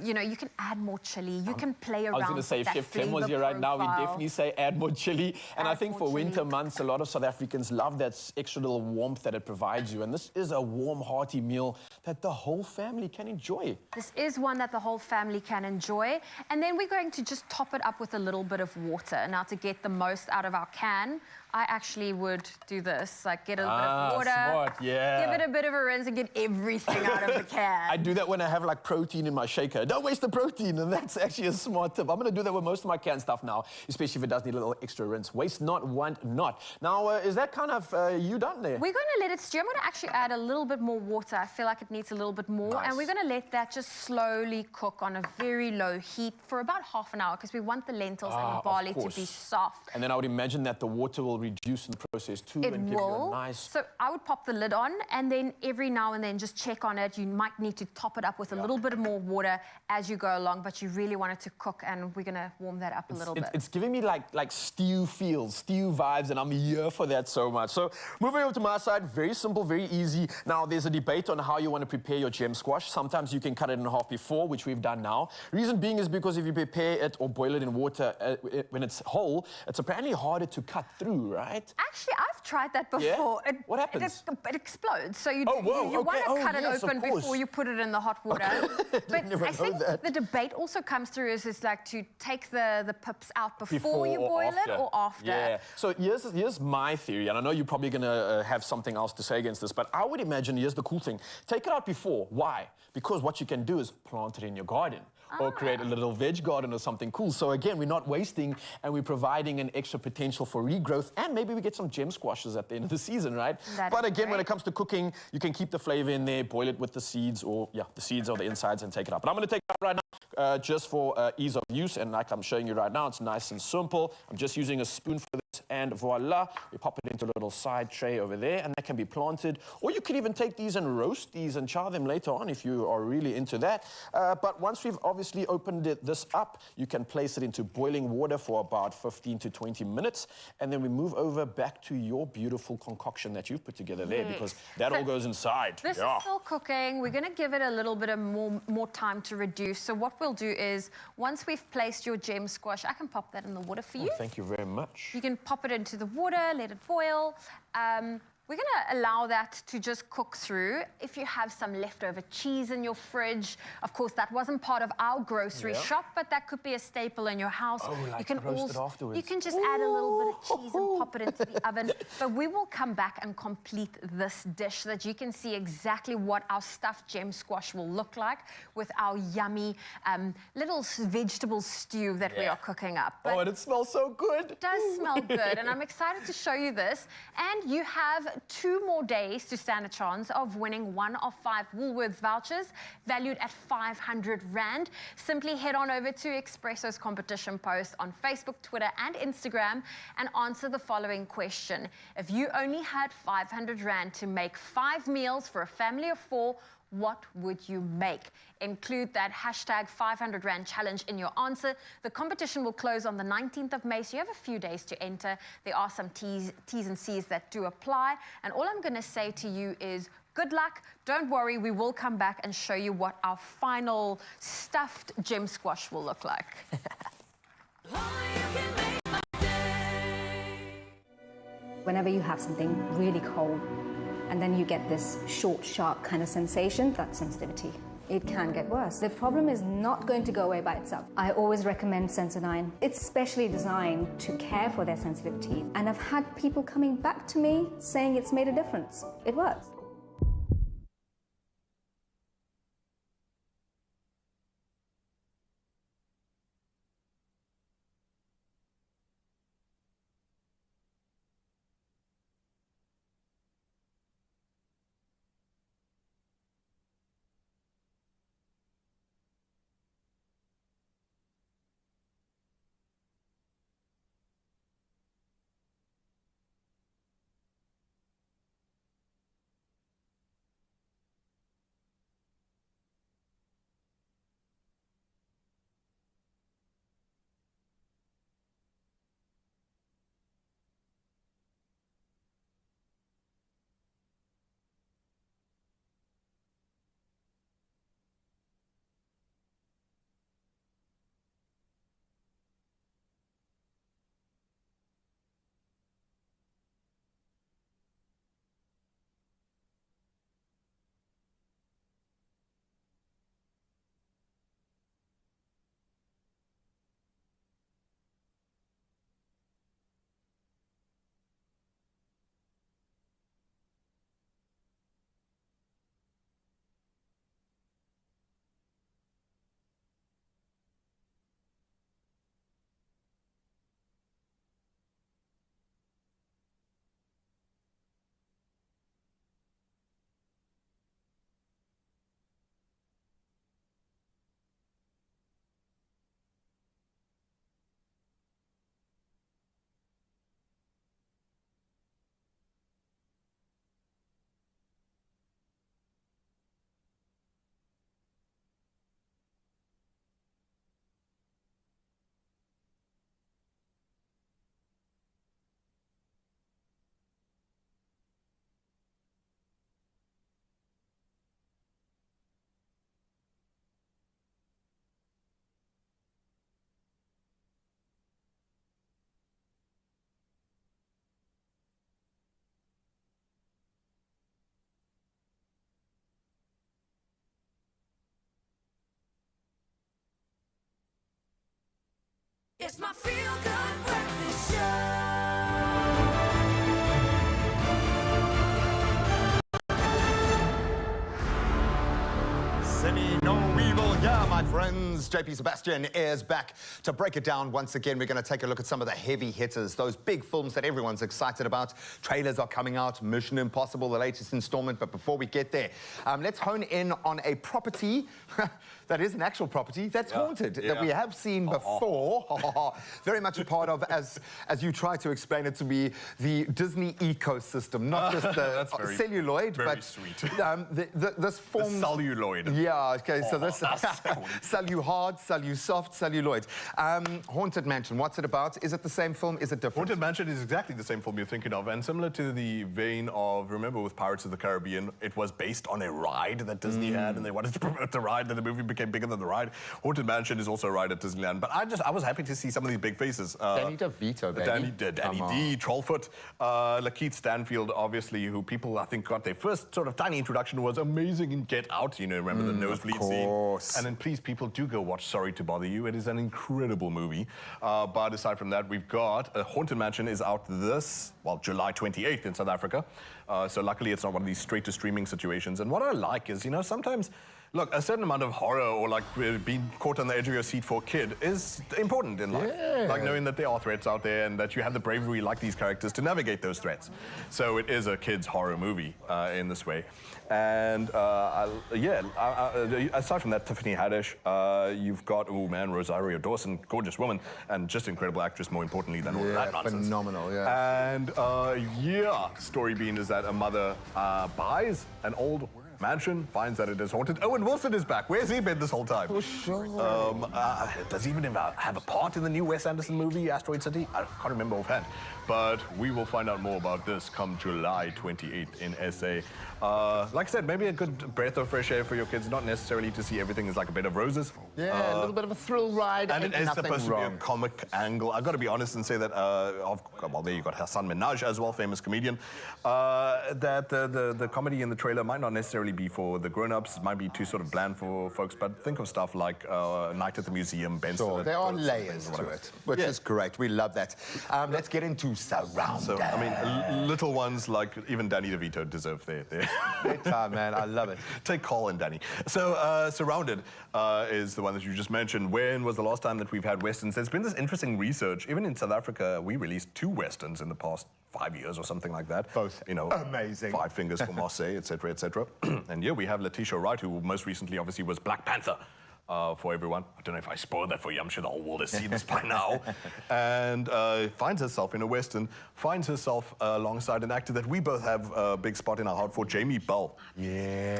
you know, you can add more chili. You can play around. I was going to say, if Chef Clem was here right now, we'd definitely say add more chili. And I think for winter months, a lot of South Africans love that extra little warmth that it provides you. And this is a warm, hearty meal that the whole family can enjoy. This is one that the whole family can enjoy. And then we're going to just top it up with a little bit of water. Now, to get the most out of our can, I actually would do this, like get a little bit of water, smart, give it a bit of a rinse and get everything out of the can. I do that when I have like protein in my shaker. Don't waste the protein, and that's actually a smart tip. I'm going to do that with most of my canned stuff now, especially if it does need a little extra rinse. Waste not, want not. Now, is that kind of you done there? We're going to let it stew. I'm going to actually add a little bit more water. I feel like it needs a little bit more. And we're going to let that just slowly cook on a very low heat for about half an hour, because we want the lentils and the barley to be soft. And then I would imagine that the water will reduce in process too It and give you will. a nice... So I would pop the lid on and then every now and then just check on it. You might need to top it up with a little bit more water as you go along, but you really want it to cook, and we're going to warm that up a little bit. It's giving me like stew feels, stew vibes, and I'm here for that so much. So moving over to my side, very simple, very easy. Now, there's a debate on how you want to prepare your gem squash. Sometimes you can cut it in half before, which we've done now. Reason being is because if you prepare it or boil it in water when it's whole, it's apparently harder to cut through, right? Actually, I've tried that before. Yeah? What happens? It explodes. So you, Oh, whoa, you okay. want to Oh, cut it yes, of open course. before you put it in the hot water. But never I know think that. the debate also comes through is like to take the pips out before you or boil after. it or after. Yeah. So here's my theory, and I know you're probably going to have something else to say against this, but I would imagine here's the cool thing. Take it out before. Why? Because what you can do is plant it in your garden. Or create a little veg garden or something cool. So again, we're not wasting, and we're providing an extra potential for regrowth, and maybe we get some gem squashes at the end of the season, right? But again, when it comes to cooking, you can keep the flavor in there, boil it with the seeds, or the seeds or the insides, and take it out. But I'm going to take it out right now, just for ease of use, and like I'm showing you right now, it's nice and simple. I'm just using a spoon for this, and voila, we pop it into a little side tray over there, and that can be planted. Or you could even take these and roast these and char them later on if you are really into that. But once we've obviously opened this up, you can place it into boiling water for about 15 to 20 minutes, and then we move over back to your beautiful concoction that you've put together there, because that all goes inside. This is still cooking. We're going to give it a little bit of more time to reduce. So what we'll do is, once we've placed your gem squash, I can pop that in the water for you. Thank you very much. You can pop it into the water, let it boil. We're going to allow that to just cook through. If you have some leftover cheese in your fridge, of course, that wasn't part of our grocery shop, but that could be a staple in your house. Oh, like you can roast it afterwards. You can just add a little bit of cheese and pop it into the oven. But we will come back and complete this dish so that you can see exactly what our stuffed gem squash will look like with our yummy little vegetable stew that we are cooking up. But and it smells so good. it does smell good, and I'm excited to show you this. And you have 2 more days to stand a chance of winning 1 of 5 Woolworths vouchers valued at 500 Rand. Simply head on over to Expresso's competition post on Facebook, Twitter, and Instagram and answer the following question. If you only had 500 Rand to make 5 meals for a family of 4, what would you make? Include that hashtag 500 Rand challenge in your answer. The competition will close on the 19th of May, so you have a few days to enter. There are some T's and C's that do apply. And all I'm going to say to you is good luck. Don't worry, we will come back and show you what our final stuffed gem squash will look like. Whenever you have something really cold, and then you get this short, sharp kind of sensation, that's sensitivity. It can get worse. The problem is not going to go away by itself. I always recommend Sensodyne. It's specially designed to care for their sensitivity. And I've had people coming back to me saying it's made a difference. It works. It's my feel-good breakfast show. Semi no evil, yeah, my friends. JP Sebastian is back to break it down once again. We're going to take a look at some of the heavy hitters, those big films that everyone's excited about. Trailers are coming out, Mission Impossible, the latest installment. But before we get there, let's hone in on a property that is an actual property that's haunted, that we have seen before. Very much a part of, as you try to explain it to me, the Disney ecosystem, not just the celluloid, but sweet. this form. The celluloid. Yeah, okay, so this cellu hard, cellu soft, celluloid. Haunted Mansion, what's it about? Is it the same film? Is it different? Haunted Mansion is exactly the same film you're thinking of, and similar to the vein of, remember with Pirates of the Caribbean, it was based on a ride that Disney had, and they wanted to promote the ride, and the movie became bigger than the ride. Haunted Mansion is also a ride at Disneyland, but I was happy to see some of these big faces. Danny DeVito, baby. Danny D, Trollfoot, Lakeith Stanfield, obviously, who people, I think, got their first sort of tiny introduction, was amazing in Get Out, you know, remember the nosebleed scene? And then please, people, do go watch Sorry to Bother You. It is an incredible movie. But aside from that, we've got Haunted Mansion is out this, well, July 28th in South Africa. So luckily, it's not one of these straight-to-streaming situations. And what I like is, you know, sometimes, look, a certain amount of horror or like being caught on the edge of your seat for a kid is important in life. Yeah. Like knowing that there are threats out there and that you have the bravery like these characters to navigate those threats. So it is a kid's horror movie in this way. And aside from that, Tiffany Haddish, you've got, oh man, Rosario Dawson, gorgeous woman, and just incredible actress, more importantly than all of that nonsense. Phenomenal, yeah. And story being is that a mother buys an old mansion, finds that it is haunted. Owen Wilson is back. Where's he been this whole time? For sure. Does he even have a part in the new Wes Anderson movie, Asteroid City? I can't remember offhand. But we will find out more about this come July 28th in SA. Like I said, maybe a good breath of fresh air for your kids, not necessarily to see everything as like a bed of roses. Yeah, a little bit of a thrill ride. And ain't it is nothing supposed wrong. to be a comic angle. I've got to be honest and say that, well, there you got Hassan Minhaj as well, famous comedian, that the comedy in the trailer might not necessarily be for the grown-ups. It might be too sort of bland for folks, but think of stuff like Night at the Museum, Ben Stiller. Sure, there are layers to it, which is great. We love that. Let's get into Surrounded. So, I mean, little ones like even Danny DeVito deserve their Great time, man. I love it. Take Colin, Danny. So, Surrounded is the one that you just mentioned. When was the last time that we've had Westerns? There's been this interesting research. Even in South Africa, we released 2 Westerns in the past 5 years or something like that. Both, you know, amazing. Five Fingers for Marseille, etc., etc. And yeah, we have Letitia Wright, who most recently obviously was Black Panther. For everyone. I don't know if I spoiled that for you. I'm sure the whole world has seen this by now. And finds herself in a Western, finds herself alongside an actor that we both have a big spot in our heart for, Jamie Bell. Yeah.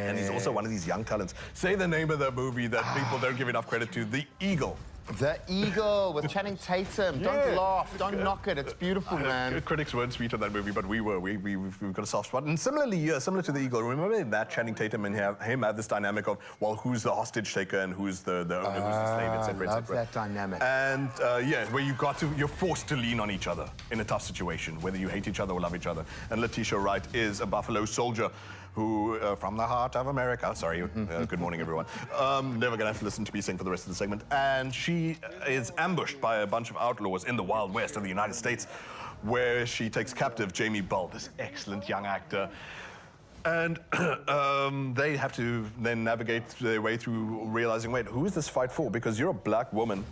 And he's also one of these young talents. Say the name of the movie that people don't give enough credit to, The Eagle. The Eagle with Channing Tatum. Don't laugh, don't knock it. It's beautiful, man. Critics weren't sweet on that movie, but we've got a soft spot. And similarly, similar to The Eagle, remember that Channing Tatum and him have this dynamic of, well, who's the hostage taker and who's the owner, who's the slave, etc., love that dynamic. And where you're forced to lean on each other in a tough situation, whether you hate each other or love each other. And Letitia Wright is a Buffalo soldier who, from the heart of America, sorry, good morning, everyone. Never gonna have to listen to me sing for the rest of the segment. And she is ambushed by a bunch of outlaws in the Wild West of the United States, where she takes captive Jamie Bell, this excellent young actor. And they have to then navigate their way through realizing, wait, who is this fight for? Because you're a black woman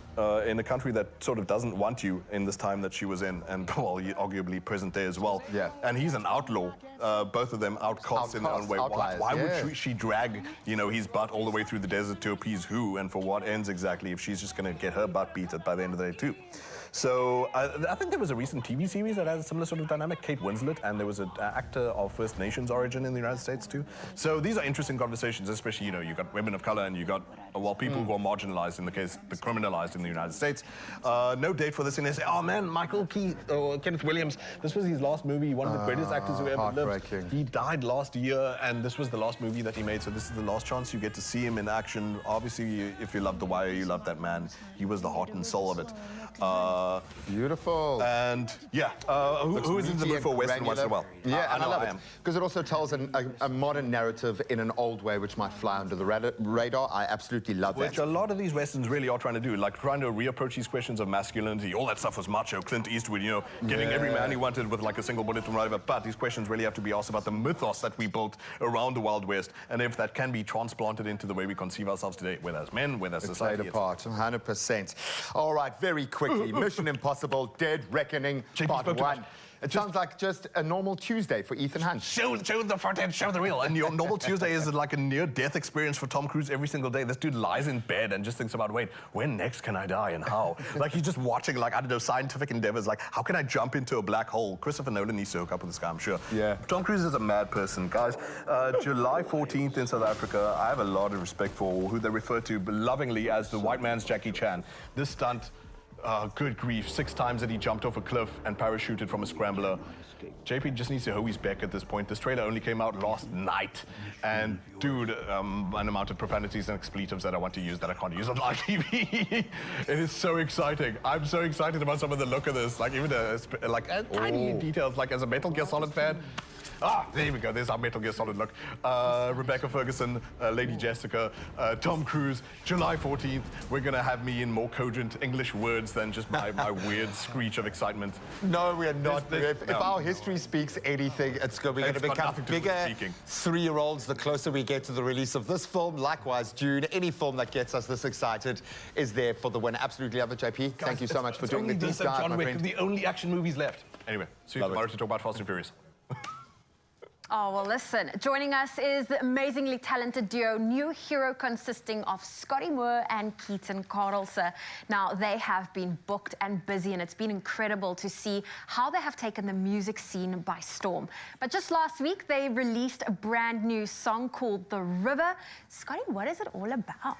in a country that sort of doesn't want you in this time that she was in, and well, arguably present day as well. Yeah. And he's an outlaw. Both of them outcasts in their own way. Why would she drag, his butt all the way through the desert to appease who, and for what ends exactly, if she's just going to get her butt beat by the end of the day too? So I think there was a recent TV series that had a similar sort of dynamic, Kate Winslet, and there was an actor of First Nations origin in the United States too. So these are interesting conversations, especially, you've got women of color and you've got, people who are marginalized, in the case, criminalized in the United States. No date for this, and they say, oh man, Michael Keith, or Kenneth Williams, this was his last movie, one of the greatest actors who ever lived. He died last year, and this was the last movie that he made, so this is the last chance you get to see him in action. Obviously, if you love The Wire, you love that man. He was the heart and soul of it. Beautiful. And yeah, who is in the mood for Western once in a while? Yeah, and I love it. am. Because it also tells a modern narrative in an old way, which might fly under the radar. I absolutely love Which that. a lot of these Westerns really are trying to do, like trying to reapproach these questions of masculinity. All that stuff was macho, Clint Eastwood, you know, giving every man he wanted with like a single bullet from whatever. But these questions really have to be asked about the mythos that we built around the Wild West, and if that can be transplanted into the way we conceive ourselves today, whether as men, whether as society. Played a part, 100%. All right, very quickly, Mission Impossible: Dead Reckoning, Part 1. It sounds like just a normal Tuesday for Ethan Hunt. Show the front end, show the reel. And your normal Tuesday is like a near-death experience for Tom Cruise every single day. This dude lies in bed and just thinks about, wait, when next can I die and how? Like he's just watching, like, I don't know, scientific endeavors, like, how can I jump into a black hole? Christopher Nolan needs to hook up with this guy, I'm sure. Yeah. Tom Cruise is a mad person. Guys, July 14th in South Africa, I have a lot of respect for who they refer to lovingly as the white man's Jackie Chan. This stunt, good grief, 6 times that he jumped off a cliff and parachuted from a scrambler. JP just needs to hoe his back at this point. This trailer only came out last night. And dude, an amount of profanities and expletives that I want to use that I can't use on live TV. It is so exciting. I'm so excited about some of the look of this. Like even tiny details, like as a Metal Gear Solid fan. There we go. There's our Metal Gear Solid look. Rebecca Ferguson, Lady Jessica, Tom Cruise, July 14th. We're going to have me in more cogent English words than just my weird screech of excitement. No, we are not. If our history speaks anything, we're going to become bigger 3-year-olds the closer we get to the release of this film. Likewise, June, any film that gets us this excited is there for the win. Absolutely love it, JP. Thank you so much for doing the deep dive, John my Wick, friend. the only action movies left. Anyway, see you tomorrow to talk about Fast and Furious. Oh, well, listen, joining us is the amazingly talented duo New Hero, consisting of Scotty Moore and Keaton Carlson. Now, they have been booked and busy, and it's been incredible to see how they have taken the music scene by storm. But just last week, they released a brand new song called The River. Scotty, what is it all about?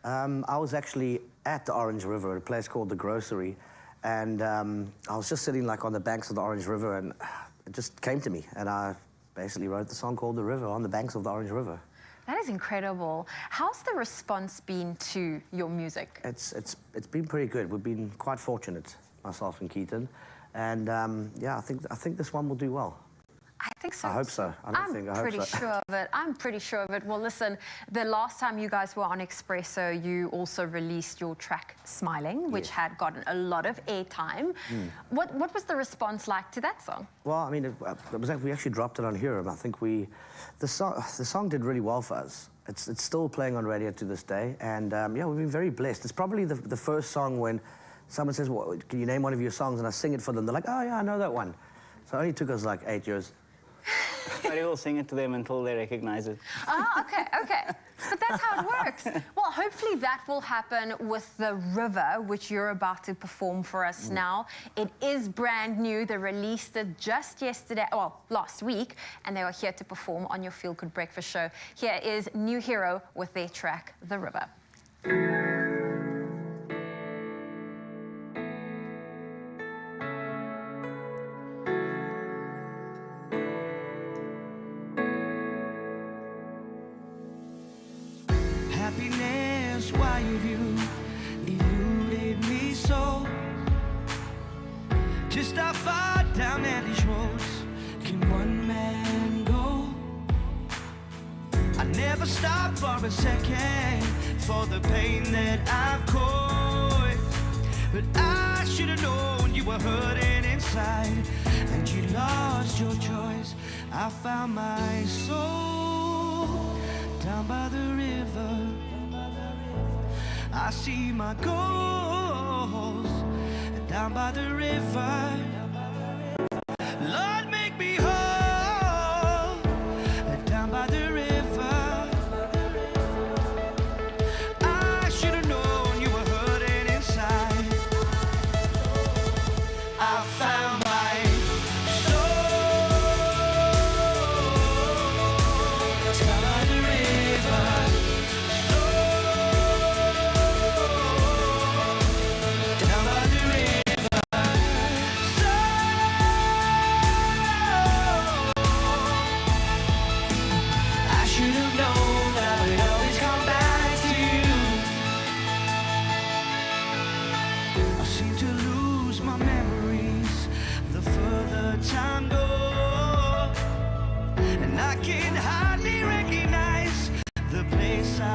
I was actually at the Orange River at a place called The Grocery, and I was just sitting like on the banks of the Orange River, and it just came to me, and I basically wrote the song called The River on the banks of the Orange River. That is incredible. How's the response been to your music? It's been pretty good. We've been quite fortunate, myself and Keaton, and yeah, I think this one will do well. I think so. I hope so. I hope pretty so. sure of it. I'm pretty sure of it. Well, listen, the last time you guys were on Expresso, you also released your track Smiling, which had gotten a lot of airtime. What was the response like to that song? Well, I mean, we actually dropped it on here, and I think the song did really well for us. It's still playing on radio to this day, and yeah, we've been very blessed. It's probably the first song when someone says, well, can you name one of your songs? And I sing it for them. They're like, oh yeah, I know that one. So it only took us like 8 years. I will sing it to them until they recognize it. Oh, okay. But that's how it works. Well, hopefully that will happen with The River, which you're about to perform for us now. It is brand new. They released it just yesterday, well, last week, and they are here to perform on your Feel Good Breakfast show. Here is New Hero with their track, The River. Happiness, why have you eluded me so? Just how far down these roads can one man go? I never stopped for a second for the pain that I've caused, but I should have known you were hurting inside and you lost your choice. I found my soul down by the river. I see my goals down by the river. Lord, make me whole down by the river. I should have known you were hurting inside. I found my soul down by the river. Down by the river.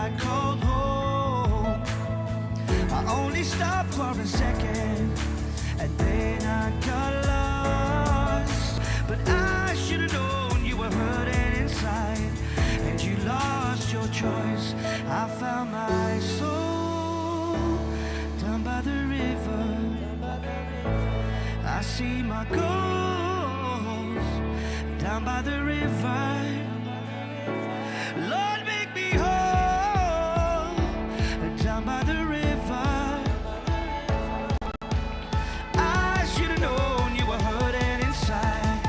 I called home. I only stopped for a second, and then I got lost. But I should have known you were hurting inside, and you lost your choice. I found my soul down by the river. I see my goals down by the river. Lord, make me whole down by the river. I should have known you were hurting inside.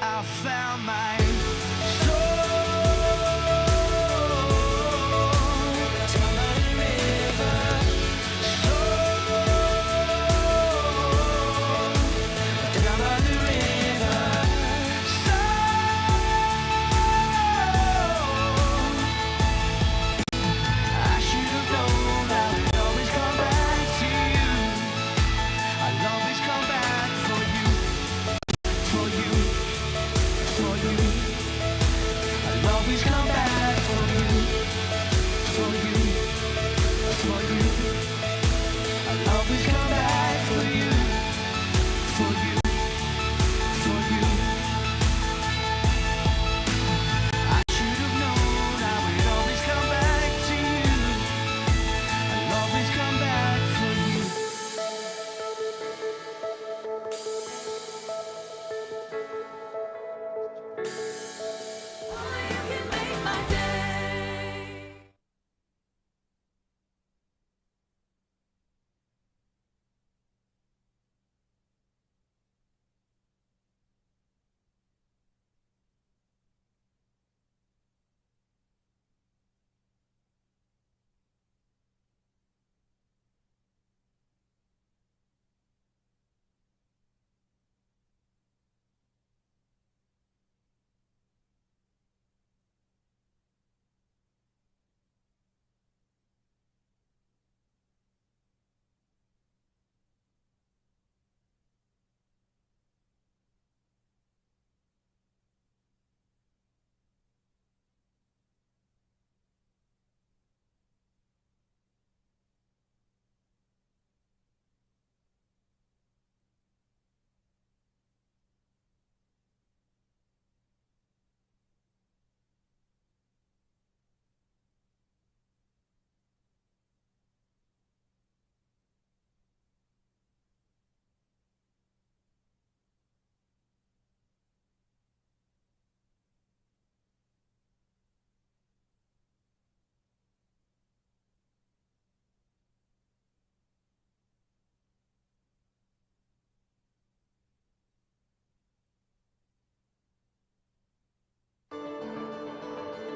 I found my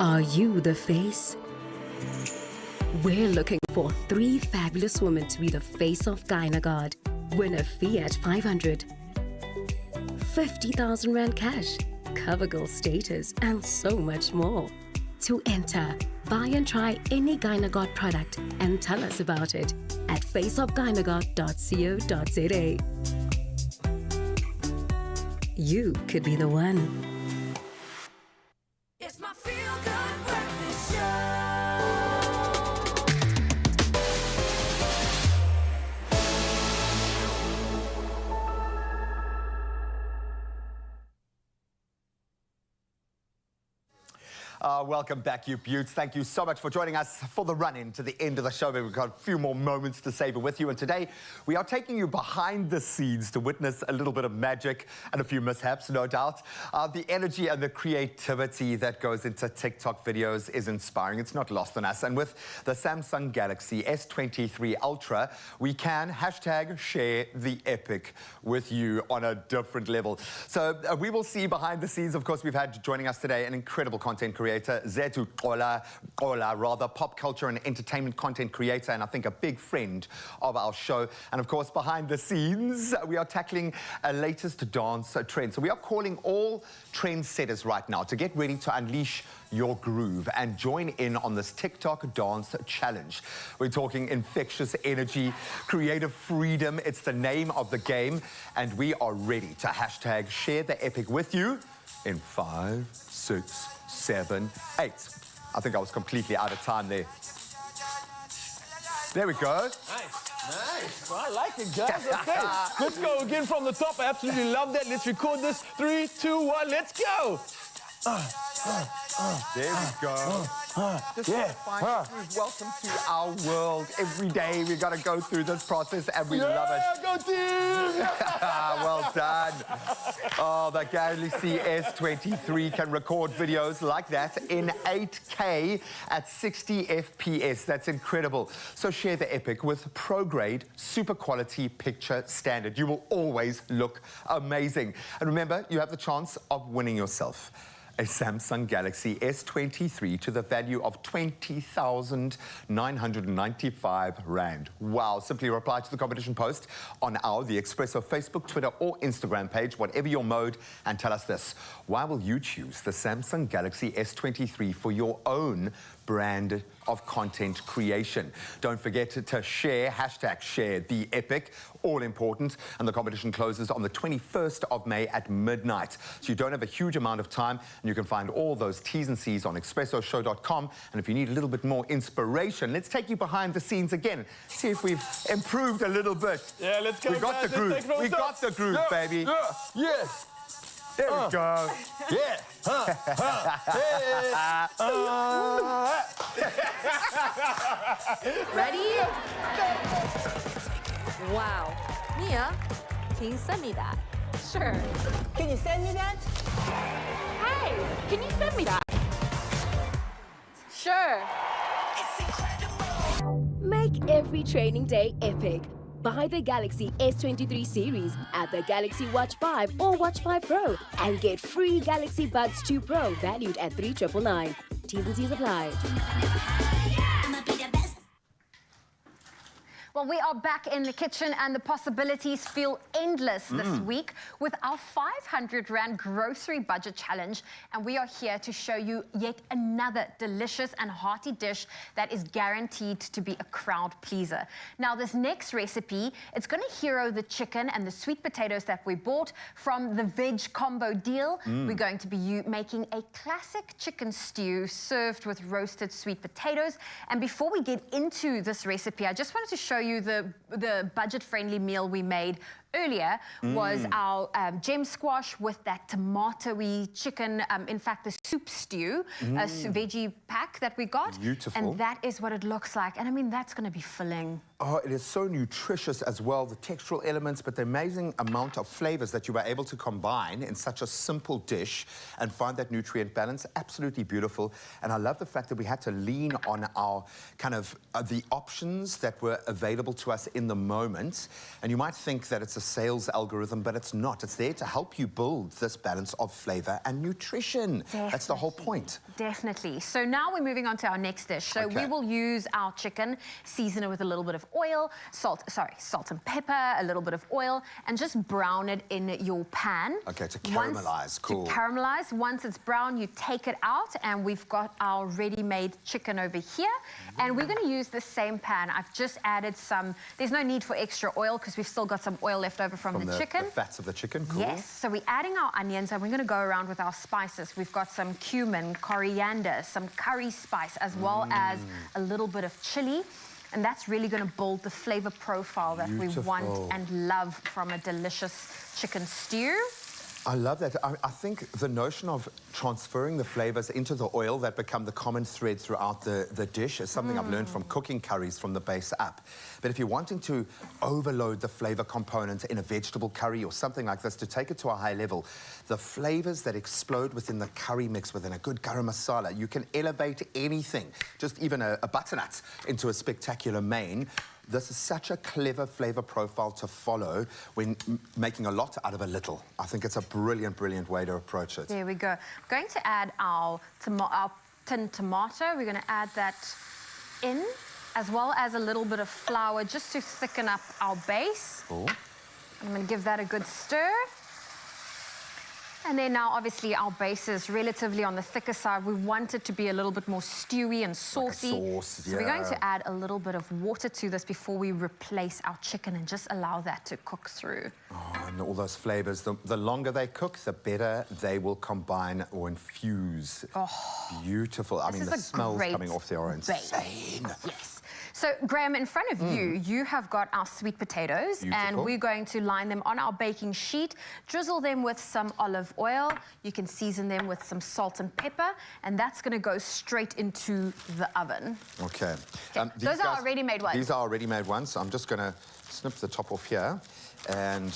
Are you the face? We're looking for 3 fabulous women to be the face of Gynegard. Win a Fiat 500, 50,000 Rand cash, cover girl status, and so much more. To enter, buy and try any Gynegard product and tell us about it at faceofgynegard.co.za. You could be the one. It's my feel-good breakfast show. Welcome back, you beauts. Thank you so much for joining us for the run-in to the end of the show. We've got a few more moments to savor with you. And today, we are taking you behind the scenes to witness a little bit of magic and a few mishaps, no doubt. The energy and the creativity that goes into TikTok videos is inspiring. It's not lost on us. And with the Samsung Galaxy S23 Ultra, we can hashtag share the epic with you on a different level. So we will see behind the scenes. Of course, we've had joining us today an incredible content creator, Zethu Ola, pop culture and entertainment content creator, and I think a big friend of our show. And of course, behind the scenes, we are tackling a latest dance trend. So we are calling all trendsetters right now to get ready to unleash your groove and join in on this TikTok dance challenge. We're talking infectious energy, creative freedom. It's the name of the game, and we are ready to hashtag share the epic with you in 5, 6, 7, 8. I think I was completely out of time there. There we go. Nice. I like it, guys. Okay, let's go again from the top. I absolutely love that. Let's record this. 3, 2, 1, let's go. There we go. Welcome to our world. Every day we got to go through this process and we love it. Go team! Well done. Oh, the Galaxy S23 can record videos like that in 8K at 60 FPS. That's incredible. So share the Epic with pro-grade, super quality picture standard. You will always look amazing. And remember, you have the chance of winning yourself a Samsung Galaxy S23 to the value of 20,995 Rand. Wow. Simply reply to the competition post on the Expresso Facebook, Twitter or Instagram page, whatever your mode, and tell us this. Why will you choose the Samsung Galaxy S23 for your own brand of content creation? Don't forget to share, #share the Epic, all important, and the competition closes on the 21st of May at midnight. So you don't have a huge amount of time, and you can find all those T's and C's on expressoshow.com. And if you need a little bit more inspiration, let's take you behind the scenes again, see if we've improved a little bit. Yeah, let's go. We got the groove. We got the groove, baby. Yes. There we go. Yeah. Ready? Wow. Mia, can you send me that? Sure. Can you send me that? Hey, can you send me that? Sure. Make every training day epic. Buy the Galaxy S23 series at the Galaxy Watch 5 or Watch 5 Pro and get free Galaxy Buds 2 Pro valued at 3,999. T's and C's apply. Well, we are back in the kitchen and the possibilities feel endless this week with our 500 Rand grocery budget challenge. And we are here to show you yet another delicious and hearty dish that is guaranteed to be a crowd pleaser. Now, this next recipe, it's going to hero the chicken and the sweet potatoes that we bought from the veg combo deal. We're going to be making a classic chicken stew served with roasted sweet potatoes. And before we get into this recipe, I just wanted to show you the budget-friendly meal we made earlier was our gem squash with that tomatoey chicken, in fact, the soup stew, a veggie pack that we got. Beautiful. And that is what it looks like. And I mean, that's going to be filling. Oh, it is so nutritious as well, the textural elements, but the amazing amount of flavors that you were able to combine in such a simple dish and find that nutrient balance. Absolutely beautiful. And I love the fact that we had to lean on our kind of the options that were available to us in the moment. And you might think that it's a sales algorithm, but it's not. It's there to help you build this balance of flavor and nutrition. Definitely. That's the whole point. Definitely. So now we're moving on to our next dish. So we will use our chicken, season it with a little bit of oil, salt and pepper, a little bit of oil, and just brown it in your pan. Okay, to caramelize. Cool. To caramelize. Once it's brown, you take it out, and we've got our ready-made chicken over here. And we're going to use the same pan. I've just added some, there's no need for extra oil because we've still got some oil left over from the chicken. The fats of the chicken, cool. Yes, so we're adding our onions, and we're going to go around with our spices. We've got some cumin, coriander, some curry spice, as well as a little bit of chili. And that's really going to build the flavor profile that we want and love from a delicious chicken stew. I love that. I think the notion of transferring the flavors into the oil that become the common thread throughout the dish is something I've learned from cooking curries from the base up. But if you're wanting to overload the flavor component in a vegetable curry or something like this to take it to a high level, the flavors that explode within the curry mix within a good garam masala, you can elevate anything, just even a butternut, into a spectacular main. This is such a clever flavor profile to follow when making a lot out of a little. I think it's a brilliant, brilliant way to approach it. There we go. I'm going to add our tinned tomato. We're going to add that in, as well as a little bit of flour just to thicken up our base. Cool. I'm going to give that a good stir. And then now, obviously, our base is relatively on the thicker side. We want it to be a little bit more stewy and saucy. sauce, So we're going to add a little bit of water to this before we replace our chicken and just allow that to cook through. Oh, and all those flavors. The longer they cook, the better they will combine or infuse. Oh, beautiful. I this mean, is the a smells great coming off there are base. insane. Yes. So, Graham, in front of you have got our sweet potatoes, and we're going to line them on our baking sheet, drizzle them with some olive oil. You can season them with some salt and pepper, and that's going to go straight into the oven. Okay. Those are our ready-made ones. These are our ready-made ones. So I'm just going to snip the top off here. And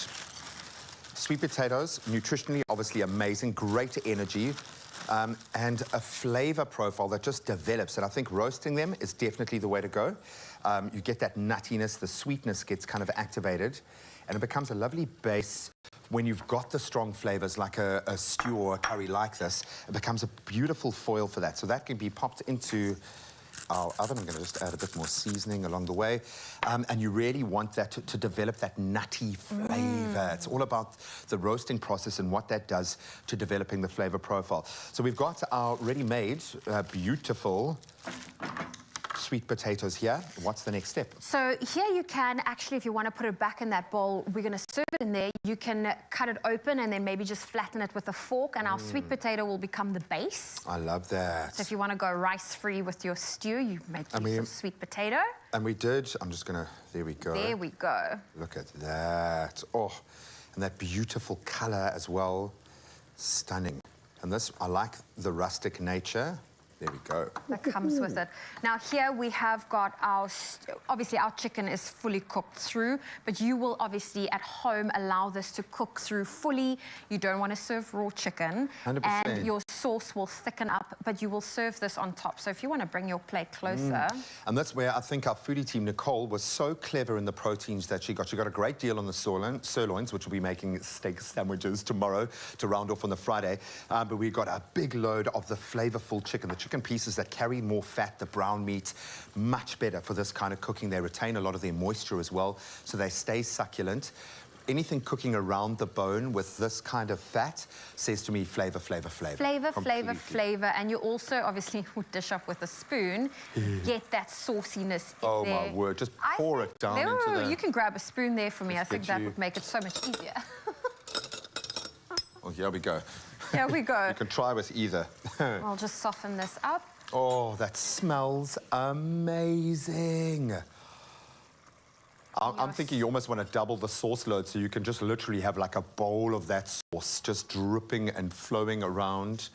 sweet potatoes, nutritionally, obviously amazing, great energy. And a flavor profile that just develops. And I think roasting them is definitely the way to go. You get that nuttiness, the sweetness gets kind of activated, and it becomes a lovely base. When you've got the strong flavors like a stew or a curry like this, it becomes a beautiful foil for that. So that can be popped into our oven. I'm going to just add a bit more seasoning along the way. And you really want that to develop that nutty flavor. It's all about the roasting process and what that does to developing the flavor profile. So we've got our ready-made, beautiful sweet potatoes here. What's the next step? So here you can actually, if you want to put it back in that bowl, we're going to serve it in there. You can cut it open and then maybe just flatten it with a fork, and our sweet potato will become the base. I love that. So if you want to go rice-free with your stew, you make use of sweet potato. And we did. I'm just going to, there we go. There we go. Look at that. Oh, and that beautiful color as well. Stunning. And this, I like the rustic nature. There we go. That comes with it. Now here we have got our, obviously our chicken is fully cooked through, but you will obviously at home allow this to cook through fully. You don't want to serve raw chicken. 100%. And your sauce will thicken up, but you will serve this on top. So if you want to bring your plate closer. And that's where I think our foodie team, Nicole, was so clever in the proteins that she got. She got a great deal on the sirloins, which we'll be making steak sandwiches tomorrow to round off on the Friday. But we got a big load of the flavorful chicken. The chicken pieces that carry more fat, the brown meat, much better for this kind of cooking. They retain a lot of their moisture as well, so they stay succulent. Anything cooking around the bone with this kind of fat says to me flavor, flavor, flavor. Flavor, Completely. flavor. And you also obviously would dish up with a spoon, get that sauciness in Oh there. my word, just pour it down into the... You can grab a spoon there for me. I Just think get that you- would make it so much easier. Oh, here we go. Here we go. You can try with either. I'll just soften this up. Oh, that smells amazing. I'm thinking you almost want to double the sauce load so you can just literally have like a bowl of that sauce just dripping and flowing around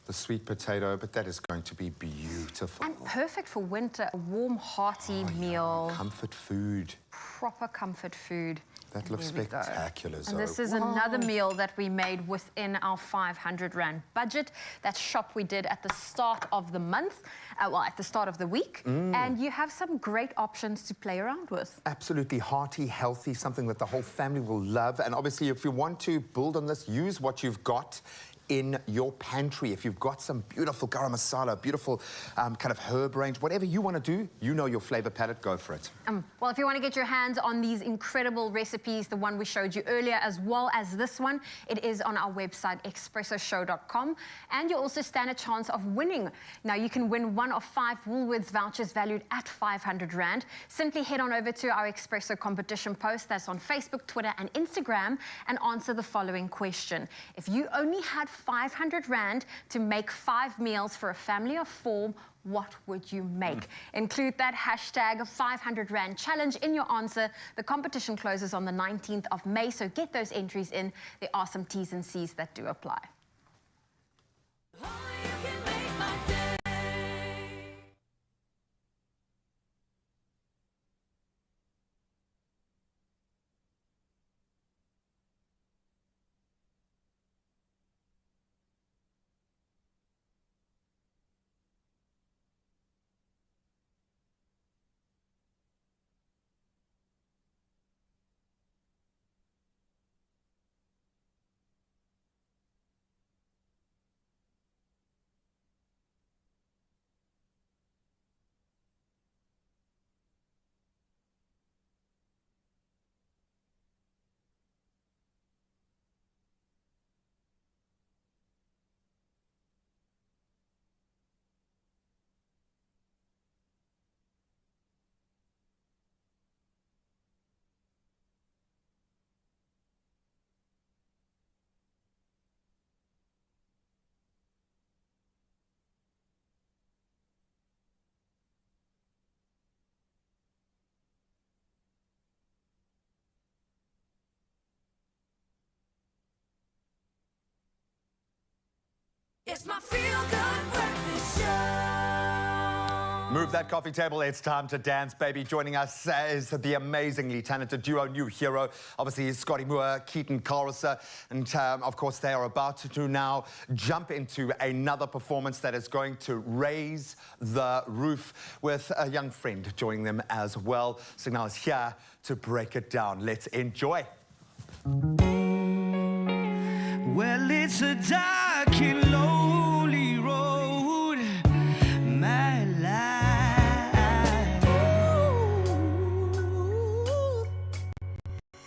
the sweet potato, but that is going to be beautiful. And perfect for winter, a warm, hearty meal. Comfort food. Proper comfort food. That looks Here we go. spectacular, And this is another meal that we made within our 500 Rand budget. That shop we did at the start of the month, well, at the start of the week. And you have some great options to play around with. Absolutely hearty, healthy, something that the whole family will love. And obviously, if you want to build on this, use what you've got in your pantry. If you've got some beautiful garam masala, beautiful kind of herb range, whatever you want to do, you know your flavor palette, go for it. Well, if you want to get your hands on these incredible recipes, the one we showed you earlier, as well as this one, it is on our website, expressoshow.com. And you also stand a chance of winning. Now, you can win one of 5 Woolworths vouchers valued at 500 Rand. Simply head on over to our Expresso competition post that's on Facebook, Twitter, and Instagram, and answer the following question. If you only had 500 Rand to make 5 meals for a family of 4, what would you make? Include that hashtag 500 Rand challenge in your answer. The competition closes on the 19th of May, so get those entries in. There are some T's and C's that do apply. It's my feel-good breakfast show. Move that coffee table, it's time to dance, baby. Joining us is the amazingly talented duo, New Hero. Obviously, Scotty Moore, Keaton Carlser. And of course, they are about to now jump into another performance that is going to raise the roof with a young friend joining them as well. Signal is here to break it down. Let's enjoy. Well, it's a dark and lonely road, my life.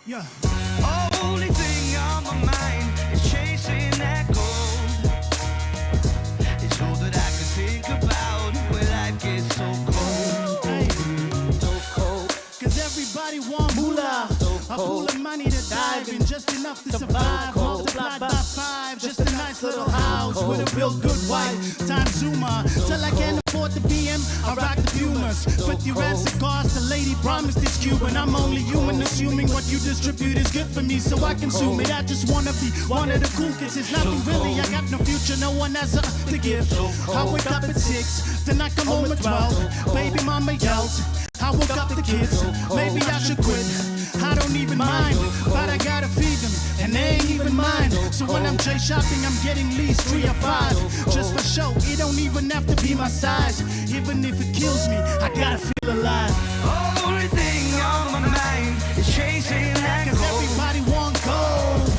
Yeah. Only thing on my mind is chasing that gold. It's all that I can think about when life gets so cold. Hey. So cold. 'Cause everybody want moolah. A pool of money to dive in, just enough to survive. Multiplied by 5, just a nice little house with a real good wife. Time Zuma, till I can't afford the BM, I rock the Pumas. 50 rand cigars, the lady promised it's Cuban. I'm only human, assuming what you distribute is good for me, so I consume it. I just wanna be one of the cool kids. It's nothing really, I got no future, no one has to give. I wake up at 6, then I come home at 12. Baby mama yells, I woke up the kids, maybe I should quit. I don't even mind, but I gotta feed them, and they ain't even mine. So when I'm chase shopping, I'm getting least 3 or 5. Just for show, it don't even have to be my size. Even if it kills me, I gotta feel alive. Only thing on my mind is chasing that gold. 'Cause everybody want gold.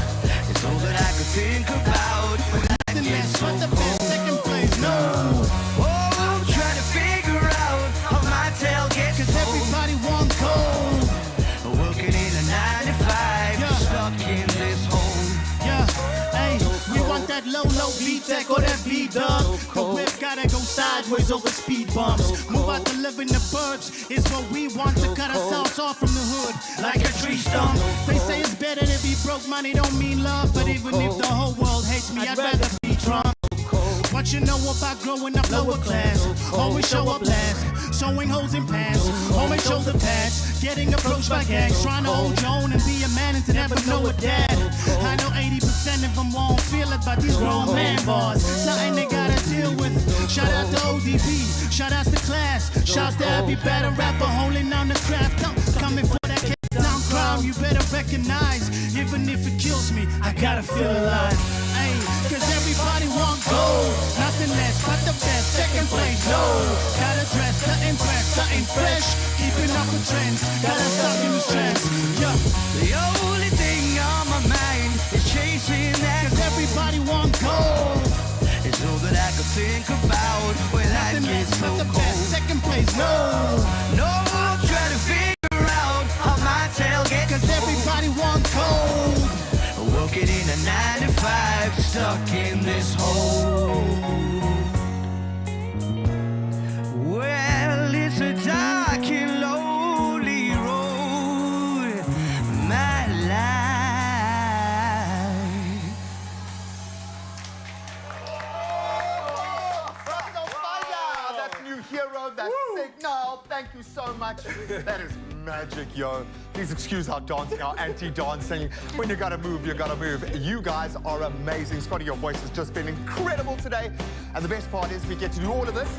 It's all that I could think about. Nothing less but the best, second place, no. Oh, I'm trying to figure out how my tail gets. 'Cause everybody want gold. Working in a 9 to 5, stuck in this home. Yeah, hey, we want that low V-Tech or that V-Dub. The whip gotta go sideways over speed bumps. Move out to live in the burbs is what we want, to cut ourselves off from the hood like a tree stump. They say it's better to be broke, money don't mean love. But even if the whole world hates me, I'd rather be Trump. What you know about growing up lower class? Always show up last, sewing holes in pants, always shoulder pads, getting approached by gangs, trying to hold your own and be a man and to never know a dad. I know 80% of them won't feel it, but these grown man bars, something they gotta deal with. Shout out to ODB, shout out to class, shouts to every better rapper holding on the craft. Coming for that down crowd, you better recognize, even if it kills me, I gotta feel alive. Ay, 'cause everybody want gold, nothing less but the best, second place, no. Gotta dress to impress, something fresh, keeping up with trends, gotta stop in the stress, yeah. The only thing on my mind is chasing that. 'Cause everybody want gold. It's all that I could think about when life gets so cold. The best, second place, no. No, I'm trying to figure out how my tail gets. 'Cause everybody want gold. Working in a 9 to 5, stuck in this hole. Well, it's a dark and lonely road, my life. That's New Hero, that's Signal. Thank you so much. That is magic, yo. Please excuse our dancing, our anti-dancing. When you gotta move, you gotta move. You guys are amazing. Scotty, your voice has just been incredible today. And the best part is we get to do all of this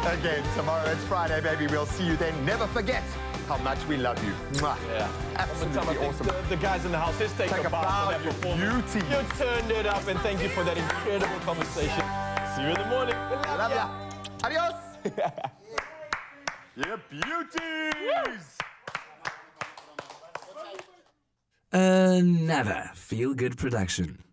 again tomorrow. It's Friday, baby. We'll see you then. Never forget how much we love you. Mwah. Yeah. Absolutely awesome. The guys in the house, let's take a bow for that performance. Beauty. You turned it up, and thank you for that incredible conversation. See you in the morning. I love ya. Adios. Yeah, beauties. Another feel-good production.